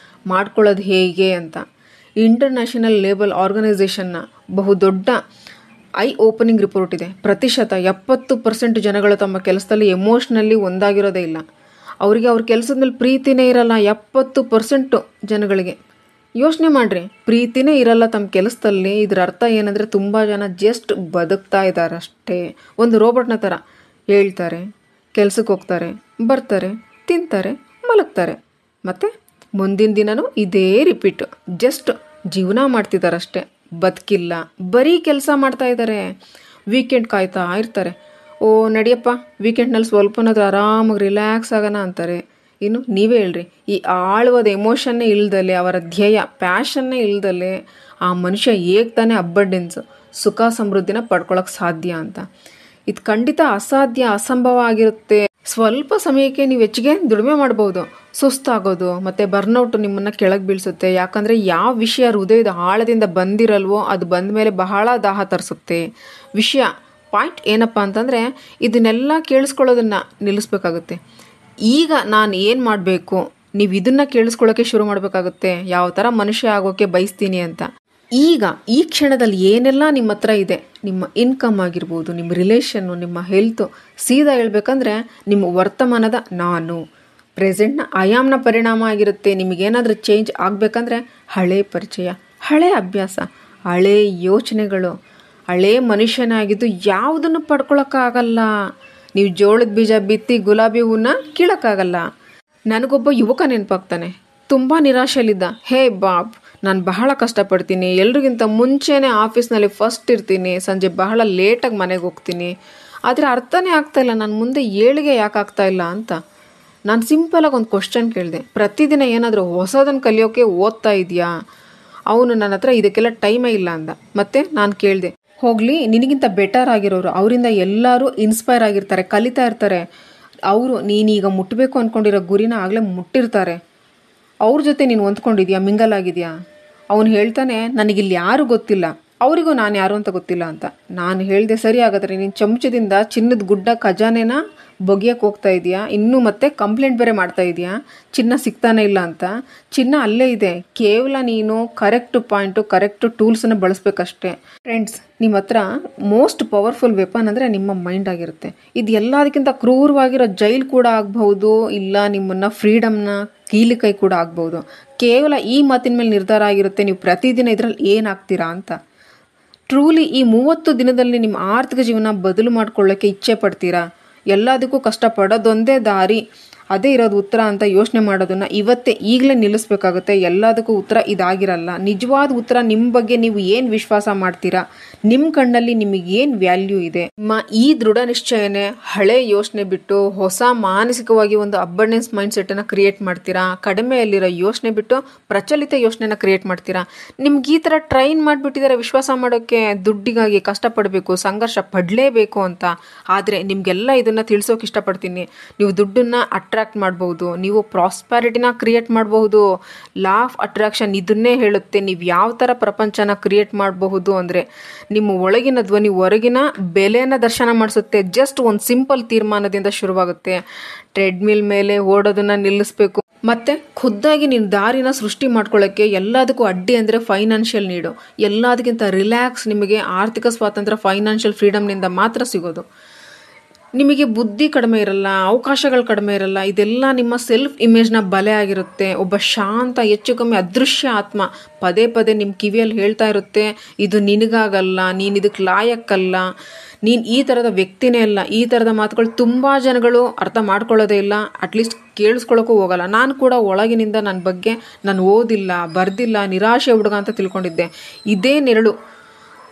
ಮಾಡ್ಕೊಳ್ಳೋದು ಹೇಗೆ ಅಂತ. ಇಂಟರ್ನ್ಯಾಷನಲ್ ಲೇಬರ್ ಆರ್ಗನೈಸೇಷನ್ನ ಬಹುದೊಡ್ಡ ಐ ಓಪನಿಂಗ್ ರಿಪೋರ್ಟ್ ಇದೆ. 70% ಜನಗಳು ತಮ್ಮ ಕೆಲಸದಲ್ಲಿ ಎಮೋಷ್ನಲ್ಲಿ ಒಂದಾಗಿರೋದೇ ಇಲ್ಲ. ಅವರಿಗೆ ಅವ್ರ ಕೆಲಸದ ಮೇಲೆ ಪ್ರೀತಿನೇ ಇರಲ್ಲ. 70% ಜನಗಳಿಗೆ. ಯೋಚನೆ ಮಾಡಿರಿ, ಪ್ರೀತಿನೇ ಇರಲ್ಲ ತಮ್ಮ ಕೆಲಸದಲ್ಲಿ. ಇದರ ಅರ್ಥ ಏನಂದರೆ, ತುಂಬ ಜನ ಜಸ್ಟ್ ಬದುಕ್ತಾ ಇದ್ದಾರೆ ಅಷ್ಟೇ. ಒಂದು ರೋಬೋಟ್ನ ಥರ ಹೇಳ್ತಾರೆ, ಕೆಲ್ಸಕ್ಕೆ ಹೋಗ್ತಾರೆ, ಬರ್ತಾರೆ, ತಿಂತಾರೆ, ಮಲಗ್ತಾರೆ, ಮತ್ತು ಮುಂದಿನ ದಿನವೂ ಇದೇ ರಿಪೀಟು. ಜಸ್ಟ್ ಜೀವನ ಮಾಡ್ತಿದ್ದಾರಷ್ಟೇ, ಬದುಕಿಲ್ಲ, ಬರೀ ಕೆಲಸ ಮಾಡ್ತಾ ಇದ್ದಾರೆ. ವೀಕೆಂಡ್ ಕಾಯ್ತಾ ಇರ್ತಾರೆ. ಓ ನಡಿಯಪ್ಪ, ವೀಕೆಂಡ್ನಲ್ಲಿ ಸ್ವಲ್ಪನಾದ್ರೂ ಆರಾಮಾಗಿ ರಿಲ್ಯಾಕ್ಸ್ ಆಗೋಣ ಅಂತಾರೆ. ಇನ್ನು ನೀವೇ ಹೇಳ್ರಿ, ಈ ಆಳವಾದ ಎಮೋಷನ್ನೇ ಇಲ್ದಲೆ, ಅವರ ಧ್ಯೇಯ, ಪ್ಯಾಷನ್ನೇ ಇಲ್ದಲೆ ಆ ಮನುಷ್ಯ ಹೇಗೆ ತಾನೇ ಅಬ್ಬಂಡೆನ್ಸ್, ಸುಖ ಸಮೃದ್ಧಿನ ಪಡ್ಕೊಳ್ಳೋಕೆ ಸಾಧ್ಯ ಅಂತ? ಇದು ಖಂಡಿತ ಅಸಾಧ್ಯ, ಅಸಂಭವ ಆಗಿರುತ್ತೆ. ಸ್ವಲ್ಪ ಸಮಯಕ್ಕೆ ನೀವು ಹೆಚ್ಚಿಗೆ ದುಡಿಮೆ ಮಾಡ್ಬೋದು. ಸುಸ್ತಾಗೋದು ಮತ್ತು ಬರ್ನೌಟು ನಿಮ್ಮನ್ನು ಕೆಳಗೆ ಬೀಳಿಸುತ್ತೆ. ಯಾಕಂದರೆ ಯಾವ ವಿಷಯ ಹೃದಯದ ಆಳದಿಂದ ಬಂದಿರಲ್ವೋ ಅದು ಬಂದ ಮೇಲೆ ಬಹಳ ದಾಹ ತರಿಸುತ್ತೆ. ವಿಷಯ ಪಾಯಿಂಟ್ ಏನಪ್ಪ ಅಂತಂದರೆ ಇದನ್ನೆಲ್ಲ ಕೇಳಿಸ್ಕೊಳ್ಳೋದನ್ನು ನಿಲ್ಲಿಸ್ಬೇಕಾಗುತ್ತೆ. ಈಗ ನಾನು ಏನು ಮಾಡಬೇಕು, ನೀವು ಇದನ್ನು ಕೇಳಿಸ್ಕೊಳ್ಳೋಕ್ಕೆ ಶುರು ಮಾಡಬೇಕಾಗುತ್ತೆ. ಯಾವ ಥರ ಮನುಷ್ಯ ಆಗೋಕ್ಕೆ ಬಯಸ್ತೀನಿ ಅಂತ. ಈಗ ಈ ಕ್ಷಣದಲ್ಲಿ ಏನೆಲ್ಲ ನಿಮ್ಮ ಹತ್ರ ಇದೆ, ನಿಮ್ಮ ಇನ್ಕಮ್ ಆಗಿರ್ಬೋದು, ನಿಮ್ಮ ರಿಲೇಷನ್ನು, ನಿಮ್ಮ ಹೆಲ್ತು, ಸೀದಾ ಹೇಳ್ಬೇಕಂದ್ರೆ ನಿಮ್ಮ ವರ್ತಮಾನದ ನಾನು ಪ್ರೆಸೆಂಟ್ನ ಆಯಾಮ್ನ ಪರಿಣಾಮ ಆಗಿರುತ್ತೆ. ನಿಮಗೇನಾದರೂ ಚೇಂಜ್ ಆಗಬೇಕಂದ್ರೆ ಹಳೆ ಪರಿಚಯ, ಹಳೆ ಅಭ್ಯಾಸ, ಹಳೆ ಯೋಚನೆಗಳು, ಹಳೆ ಮನುಷ್ಯನಾಗಿದ್ದು ಯಾವುದನ್ನು ಪಡ್ಕೊಳಕ್ಕಾಗಲ್ಲ. ನೀವು ಜೋಳದ ಬೀಜ ಬಿತ್ತಿ ಗುಲಾಬಿ ಹೂವನ್ನ ಕೀಳಕ್ಕಾಗಲ್ಲ. ನನಗೊಬ್ಬ ಯುವಕ ನೆನಪಾಗ್ತಾನೆ. ತುಂಬ ನಿರಾಶೆಯಲ್ಲಿದ್ದ. ಹೇ ಬಾಬ್, ನಾನು ಬಹಳ ಕಷ್ಟಪಡ್ತೀನಿ, ಎಲ್ರಿಗಿಂತ ಮುಂಚೆನೇ ಆಫೀಸ್ನಲ್ಲಿ ಫಸ್ಟ್ ಇರ್ತೀನಿ, ಸಂಜೆ ಬಹಳ ಲೇಟಾಗಿ ಮನೆಗೆ ಹೋಗ್ತೀನಿ, ಆದರೆ ಅರ್ಥನೇ ಆಗ್ತಾಯಿಲ್ಲ ನಾನು ಮುಂದೆ ಏಳಿಗೆ ಯಾಕೆ ಆಗ್ತಾಯಿಲ್ಲ ಅಂತ. ನಾನು ಸಿಂಪಲಾಗಿ ಒಂದು ಕ್ವಶನ್ ಕೇಳಿದೆ. ಪ್ರತಿದಿನ ಏನಾದರೂ ಹೊಸದನ್ನು ಕಲಿಯೋಕ್ಕೆ ಓದ್ತಾ ಇದೆಯಾ? ಅವನು ನನ್ನ ಹತ್ರ ಇದಕ್ಕೆಲ್ಲ ಟೈಮೇ ಇಲ್ಲ ಅಂದ. ಮತ್ತು ನಾನು ಕೇಳಿದೆ, ಹೋಗಲಿ, ನಿನಗಿಂತ ಬೆಟರ್ ಆಗಿರೋರು, ಅವರಿಂದ ಎಲ್ಲರೂ ಇನ್ಸ್ಪೈರ್ ಆಗಿರ್ತಾರೆ, ಕಲಿತಾ ಇರ್ತಾರೆ. ಅವರು ನೀನೀಗ ಮುಟ್ಟಬೇಕು ಅಂದ್ಕೊಂಡಿರೋ ಗುರಿನ ಆಗಲೇ ಮುಟ್ಟಿರ್ತಾರೆ. ಅವ್ರ ಜೊತೆ ನೀನು ಹೊಂದ್ಕೊಂಡಿದ್ಯಾ, ಮಿಂಗಲ್ ಆಗಿದೆಯಾ? ಅವನು ಹೇಳ್ತಾನೆ, ನನಗಿಲ್ಲಿ ಯಾರೂ ಗೊತ್ತಿಲ್ಲ, ಅವರಿಗೂ ನಾನು ಯಾರು ಅಂತ ಗೊತ್ತಿಲ್ಲ ಅಂತ. ನಾನು ಹೇಳಿದೆ, ಸರಿ, ಹಾಗಾದರೆ ನೀನು ಚಮಚದಿಂದ ಚಿನ್ನದ ಗುಡ್ಡ ಖಜಾನೆನ ಬಗೆಯಕ್ಕೆ ಹೋಗ್ತಾ ಇದೆಯಾ? ಇನ್ನೂ ಮತ್ತೆ ಕಂಪ್ಲೇಂಟ್ ಬೇರೆ ಮಾಡ್ತಾ ಇದೆಯಾ ಚಿನ್ನ ಸಿಗ್ತಾನೆ ಇಲ್ಲ ಅಂತ? ಚಿನ್ನ ಅಲ್ಲೇ ಇದೆ, ಕೇವಲ ನೀನು ಕರೆಕ್ಟ್ ಪಾಯಿಂಟು, ಕರೆಕ್ಟ್ ಟೂಲ್ಸನ್ನು ಬಳಸ್ಬೇಕಷ್ಟೇ. ಫ್ರೆಂಡ್ಸ್, ನಿಮ್ಮ ಹತ್ರ ಮೋಸ್ಟ್ ಪವರ್ಫುಲ್ ವೆಪನ್ ಅಂದರೆ ನಿಮ್ಮ ಮೈಂಡ್ ಆಗಿರುತ್ತೆ. ಇದು ಎಲ್ಲದಕ್ಕಿಂತ ಕ್ರೂರವಾಗಿರೋ ಜೈಲ್ ಕೂಡ ಆಗ್ಬಹುದು, ಇಲ್ಲ ನಿಮ್ಮನ್ನು ಫ್ರೀಡಮ್ನ ಕೀಲಿ ಕೈ ಕೂಡ ಆಗ್ಬೋದು. ಕೇವಲ ಈ ಮಾತಿನ ಮೇಲೆ ನಿರ್ಧಾರ ಆಗಿರುತ್ತೆ ನೀವು ಪ್ರತಿದಿನ ಇದರಲ್ಲಿ ಏನಾಗ್ತೀರಾ ಅಂತ. ಟ್ರೂಲಿ ಈ 30 ದಿನದಲ್ಲಿ ನಿಮ್ಮ ಆರ್ಥಿಕ ಜೀವನ ಬದಲು ಮಾಡ್ಕೊಳ್ಳೋಕ್ಕೆ ಇಚ್ಛೆ ಪಡ್ತೀರಾ? ಎಲ್ಲದಕ್ಕೂ ಕಷ್ಟಪಡೋದೊಂದೇ ದಾರಿ, ಅದೇ ಇರೋದು ಉತ್ತರ ಅಂತ ಯೋಚನೆ ಮಾಡೋದನ್ನು ಇವತ್ತೇ ಈಗಲೇ ನಿಲ್ಲಿಸ್ಬೇಕಾಗುತ್ತೆ. ಎಲ್ಲದಕ್ಕೂ ಉತ್ತರ ಇದಾಗಿರಲ್ಲ. ನಿಜವಾದ ಉತ್ತರ ನಿಮ್ಮ ಬಗ್ಗೆ ನೀವು ಏನು ವಿಶ್ವಾಸ ಮಾಡ್ತೀರಾ, ನಿಮ್ಮ ಕಣ್ಣಲ್ಲಿ ನಿಮಗೇನು ವ್ಯಾಲ್ಯೂ ಇದೆ. ನಿಮ್ಮ ಈ ದೃಢ ನಿಶ್ಚಯನೇ ಹಳೆ ಯೋಚನೆ ಬಿಟ್ಟು ಹೊಸ ಮಾನಸಿಕವಾಗಿ ಒಂದು ಅಬಂಡೆನ್ಸ್ ಮೈಂಡ್ ಸೆಟ್ಟನ್ನು ಕ್ರಿಯೇಟ್ ಮಾಡ್ತೀರಾ. ಕಡಿಮೆಯಲ್ಲಿರೋ ಯೋಚನೆ ಬಿಟ್ಟು ಪ್ರಚಲಿತ ಯೋಚನೆನ ಕ್ರಿಯೇಟ್ ಮಾಡ್ತೀರಾ. ನಿಮ್ಗೆ ಈ ಥರ ಟ್ರೈನ್ ಮಾಡಿಬಿಟ್ಟಿದ್ದಾರೆ ವಿಶ್ವಾಸ ಮಾಡೋಕ್ಕೆ, ದುಡ್ಡಿಗಾಗಿ ಕಷ್ಟಪಡಬೇಕು, ಸಂಘರ್ಷ ಪಡಲೇಬೇಕು ಅಂತ. ಆದರೆ ನಿಮಗೆಲ್ಲ ಇದನ್ನು ತಿಳಿಸೋಕೆ ಇಷ್ಟಪಡ್ತೀನಿ. ನೀವು ದುಡ್ಡನ್ನು ಅಟ್ರಾಕ್ಟ್ ಮಾಡ್ಬೋದು, ನೀವು ಪ್ರಾಸ್ಪ್ಯಾರಿಟಿನ ಕ್ರಿಯೇಟ್ ಮಾಡಬಹುದು. ಲಾ ಆಫ್ ಅಟ್ರಾಕ್ಷನ್ ಇದನ್ನೇ ಹೇಳುತ್ತೆ. ನೀವು ಯಾವ ಥರ ಪ್ರಪಂಚನ ಕ್ರಿಯೇಟ್ ಮಾಡಬಹುದು ಅಂದರೆ ನಿಮ್ಮ ಒಳಗಿನ ಧ್ವನಿ ಹೊರಗಿನ ಬೆಲೆನ ದರ್ಶನ ಮಾಡಿಸುತ್ತೆ. ಜಸ್ಟ್ ಒಂದು ಸಿಂಪಲ್ ತೀರ್ಮಾನದಿಂದ ಶುರುವಾಗುತ್ತೆ. ಟ್ರೆಡ್ಮಿಲ್ ಮೇಲೆ ಓಡೋದನ್ನು ನಿಲ್ಲಿಸಬೇಕು. ಮತ್ತು ಖುದ್ದಾಗಿ ನೀನು ದಾರಿನ ಸೃಷ್ಟಿ ಮಾಡ್ಕೊಳ್ಳೋಕ್ಕೆ ಎಲ್ಲದಕ್ಕೂ ಅಡ್ಡಿ ಅಂದರೆ ಫೈನಾನ್ಷಿಯಲ್ ನೀಡು. ಎಲ್ಲದಕ್ಕಿಂತ ರಿಲ್ಯಾಕ್ಸ್ ನಿಮಗೆ ಆರ್ಥಿಕ ಸ್ವಾತಂತ್ರ್ಯ ಫೈನಾನ್ಷಿಯಲ್ ಫ್ರೀಡಮ್ನಿಂದ ಮಾತ್ರ ಸಿಗೋದು. ನಿಮಗೆ ಬುದ್ಧಿ ಕಡಿಮೆ ಇರಲ್ಲ, ಅವಕಾಶಗಳು ಕಡಿಮೆ ಇರಲ್ಲ. ಇದೆಲ್ಲ ನಿಮ್ಮ ಸೆಲ್ಫ್ ಇಮೇಜ್ನ ಬಲೆ ಆಗಿರುತ್ತೆ. ಒಬ್ಬ ಶಾಂತ, ಹೆಚ್ಚು ಕಮ್ಮಿ ಅದೃಶ್ಯ ಆತ್ಮ ಪದೇ ಪದೇ ನಿಮ್ಮ ಕಿವಿಯಲ್ಲಿ ಹೇಳ್ತಾ ಇರುತ್ತೆ, ಇದು ನಿನಗಾಗಲ್ಲ, ನೀನು ಇದಕ್ಕೆ ಲಾಯಕ್ಕಲ್ಲ, ನೀನು ಈ ಥರದ ವ್ಯಕ್ತಿನೇ ಅಲ್ಲ. ಈ ಥರದ ಮಾತುಗಳು ತುಂಬ ಜನಗಳು ಅರ್ಥ ಮಾಡ್ಕೊಳ್ಳೋದೇ ಇಲ್ಲ, ಅಟ್ಲೀಸ್ಟ್ ಕೇಳಿಸ್ಕೊಳ್ಳೋಕ್ಕೂ ಹೋಗಲ್ಲ. ನಾನು ಕೂಡ ಒಳಗಿನಿಂದ ನನ್ನ ಬಗ್ಗೆ ನಾನು ಓದಿಲ್ಲ, ಬರ್ದಿಲ್ಲ, ನಿರಾಶೆ ಹುಡುಗ ಅಂತ ತಿಳ್ಕೊಂಡಿದ್ದೆ. ಇದೇ ನೆರಳು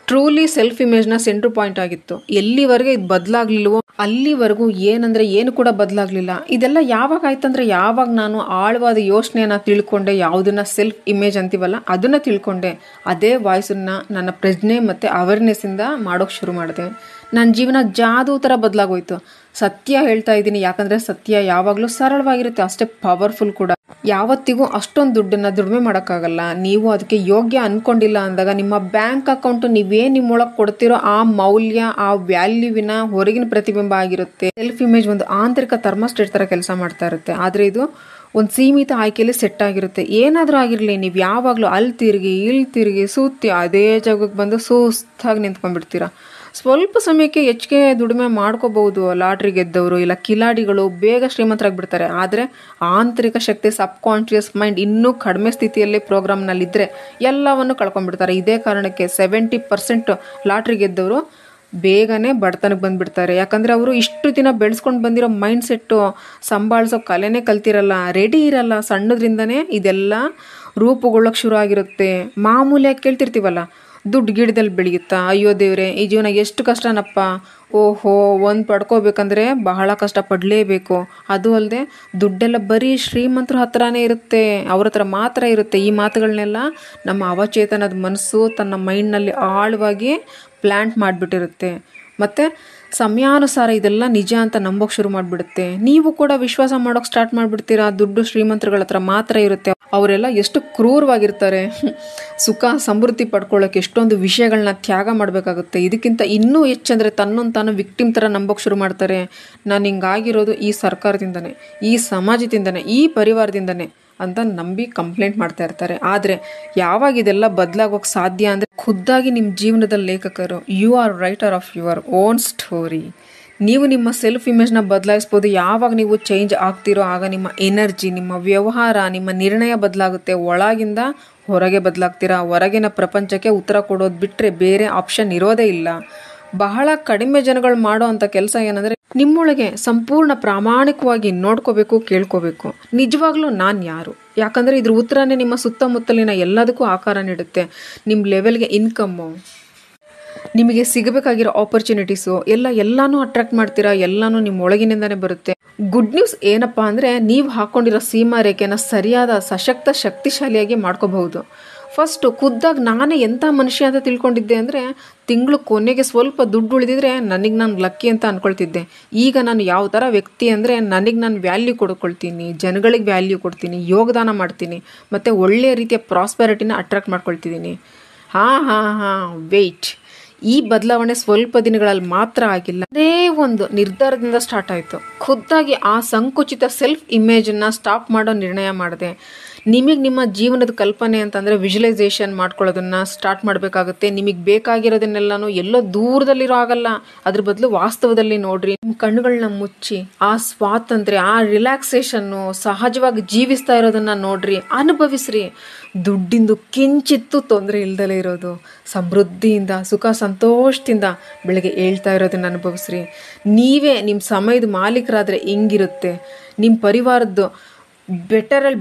ಟ್ರೂಲಿ ಸೆಲ್ಫ್ ಇಮೇಜ್ನ ಸೆಂಟ್ರ್ ಪಾಯಿಂಟ್ ಆಗಿತ್ತು. ಎಲ್ಲಿವರೆಗೆ ಇದು ಬದಲಾಗ್ಲಿಲ್ವೋ ಅಲ್ಲಿವರೆಗೂ ಏನಂದರೆ ಏನು ಕೂಡ ಬದಲಾಗಲಿಲ್ಲ. ಇದೆಲ್ಲ ಯಾವಾಗ ಆಯ್ತಂದರೆ ಯಾವಾಗ ನಾನು ಆಳವಾದ ಯೋಚನೆಯನ್ನು ತಿಳ್ಕೊಂಡೆ, ಯಾವುದನ್ನು ಸೆಲ್ಫ್ ಇಮೇಜ್ ಅಂತೀವಲ್ಲ ಅದನ್ನು ತಿಳ್ಕೊಂಡೆ. ಅದೇ ವಾಯ್ಸನ್ನು ನನ್ನ ಪ್ರಜ್ಞೆ ಮತ್ತು ಅವೇರ್ನೆಸ್ಸಿಂದ ಮಾಡೋಕ್ಕೆ ಶುರು ಮಾಡಿದೆ. ನನ್ನ ಜೀವನ ಜಾದೂ ಥರ ಬದಲಾಗೋಯ್ತು. ಸತ್ಯ ಹೇಳ್ತಾ ಇದ್ದೀನಿ, ಯಾಕಂದರೆ ಸತ್ಯ ಯಾವಾಗಲೂ ಸರಳವಾಗಿರುತ್ತೆ, ಅಷ್ಟೇ ಪವರ್ಫುಲ್ ಕೂಡ. ಯಾವತ್ತಿಗೂ ಅಷ್ಟೊಂದು ದುಡ್ಡನ್ನು ದುಡಿಮೆ ಮಾಡೋಕ್ಕಾಗಲ್ಲ. ನೀವು ಅದಕ್ಕೆ ಯೋಗ್ಯ ಅಂದ್ಕೊಂಡಿಲ್ಲ ಅಂದಾಗ ನಿಮ್ಮ ಬ್ಯಾಂಕ್ ಅಕೌಂಟು ನೀವೇನು ನಿಮ್ಮೊಳಗೆ ಕೊಡ್ತಿರೋ ಆ ಮೌಲ್ಯ, ಆ ವ್ಯಾಲ್ಯೂವಿನ ಹೊರಗಿನ ಪ್ರತಿಬಿಂಬ ಆಗಿರುತ್ತೆ. ಸೆಲ್ಫ್ ಇಮೇಜ್ ಒಂದು ಆಂತರಿಕ ಥರ್ಮೋಸ್ಟೇಟ್ ಥರ ಕೆಲಸ ಮಾಡ್ತಾ ಇರುತ್ತೆ. ಆದರೆ ಇದು ಒಂದು ಸೀಮಿತ ಆಯ್ಕೆಯಲ್ಲಿ ಸೆಟ್ ಆಗಿರುತ್ತೆ. ಏನಾದರೂ ಆಗಿರಲಿ, ನೀವು ಯಾವಾಗಲೂ ಅಲ್ಲಿ ತಿರುಗಿ ಇಲ್ಲಿ ತಿರುಗಿ ಸುತ್ತಿ ಅದೇ ಜಾಗಕ್ಕೆ ಬಂದು ಸುಸ್ತಾಗಿ ನಿಂತ್ಕೊಂಡ್ಬಿಡ್ತೀರಾ. ಸ್ವಲ್ಪ ಸಮಯಕ್ಕೆ ಹೆಚ್ಚಿಗೆ ದುಡಿಮೆ ಮಾಡ್ಕೋಬಹುದು. ಲಾಟ್ರಿ ಗೆದ್ದವರು ಇಲ್ಲ ಕಿಲಾಡಿಗಳು ಬೇಗ ಶ್ರೀಮಂತರಾಗಿಬಿಡ್ತಾರೆ. ಆದರೆ ಆಂತರಿಕ ಶಕ್ತಿ, ಸಬ್ ಕಾನ್ಷಿಯಸ್ ಮೈಂಡ್ ಇನ್ನೂ ಕಡಿಮೆ ಸ್ಥಿತಿಯಲ್ಲಿ ಪ್ರೋಗ್ರಾಮ್ನಲ್ಲಿದ್ದರೆ ಎಲ್ಲವನ್ನು ಕಳ್ಕೊಂಡ್ಬಿಡ್ತಾರೆ. ಇದೇ ಕಾರಣಕ್ಕೆ 70% ಲಾಟ್ರಿ ಗೆದ್ದವರು ಬೇಗನೆ ಬಡತನಕ್ಕೆ ಬಂದುಬಿಡ್ತಾರೆ. ಯಾಕಂದರೆ ಅವರು ಇಷ್ಟು ದಿನ ಬೆಳೆಸ್ಕೊಂಡು ಬಂದಿರೋ ಮೈಂಡ್ ಸೆಟ್ಟು ಸಂಭಾಳಿಸೋ ಕಲೆನೇ ಕಲ್ತಿರಲ್ಲ, ರೆಡಿ ಇರಲ್ಲ. ಸಣ್ಣದ್ರಿಂದನೇ ಇದೆಲ್ಲ ರೂಪುಗೊಳ್ಳೋಕ್ಕೆ ಶುರು ಆಗಿರುತ್ತೆ. ಮಾಮೂಲಿಯಾಗಿ ಕೇಳ್ತಿರ್ತೀವಲ್ಲ, ದುಡ್ಡು ಗಿಡದಲ್ಲಿ ಬೆಳೆಯುತ್ತಾ, ಅಯ್ಯೋ ದೇವ್ರೆ ಈ ಜೀವನ ಎಷ್ಟು ಕಷ್ಟನಪ್ಪ, ಓಹೋ ಒಂದು ಪಡ್ಕೋಬೇಕಂದ್ರೆ ಬಹಳ ಕಷ್ಟಪಡಲೇಬೇಕು. ಅದು ಅಲ್ಲದೆ ದುಡ್ಡೆಲ್ಲ ಬರೀ ಶ್ರೀಮಂತರ ಹತ್ರನೇ ಇರುತ್ತೆ, ಅವ್ರ ಹತ್ರ ಮಾತ್ರ ಇರುತ್ತೆ. ಈ ಮಾತುಗಳನ್ನೆಲ್ಲ ನಮ್ಮ ಅವಚೇತನದ ಮನಸ್ಸು ತನ್ನ ಮೈಂಡ್ನಲ್ಲಿ ಆಳವಾಗಿ ಪ್ಲ್ಯಾಂಟ್ ಮಾಡಿಬಿಟ್ಟಿರುತ್ತೆ. ಮತ್ತು ಸಮಯಾನುಸಾರ ಇದೆಲ್ಲ ನಿಜ ಅಂತ ನಂಬೋಕೆ ಶುರು ಮಾಡಿಬಿಡುತ್ತೆ. ನೀವು ಕೂಡ ವಿಶ್ವಾಸ ಮಾಡೋಕೆ ಸ್ಟಾರ್ಟ್ ಮಾಡಿಬಿಡ್ತೀರಾ. ದುಡ್ಡು ಶ್ರೀಮಂತರುಗಳ ಹತ್ರ ಮಾತ್ರ ಇರುತ್ತೆ, ಅವರೆಲ್ಲ ಎಷ್ಟು ಕ್ರೂರವಾಗಿರ್ತಾರೆ. ಸುಖ ಸಮೃದ್ಧಿ ಪಡ್ಕೊಳ್ಳೋಕೆ ಎಷ್ಟೊಂದು ವಿಷಯಗಳನ್ನ ತ್ಯಾಗ ಮಾಡಬೇಕಾಗುತ್ತೆ. ಇದಕ್ಕಿಂತ ಇನ್ನೂ ಹೆಚ್ಚಂದರೆ ತನ್ನೊಂದು ತಾನು ವಿಕ್ಟಿಮ್ ಥರ ನಂಬೋಕೆ ಶುರು ಮಾಡ್ತಾರೆ. ನಾನು ಹಿಂಗಾಗಿರೋದು ಈ ಸರ್ಕಾರದಿಂದನೇ, ಈ ಸಮಾಜದಿಂದನೇ, ಈ ಪರಿವಾರದಿಂದನೇ ಅಂತ ನಂಬಿ ಕಂಪ್ಲೇಂಟ್ ಮಾಡ್ತಾ ಇರ್ತಾರೆ. ಆದರೆ ಯಾವಾಗ ಇದೆಲ್ಲ ಬದಲಾಗೋಕೆ ಸಾಧ್ಯ ಅಂದರೆ ಖುದ್ದಾಗಿ ನಿಮ್ಮ ಜೀವನದ ಲೇಖಕರು. You are writer of your own story. ನೀವು ನಿಮ್ಮ ಸೆಲ್ಫ್ ಇಮೇಜ್ನ ಬದಲಾಯಿಸ್ಬೋದು. ಯಾವಾಗ ನೀವು ಚೇಂಜ್ ಆಗ್ತಿರೋ ಆಗ ನಿಮ್ಮ ಎನರ್ಜಿ, ನಿಮ್ಮ ವ್ಯವಹಾರ, ನಿಮ್ಮ ನಿರ್ಣಯ ಬದಲಾಗುತ್ತೆ. ಒಳಗಿಂದ ಹೊರಗೆ ಬದಲಾಗ್ತೀರಾ. ಹೊರಗಿನ ಪ್ರಪಂಚಕ್ಕೆ ಉತ್ತರ ಕೊಡೋದು ಬಿಟ್ಟರೆ ಬೇರೆ ಆಪ್ಷನ್ ಇರೋದೇ ಇಲ್ಲ. ಬಹಳ ಕಡಿಮೆ ಜನಗಳು ಮಾಡೋ ಅಂಥ ಕೆಲಸ ಏನಂದರೆ ನಿಮ್ಮೊಳಗೆ ಸಂಪೂರ್ಣ ಪ್ರಾಮಾಣಿಕವಾಗಿ ನೋಡ್ಕೋಬೇಕು, ಕೇಳ್ಕೋಬೇಕು. ನಿಜವಾಗ್ಲೂ ನಾನು ಯಾರು? ಯಾಕಂದರೆ ಇದ್ರ ಉತ್ತರನೇ ನಿಮ್ಮ ಸುತ್ತಮುತ್ತಲಿನ ಎಲ್ಲದಕ್ಕೂ ಆಕಾರ ನೀಡುತ್ತೆ. ನಿಮ್ಮ ಲೆವೆಲ್ಗೆ ಇನ್ಕಮ್ಮು, ನಿಮಗೆ ಸಿಗಬೇಕಾಗಿರೋ ಆಪರ್ಚುನಿಟೀಸು ಎಲ್ಲನೂ ಅಟ್ರಾಕ್ಟ್ ಮಾಡ್ತೀರಾ. ಎಲ್ಲನೂ ನಿಮ್ಮ ಒಳಗಿನಿಂದನೇ ಬರುತ್ತೆ. ಗುಡ್ ನ್ಯೂಸ್ ಏನಪ್ಪ ಅಂದರೆ ನೀವು ಹಾಕ್ಕೊಂಡಿರೋ ಸೀಮಾ ರೇಖೆನ ಸರಿಯಾದ ಸಶಕ್ತ ಶಕ್ತಿಶಾಲಿಯಾಗಿ ಮಾಡ್ಕೋಬಹುದು. ಫಸ್ಟು ಖುದ್ದಾಗಿ ನಾನೇ ಎಂಥ ಮನುಷ್ಯ ಅಂತ ತಿಳ್ಕೊಂಡಿದ್ದೆ ಅಂದರೆ ತಿಂಗಳು ಕೊನೆಗೆ ಸ್ವಲ್ಪ ದುಡ್ಡು ಉಳಿದಿದ್ರೆ ನನಗೆ ನಾನು ಲಕ್ಕಿ ಅಂತ ಅಂದ್ಕೊಳ್ತಿದ್ದೆ. ಈಗ ನಾನು ಯಾವ ಥರ ವ್ಯಕ್ತಿ ಅಂದರೆ ನನಗೆ ನಾನು ವ್ಯಾಲ್ಯೂ ಕೊಡ್ಕೊಳ್ತೀನಿ, ಜನಗಳಿಗೆ ವ್ಯಾಲ್ಯೂ ಕೊಡ್ತೀನಿ, ಯೋಗದಾನ ಮಾಡ್ತೀನಿ, ಮತ್ತು ಒಳ್ಳೆಯ ರೀತಿಯ ಪ್ರಾಸ್ಪೆರಿಟಿನ ಅಟ್ರಾಕ್ಟ್ ಮಾಡ್ಕೊಳ್ತಿದ್ದೀನಿ. ವೆಯ್ಟ್. ಈ ಬದಲಾವಣೆ ಸ್ವಲ್ಪ ದಿನಗಳಲ್ಲಿ ಮಾತ್ರ ಆಗಿಲ್ಲ, ಅದೇ ಒಂದು ನಿರ್ಧಾರದಿಂದ ಸ್ಟಾರ್ಟ್ ಆಯಿತು. ಖುದ್ದಾಗಿ ಆ ಸಂಕುಚಿತ ಸೆಲ್ಫ್ ಇಮೇಜನ್ನು ಸ್ಟಾಪ್ ಮಾಡೋ ನಿರ್ಣಯ ಮಾಡಿದೆ. ನಿಮಗೆ ನಿಮ್ಮ ಜೀವನದ ಕಲ್ಪನೆ ಅಂತಂದರೆ ವಿಜುವಲೈಸೇಷನ್ ಮಾಡ್ಕೊಳ್ಳೋದನ್ನು ಸ್ಟಾರ್ಟ್ ಮಾಡಬೇಕಾಗುತ್ತೆ. ನಿಮಗೆ ಬೇಕಾಗಿರೋದನ್ನೆಲ್ಲನೂ ಎಲ್ಲೋ ದೂರದಲ್ಲಿರೋ ಆಗಲ್ಲ, ಅದ್ರ ಬದಲು ವಾಸ್ತವದಲ್ಲಿ ನೋಡ್ರಿ. ನಿಮ್ಮ ಕಣ್ಣುಗಳನ್ನ ಮುಚ್ಚಿ ಆ ಸ್ವಾತಂತ್ರ್ಯ, ಆ ರಿಲ್ಯಾಕ್ಸೇಷನ್ನು, ಸಹಜವಾಗಿ ಜೀವಿಸ್ತಾ ಇರೋದನ್ನು ನೋಡ್ರಿ, ಅನುಭವಿಸ್ರಿ. ದುಡ್ಡಿಂದು ಕಿಂಚಿತ್ತೂ ತೊಂದರೆ ಇಲ್ದಲೇ ಇರೋದು, ಸಮೃದ್ಧಿಯಿಂದ ಸುಖ ಸಂತೋಷದಿಂದ ಬೆಳಗ್ಗೆ ಹೇಳ್ತಾ ಇರೋದನ್ನು ಅನುಭವಿಸ್ರಿ. ನೀವೇ ನಿಮ್ಮ ಸಮಯದ ಮಾಲೀಕರಾದರೆ ಹೆಂಗಿರುತ್ತೆ, ನಿಮ್ಮ ಪರಿವಾರದ್ದು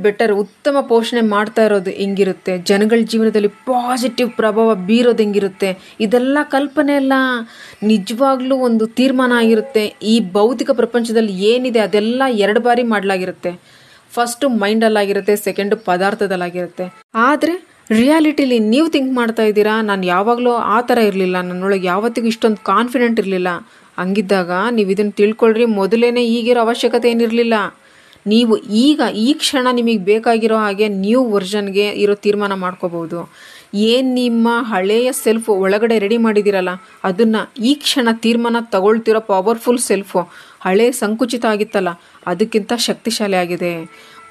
ಬೆಟರ್ ಉತ್ತಮ ಪೋಷಣೆ ಮಾಡ್ತಾ ಇರೋದು ಹೆಂಗಿರುತ್ತೆ, ಜನಗಳ ಜೀವನದಲ್ಲಿ ಪಾಸಿಟಿವ್ ಪ್ರಭಾವ ಬೀರೋದು ಹೆಂಗಿರುತ್ತೆ, ಇದೆಲ್ಲ ಕಲ್ಪನೆ ಅಲ್ಲ, ನಿಜವಾಗ್ಲೂ ಒಂದು ತೀರ್ಮಾನ ಆಗಿರುತ್ತೆ. ಈ ಭೌತಿಕ ಪ್ರಪಂಚದಲ್ಲಿ ಏನಿದೆ ಅದೆಲ್ಲ 2 ಬಾರಿ ಮಾಡಲಾಗಿರುತ್ತೆ. First ಮೈಂಡಲ್ಲಾಗಿರುತ್ತೆ, second ಪದಾರ್ಥದಲ್ಲಾಗಿರುತ್ತೆ. ಆದರೆ ರಿಯಾಲಿಟಿಲಿ ನೀವು ಥಿಂಕ್ ಮಾಡ್ತಾ ಇದ್ದೀರಾ, ನಾನು ಯಾವಾಗಲೂ ಆ ಥರ ಇರಲಿಲ್ಲ, ನನ್ನೊಳಗೆ ಯಾವತ್ತಿಗೂ ಇಷ್ಟೊಂದು ಕಾನ್ಫಿಡೆಂಟ್ ಇರಲಿಲ್ಲ. ಹಂಗಿದ್ದಾಗ ನೀವು ಇದನ್ನು ತಿಳ್ಕೊಳ್ರಿ, ಮೊದಲೇ ಈಗಿರೋ ಅವಶ್ಯಕತೆ ಏನಿರಲಿಲ್ಲ. ನೀವು ಈಗ ಈ ಕ್ಷಣ ನಿಮಗೆ ಬೇಕಾಗಿರೋ ಹಾಗೆ ನ್ಯೂ ವರ್ಷನ್ಗೆ ಇರೋ ತೀರ್ಮಾನ ಮಾಡ್ಕೋಬೋದು. ಏನು ನಿಮ್ಮ ಹಳೆಯ ಸೆಲ್ಫ್ ಒಳಗಡೆ ರೆಡಿ ಮಾಡಿದ್ದೀರಲ್ಲ, ಅದನ್ನು ಈ ಕ್ಷಣ ತೀರ್ಮಾನ ತಗೊಳ್ತಿರೋ ಪವರ್ಫುಲ್ ಸೆಲ್ಫು ಹಳೆ ಸಂಕುಚಿತ ಆಗಿತ್ತಲ್ಲ, ಅದಕ್ಕಿಂತ ಶಕ್ತಿಶಾಲಿ ಆಗಿದೆ.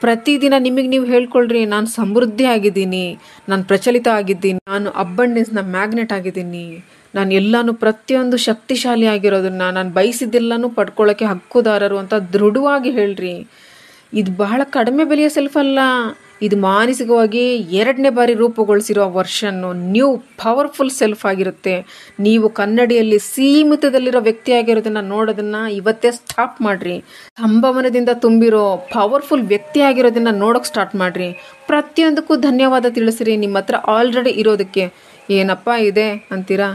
ಪ್ರತಿದಿನ ನಿಮಗೆ ನೀವು ಹೇಳ್ಕೊಳ್ರಿ, ನಾನು ಸಮೃದ್ಧಿ ಆಗಿದ್ದೀನಿ, ನಾನು ಪ್ರಚಲಿತ ಆಗಿದ್ದೀನಿ, ನಾನು ಅಬ್ಬಂಡೆನ್ಸ್ನ ಮ್ಯಾಗ್ನೆಟ್ ಆಗಿದ್ದೀನಿ, ನಾನು ಎಲ್ಲನೂ ಪ್ರತಿಯೊಂದು ಶಕ್ತಿಶಾಲಿ ಆಗಿರೋದನ್ನು, ನಾನು ಬಯಸಿದ್ದೆಲ್ಲನೂ ಪಡ್ಕೊಳ್ಳೋಕ್ಕೆ ಹಕ್ಕುದಾರರು ಅಂತ ದೃಢವಾಗಿ ಹೇಳ್ರಿ. ಇದು ಬಹಳ ಕಡಿಮೆ ಬೆಲೆಯ ಸೆಲ್ಫ್ ಅಲ್ಲ, ಇದು ಮಾನಸಿಕವಾಗಿ 2ನೇ ಬಾರಿ ರೂಪುಗೊಳಿಸಿರೋ ವರ್ಷನ್ನು ನ್ಯೂ ಪವರ್ಫುಲ್ ಸೆಲ್ಫ್ ಆಗಿರುತ್ತೆ. ನೀವು ಕನ್ನಡಿಯಲ್ಲಿ ಸೀಮಿತದಲ್ಲಿರೋ ವ್ಯಕ್ತಿಯಾಗಿರೋದನ್ನು ನೋಡೋದನ್ನು ಇವತ್ತೇ ಸ್ಟಾಪ್ ಮಾಡಿರಿ. ಸಂಭಾವನೆಯಿಂದ ತುಂಬಿರೋ ಪವರ್ಫುಲ್ ವ್ಯಕ್ತಿ ಆಗಿರೋದನ್ನು ನೋಡೋಕೆ ಸ್ಟಾರ್ಟ್ ಮಾಡಿರಿ. ಪ್ರತಿಯೊಂದಕ್ಕೂ ಧನ್ಯವಾದ ತಿಳಿಸ್ರಿ. ನಿಮ್ಮ ಹತ್ರ ಆಲ್ರೆಡಿ ಇರೋದಕ್ಕೆ ಏನಪ್ಪ ಇದೆ ಅಂತೀರಾ,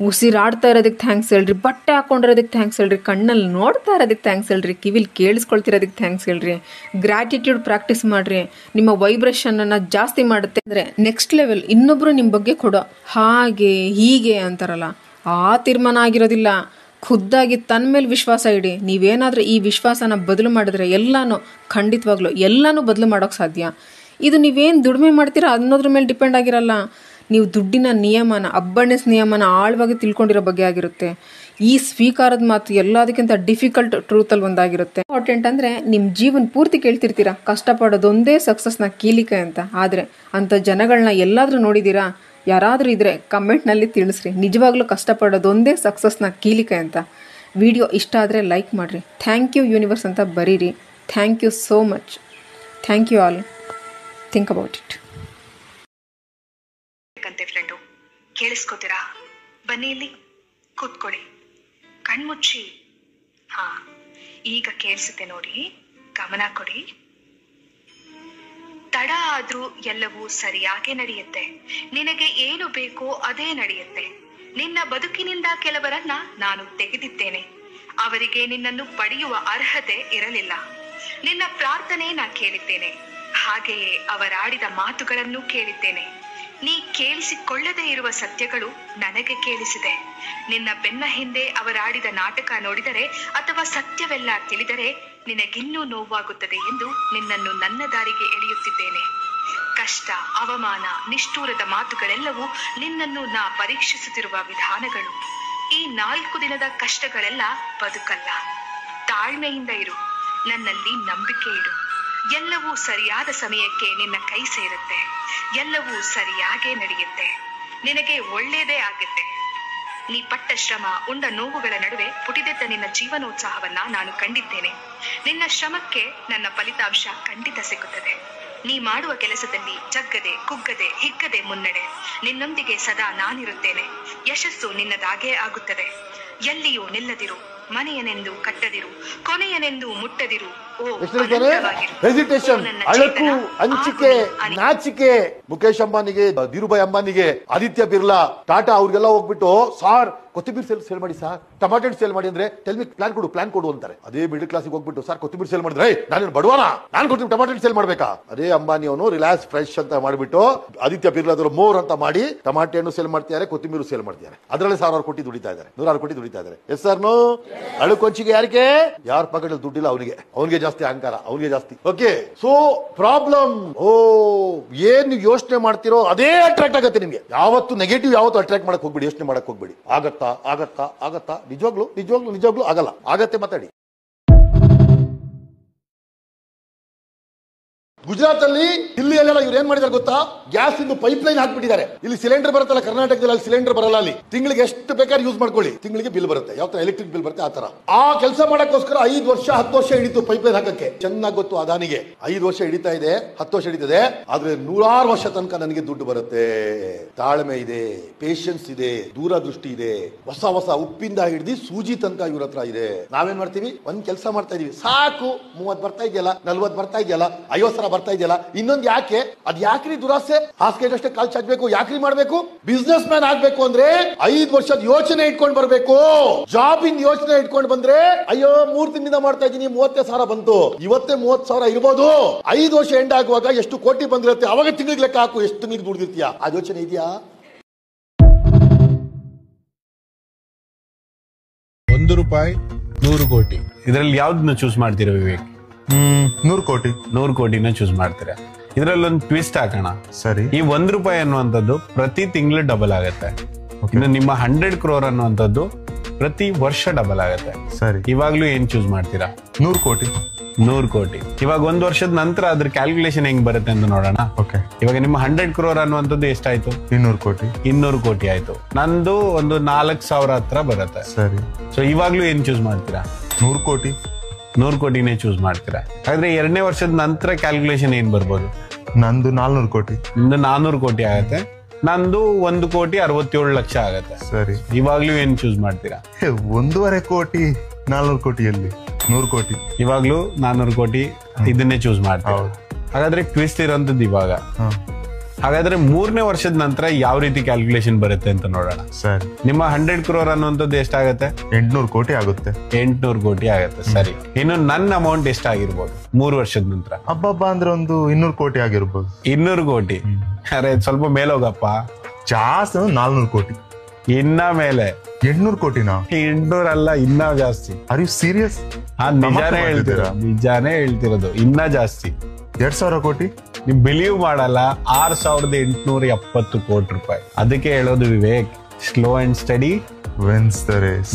ಉಸಿರಾಡ್ತಾ ಇರೋದಕ್ಕೆ ಥ್ಯಾಂಕ್ಸ್ ಹೇಳ್ರಿ, ಬಟ್ಟೆ ಹಾಕೊಂಡಿರೋದಕ್ಕೆ ಥ್ಯಾಂಕ್ಸ್ ಹೇಳ್ರಿ, ಕಣ್ಣಲ್ಲಿ ನೋಡ್ತಾ ಇರೋದಕ್ಕೆ ಥ್ಯಾಂಕ್ಸ್ ಹೇಳ್ರಿ, ಕಿವಿಲಿ ಕೇಳಿಸ್ಕೊಳ್ತಿರೋದಕ್ಕೆ ಥ್ಯಾಂಕ್ಸ್ ಹೇಳ್ರಿ. ಗ್ರ್ಯಾಟಿಟ್ಯೂಡ್ ಪ್ರಾಕ್ಟೀಸ್ ಮಾಡಿರಿ. ನಿಮ್ಮ ವೈಬ್ರೇಷನನ್ನು ಜಾಸ್ತಿ ಮಾಡುತ್ತೆ. ಅಂದರೆ ನೆಕ್ಸ್ಟ್ ಲೆವೆಲ್ ಇನ್ನೊಬ್ಬರು ನಿಮ್ಮ ಬಗ್ಗೆ ಕೊಡೋ ಹಾಗೆ ಹೀಗೆ ಅಂತಾರಲ್ಲ, ಆ ತೀರ್ಮಾನ ಆಗಿರೋದಿಲ್ಲ. ಖುದ್ದಾಗಿ ತನ್ನ ಮೇಲೆ ವಿಶ್ವಾಸ ಇಡಿ. ನೀವೇನಾದರೂ ಈ ವಿಶ್ವಾಸನ ಬದಲು ಮಾಡಿದ್ರೆ ಖಂಡಿತವಾಗ್ಲೂ ಎಲ್ಲನೂ ಬದಲು ಮಾಡೋಕ್ಕೆ ಸಾಧ್ಯ. ಇದು ನೀವೇನು ದುಡಿಮೆ ಮಾಡ್ತೀರಾ ಅನ್ನೋದ್ರ ಮೇಲೆ ಡಿಪೆಂಡ್ ಆಗಿರಲ್ಲ. ನೀವು ದುಡ್ಡಿನ ನಿಯಮನ, ಅಬ್ಬಂಡೆನ್ಸ್ ನಿಯಮನ ಆಳವಾಗಿ ತಿಳ್ಕೊಂಡಿರೋ ಬಗ್ಗೆ ಆಗಿರುತ್ತೆ. ಈ ಸ್ವೀಕಾರದ ಮಾತು ಎಲ್ಲದಕ್ಕಿಂತ ಡಿಫಿಕಲ್ಟ್ ಟ್ರೂತಲ್ಲಿ ಒಂದಾಗಿರುತ್ತೆ. ಇಂಪಾರ್ಟೆಂಟ್ ಅಂದರೆ ನಿಮ್ಮ ಜೀವನ ಪೂರ್ತಿ ಕೇಳ್ತಿರ್ತೀರಾ ಕಷ್ಟಪಡೋದೊಂದೇ ಸಕ್ಸಸ್ನ ಕೀಲಿಕೆ ಅಂತ. ಆದರೆ ಅಂಥ ಜನಗಳನ್ನ ಎಲ್ಲಾದರೂ ನೋಡಿದ್ದೀರಾ? ಯಾರಾದರೂ ಇದ್ದರೆ ಕಮೆಂಟ್ನಲ್ಲಿ ತಿಳಿಸ್ರಿ. ನಿಜವಾಗ್ಲೂ ಕಷ್ಟಪಡೋದೊಂದೇ ಸಕ್ಸಸ್ನ ಕೀಲಿಕೆ ಅಂತ. ವಿಡಿಯೋ ಇಷ್ಟ ಆದರೆ ಲೈಕ್ ಮಾಡಿರಿ. ಥ್ಯಾಂಕ್ ಯು ಯೂನಿವರ್ಸ್ ಅಂತ ಬರೀರಿ. Thank you so much. Thank you all. Think about it. Friend ಕೇಳಿಸ್ಕೋತೀರಾ? ಬನ್ನಿ ಇಲ್ಲಿ ಕೂತ್ಕೊಳ್ಳಿ, ಕಣ್ಮುಚ್ಚಿ. ಈಗ ಕೇಳಿಸುತ್ತೆ ನೋಡಿ, ಗಮನ ಕೊಡಿ. ತಡ ಆದ್ರೂ ಎಲ್ಲವೂ ಸರಿಯಾಗಿ ನಡೆಯುತ್ತೆ. ನಿನಗೆ ಏನು ಬೇಕೋ ಅದೇ ನಡೆಯುತ್ತೆ. ನಿನ್ನ ಬದುಕಿನಿಂದ ಕೆಲವರನ್ನ ನಾನು ತೆಗೆದಿದ್ದೇನೆ. ಅವರಿಗೆ ನಿನ್ನನ್ನು ಪಡೆಯುವ ಅರ್ಹತೆ ಇರಲಿಲ್ಲ. ನಿನ್ನ ಪ್ರಾರ್ಥನೆ ನಾ ಕೇಳಿದ್ದೇನೆ, ಹಾಗೆಯೇ ಅವರಾಡಿದ ಮಾತುಗಳನ್ನು ಕೇಳಿದ್ದೇನೆ. ನೀ ಕೇಳಿಸಿಕೊಳ್ಳದೇ ಇರುವ ಸತ್ಯಗಳು ನನಗೆ ಕೇಳಿಸಿದೆ. ನಿನ್ನ ಬೆನ್ನ ಹಿಂದೆ ಅವರಾಡಿದ ನಾಟಕ ನೋಡಿದರೆ ಅಥವಾ ಸತ್ಯವೆಲ್ಲ ತಿಳಿದರೆ ನಿನಗಿನ್ನೂ ನೋವಾಗುತ್ತದೆ ಎಂದು ನಿನ್ನನ್ನು ನನ್ನ ದಾರಿಗೆ ಎಳೆಯುತ್ತಿದ್ದೇನೆ. ಕಷ್ಟ, ಅವಮಾನ, ನಿಷ್ಠೂರದ ಮಾತುಗಳೆಲ್ಲವೂ ನಿನ್ನನ್ನು ನಾ ಪರೀಕ್ಷಿಸುತ್ತಿರುವ ವಿಧಾನಗಳು. ಈ 4 ದಿನದ ಕಷ್ಟಗಳೆಲ್ಲ ಬದುಕಲ್ಲ. ತಾಳ್ಮೆಯಿಂದ ಇರು, ನನ್ನಲ್ಲಿ ನಂಬಿಕೆ ಇಡು. ಎಲ್ಲವೂ ಸರಿಯಾದ ಸಮಯಕ್ಕೆ ನಿನ್ನ ಕೈ ಸೇರುತ್ತೆ. ಎಲ್ಲವೂ ಸರಿಯಾಗೇ ನಡೆಯುತ್ತೆ. ನಿನಗೆ ಒಳ್ಳೆಯದೇ ಆಗುತ್ತೆ. ನೀ ಪಟ್ಟ ಶ್ರಮ, ಉಂಡ ನೋವುಗಳ ನಡುವೆ ಪುಟಿದೆದ್ದ ನಿನ್ನ ಜೀವನೋತ್ಸಾಹವನ್ನ ನಾನು ಕಂಡಿದ್ದೇನೆ. ನಿನ್ನ ಶ್ರಮಕ್ಕೆ ನನ್ನ ಫಲಿತಾಂಶ ಖಂಡಿತ ಸಿಗುತ್ತದೆ. ನೀ ಮಾಡುವ ಕೆಲಸದಲ್ಲಿ ಜಗ್ಗದೆ, ಕುಗ್ಗದೆ, ಹಿಗ್ಗದೆ ಮುನ್ನಡೆ. ನಿನ್ನೊಂದಿಗೆ ಸದಾ ನಾನಿರುತ್ತೇನೆ. ಯಶಸ್ಸು ನಿನ್ನದಾಗೇ ಆಗುತ್ತದೆ. ಎಲ್ಲಿಯೂ ನಿಲ್ಲದಿರು, ಮನೆಯನೆಂದು ಕಟ್ಟದಿರು, ಕೊನೆಯನೆಂದು ಮುಟ್ಟದಿರು. ಹೆಸಿಟೇಷನ್, ಅಳಕು, ಹಂಚಿಕೆ, ನಾಚಿಕೆ. ಮುಖೇಶ್ ಅಂಬಾನಿಗೆ, ಧೀರುಭಾಯ್ ಅಂಬಾನಿಗೆ, ಆದಿತ್ಯ ಬಿರ್ಲಾ, ಟಾಟಾ ಅವ್ರಿಗೆಲ್ಲ ಹೋಗ್ಬಿಟ್ಟು ಸಾರ್ ಕೊತ್ತಿಮೀರಿ ಸೇಲ್ ಮಾಡಿ, ಸಾರ್ ಟಮಾಟೋ ಸೇಲ್ ಮಾಡಿ ಅಂದ್ರೆ ಟೆಲ್ಮಿ ಪ್ಲಾನ್ ಕೊಡು ಅಂತಾರೆ. ಅದೇ ಮಿಡಲ್ ಕ್ಲಾಸಿಗೆ ಹೋಗ್ಬಿಟ್ಟು ಸಾರ್ ಕೊತ್ತಿಮೀರಿ ಸೇಲ್ ಮಾಡಿದ್ರೆ ನಾನು ಬಡವನ, ನಾನು ಕೊಡ್ತೀನಿ ಟಮಾಟೋ ಸೇಲ್ ಮಾಡ್ಬೇಕಾ? ಅದೇ ಅಂಬಾನಿ ಅವನು ರಿಲಯನ್ಸ್ ಫ್ರೆಶ್ ಅಂತ ಮಾಡಿಬಿಟ್ಟು ಆದಿತ್ಯ ಬಿರ್ಲಾ ಮೋರ್ ಅಂತ ಮಾಡಿ ಟಮಾಟೋ ಹಣ್ಣು ಸೇಲ್ ಮಾಡ್ತಿದ್ದಾರೆ, ಕೊತ್ತಿಮೀರು ಸೇಲ್ ಮಾಡ್ತಿದ್ದಾರೆ. ಅದರಲ್ಲಿ 1,000 ಕೋಟಿ ದುಡಿತಾ ಇದ್ದಾರೆ, 106 ಕೋಟಿ ದುಡಿತಾ ಇದ್ದಾರೆ. Yes sir no? ಅಳುಕೊಂಚಿಗೆ ಯಾರಿಗೆ? ಯಾರ ಪಾಕೆಟಲ್ಲಿ ದುಡ್ಡಿಲ್ಲ ಅವನಿಗೆ ಜಾಸ್ತಿ ಅಹಂಕಾರ, ಅವನಿಗೆ ಜಾಸ್ತಿ. Okay, so problem. ಏನ್ ಯೋಚನೆ ಮಾಡ್ತಿರೋ ಅದೇ ಅಟ್ರಾಕ್ಟ್ ಆಗುತ್ತೆ ನಿಮ್ಗೆ. ಯಾವತ್ತು ನೆಗೆಟಿವ್ ಯಾವತ್ತು ಅಟ್ರಾಕ್ಟ್ ಮಾಡಕ್ ಹೋಗ್ಬೇಡಿ, ಯೋಚನೆ ಮಾಡಕ್ ಹೋಗ್ಬೇಡಿ. ಆಗತ್ತಾ ನಿಜವಾಗ್ಲೂ ಆಗಲ್ಲ. ಆಗತ್ತೆ, ಮಾತಾಡಿ. ಗುಜರಾತ್ ಅಲ್ಲಿ, ದಿಲ್ಲಿಯಲ್ಲೆಲ್ಲ ಇವ್ರು ಏನ್ ಮಾಡಿದಾರೆ ಗೊತ್ತಾ? ಗ್ಯಾಸ್ ಇಂದು ಪೈಪ್ ಲೈನ್ ಹಾಕ್ಬಿಟ್ಟಿದ್ದಾರೆ. ಇಲ್ಲಿ ಸಿಲಿಂಡರ್ ಬರುತ್ತಲ್ಲ ಕರ್ನಾಟಕದಲ್ಲಿ, ಅಲ್ಲಿ ಸಿಲಿಂಡರ್ ಬರಲ್ಲ. ಅಲ್ಲಿ ತಿಂಗಳಿಗೆ ಎಷ್ಟು ಬೇಕಾದ್ರೆ ಯೂಸ್ ಮಾಡ್ಕೊಳ್ಳಿ, ತಿಂಗಳಿಗೆ ಬಿಲ್ ಬರುತ್ತೆ. ಯಾವ ತರ ಎಲೆಕ್ಟ್ರಿಕ್ ಬಿಲ್ ಬರುತ್ತೆ ಆ ತರ. ಆ ಕೆಲಸ ಮಾಡಕ್ಕೋಸ್ಕರ 5 ವರ್ಷ 10 ವರ್ಷ ಹಿಡಿತು ಪೈಪ್ ಲೈನ್ ಹಾಕಕ್ಕೆ. ಚೆನ್ನಾಗಿ ಗೊತ್ತು ಅದಾನಿಗೆ. 5 ವರ್ಷ ಹಿಡಿತಾ ಇದೆ, 10 ವರ್ಷ ಹಿಡಿತದೆ. ಆದ್ರೆ 106 ವರ್ಷ ತನಕ ನನಗೆ ದುಡ್ಡು ಬರುತ್ತೆ. ತಾಳ್ಮೆ ಇದೆ, ಪೇಷನ್ಸ್ ಇದೆ, ದೂರದೃಷ್ಟಿ ಇದೆ. ಹೊಸ ಉಪ್ಪಿಂದ ಹಿಡಿದು ಸೂಜಿ ತನಕ ಇವ್ರ ಹತ್ರ ಇದೆ. ನಾವೇನ್ ಮಾಡ್ತೀವಿ? ಒಂದ್ ಕೆಲಸ ಮಾಡ್ತಾ ಇದೀವಿ, ಸಾಕು 30 ಬರ್ತಾ ಇದೆಯಲ್ಲ, 40 ಬರ್ತಾ ಇದೆಯಲ್ಲ, 50 ಬರ್ತಾ ಇದೆಯಲ್ಲ, ಇನ್ನೊಂದು ಯಾಕೆ? ಅದ್ ಯಾಕ್ರಿ ದುರಾಸೆ? ಹಾಸಿಗೆ ಅಷ್ಟೇ ಕಾಲ್ ಚಾಚಬೇಕು, ಯಾಕ್ರಿ ಮಾಡ್ಬೇಕು? ಬಿಸ್ನೆಸ್ ಮ್ಯಾನ್ ಆಗ್ಬೇಕು ಅಂದ್ರೆ 5 ವರ್ಷದ ಯೋಚನೆ ಇಟ್ಕೊಂಡು ಬರ್ಬೇಕು. ಜಾಬ್ ಇನ್ ಯೋಚನೆ ಇಟ್ಕೊಂಡು ಬಂದ್ರೆ ಅಯ್ಯೋ 3 ತಿಂಗಳಿಂದ ಮಾಡ್ತಾ ಇದೀನಿ 30,000 ಬಂತು, ಇವತ್ತೇ 30,000 ಇರ್ಬೋದು. 5 ವರ್ಷ ಎಂಡ್ ಆಗುವಾಗ ಎಷ್ಟು ಕೋಟಿ ಬಂದಿರುತ್ತೆ, ಅವಾಗ ತಿಂಗಳಿಗೆ ಲೆಕ್ಕ ಹಾಕು, ಎಷ್ಟು ತಿಂಗಳಿಗೆ ದುಡ್ದಿರ್ತೀಯ. ಆ ಯೋಚನೆ ಇದೆಯಾ? 1 ರೂಪಾಯಿ 100 ಕೋಟಿ, ಇದರಲ್ಲಿ ಯಾವ್ದನ್ನ ಚೂಸ್ ಮಾಡ್ತೀರಾ ವಿವೇಕ್? 100 ಕೋಟಿ. 100 ಕೋಟಿನ ಚೂಸ್ ಮಾಡ್ತೀರಾ. ಇದ್ರಲ್ಲಿ ಒಂದು ಟ್ವಿಸ್ಟ್ ಹಾಕೋಣ. ಸರಿ, ಈ 1 ರೂಪಾಯಿ ಅನ್ನುವಂಥದ್ದು ಪ್ರತಿ ತಿಂಗಳು ಡಬಲ್ ಆಗುತ್ತೆ. ಇನ್ನು ನಿಮ್ಮ 100 crore ಅನ್ನುವಂಥದ್ದು ಪ್ರತಿ ವರ್ಷ ಡಬಲ್ ಆಗುತ್ತೆ. ಸರಿ, ಇವಾಗ್ಲೂ ಏನ್ ಚೂಸ್ ಮಾಡ್ತೀರಾ? 100 ಕೋಟಿ. 100 ಕೋಟಿ. ಇವಾಗ 1 ವರ್ಷದ ನಂತರ ಅದ್ರ ಕ್ಯಾಲ್ಕುಲೇಷನ್ ಹೆಂಗ್ ಬರುತ್ತೆ ಅಂತ ನೋಡೋಣ. ಓಕೆ, ಇವಾಗ ನಿಮ್ಮ 100 crore ಅನ್ನುವಂಥದ್ದು ಎಷ್ಟಾಯ್ತು? 200 ಕೋಟಿ. 200 ಕೋಟಿ ಆಯ್ತು. ನಂದು ಒಂದು 4,000 ಹತ್ರ ಬರುತ್ತೆ. ಸರಿ, ಸೊ ಇವಾಗ್ಲೂ ಏನ್ ಚೂಸ್ ಮಾಡ್ತೀರಾ? 100 ಕೋಟಿ. 100 ಕೋಟಿನೇ ಚೂಸ್ ಮಾಡ್ತೀರಾ. ಹಾಗಾದ್ರೆ 2ನೇ ವರ್ಷದ ನಂತರ ಕ್ಯಾಲ್ಕುಲೇಷನ್ ಏನ್ ಬರ್ಬೋದು? ನಂದು 400 ಕೋಟಿ. ನಿಮ್ದು 400 ಕೋಟಿ ಆಗತ್ತೆ. ನಂದು 1,67,00,000 ಆಗತ್ತೆ. ಸರಿ, ಇವಾಗ್ಲೂ ಏನ್ ಚೂಸ್ ಮಾಡ್ತೀರಾ? 1.5 ಕೋಟಿ 400 ಕೋಟಿಯಲ್ಲಿ 100 ಕೋಟಿ. ಇವಾಗ್ಲೂ 400 ಕೋಟಿ ಇದನ್ನೇ ಚೂಸ್ ಮಾಡ್ತೀರಾ. ಹಾಗಾದ್ರೆ ಟ್ವಿಸ್ಟ್ ಇರೋಂಥದ್ದು ಇವಾಗ. ಹಾಗಾದ್ರೆ 3ನೇ ವರ್ಷದ ನಂತರ ಯಾವ ರೀತಿ ಕ್ಯಾಲ್ಕುಲೇಷನ್ ಬರುತ್ತೆ ಅಂತ ನೋಡೋಣ. ಸರಿ, ನಿಮ್ಮ 100 crore ಅನ್ನುವಂಥದ್ದು ಎಷ್ಟಾಗತ್ತೆ? 800 ಕೋಟಿ ಆಗುತ್ತೆ. 800 ಕೋಟಿ ಆಗುತ್ತೆ. ಸರಿ, ಇನ್ನು ನನ್ನ ಅಮೌಂಟ್ ಎಷ್ಟಾಗಿರ್ಬೋದು 3 ವರ್ಷದ ನಂತರ? ಹಬ್ಬ ಅಂದ್ರೆ ಒಂದು 200 ಕೋಟಿ ಆಗಿರ್ಬೋದು. 200 ಕೋಟಿ? ಅರೆ ಸ್ವಲ್ಪ ಮೇಲೋಗಪ್ಪ. ಜಾಸ್ತಿ 400 ಕೋಟಿ. ಇನ್ನ ಮೇಲೆ 800 ಕೋಟಿನಾ? 800 ಅಲ್ಲ, ಇನ್ನ ಜಾಸ್ತಿ. Are you serious? ನಿಜಾನೇ ಹೇಳ್ತಿರೋದು. ಇನ್ನ ಜಾಸ್ತಿ. 2,000 ಕೋಟಿ. ನೀವು ಬಿಲೀವ್ ಮಾಡಲ್ಲ, 6,870 ಕೋಟಿ ರೂಪಾಯಿ. ಅದಕ್ಕೆ ಹೇಳೋದು Vivek, slow and steady wins the race.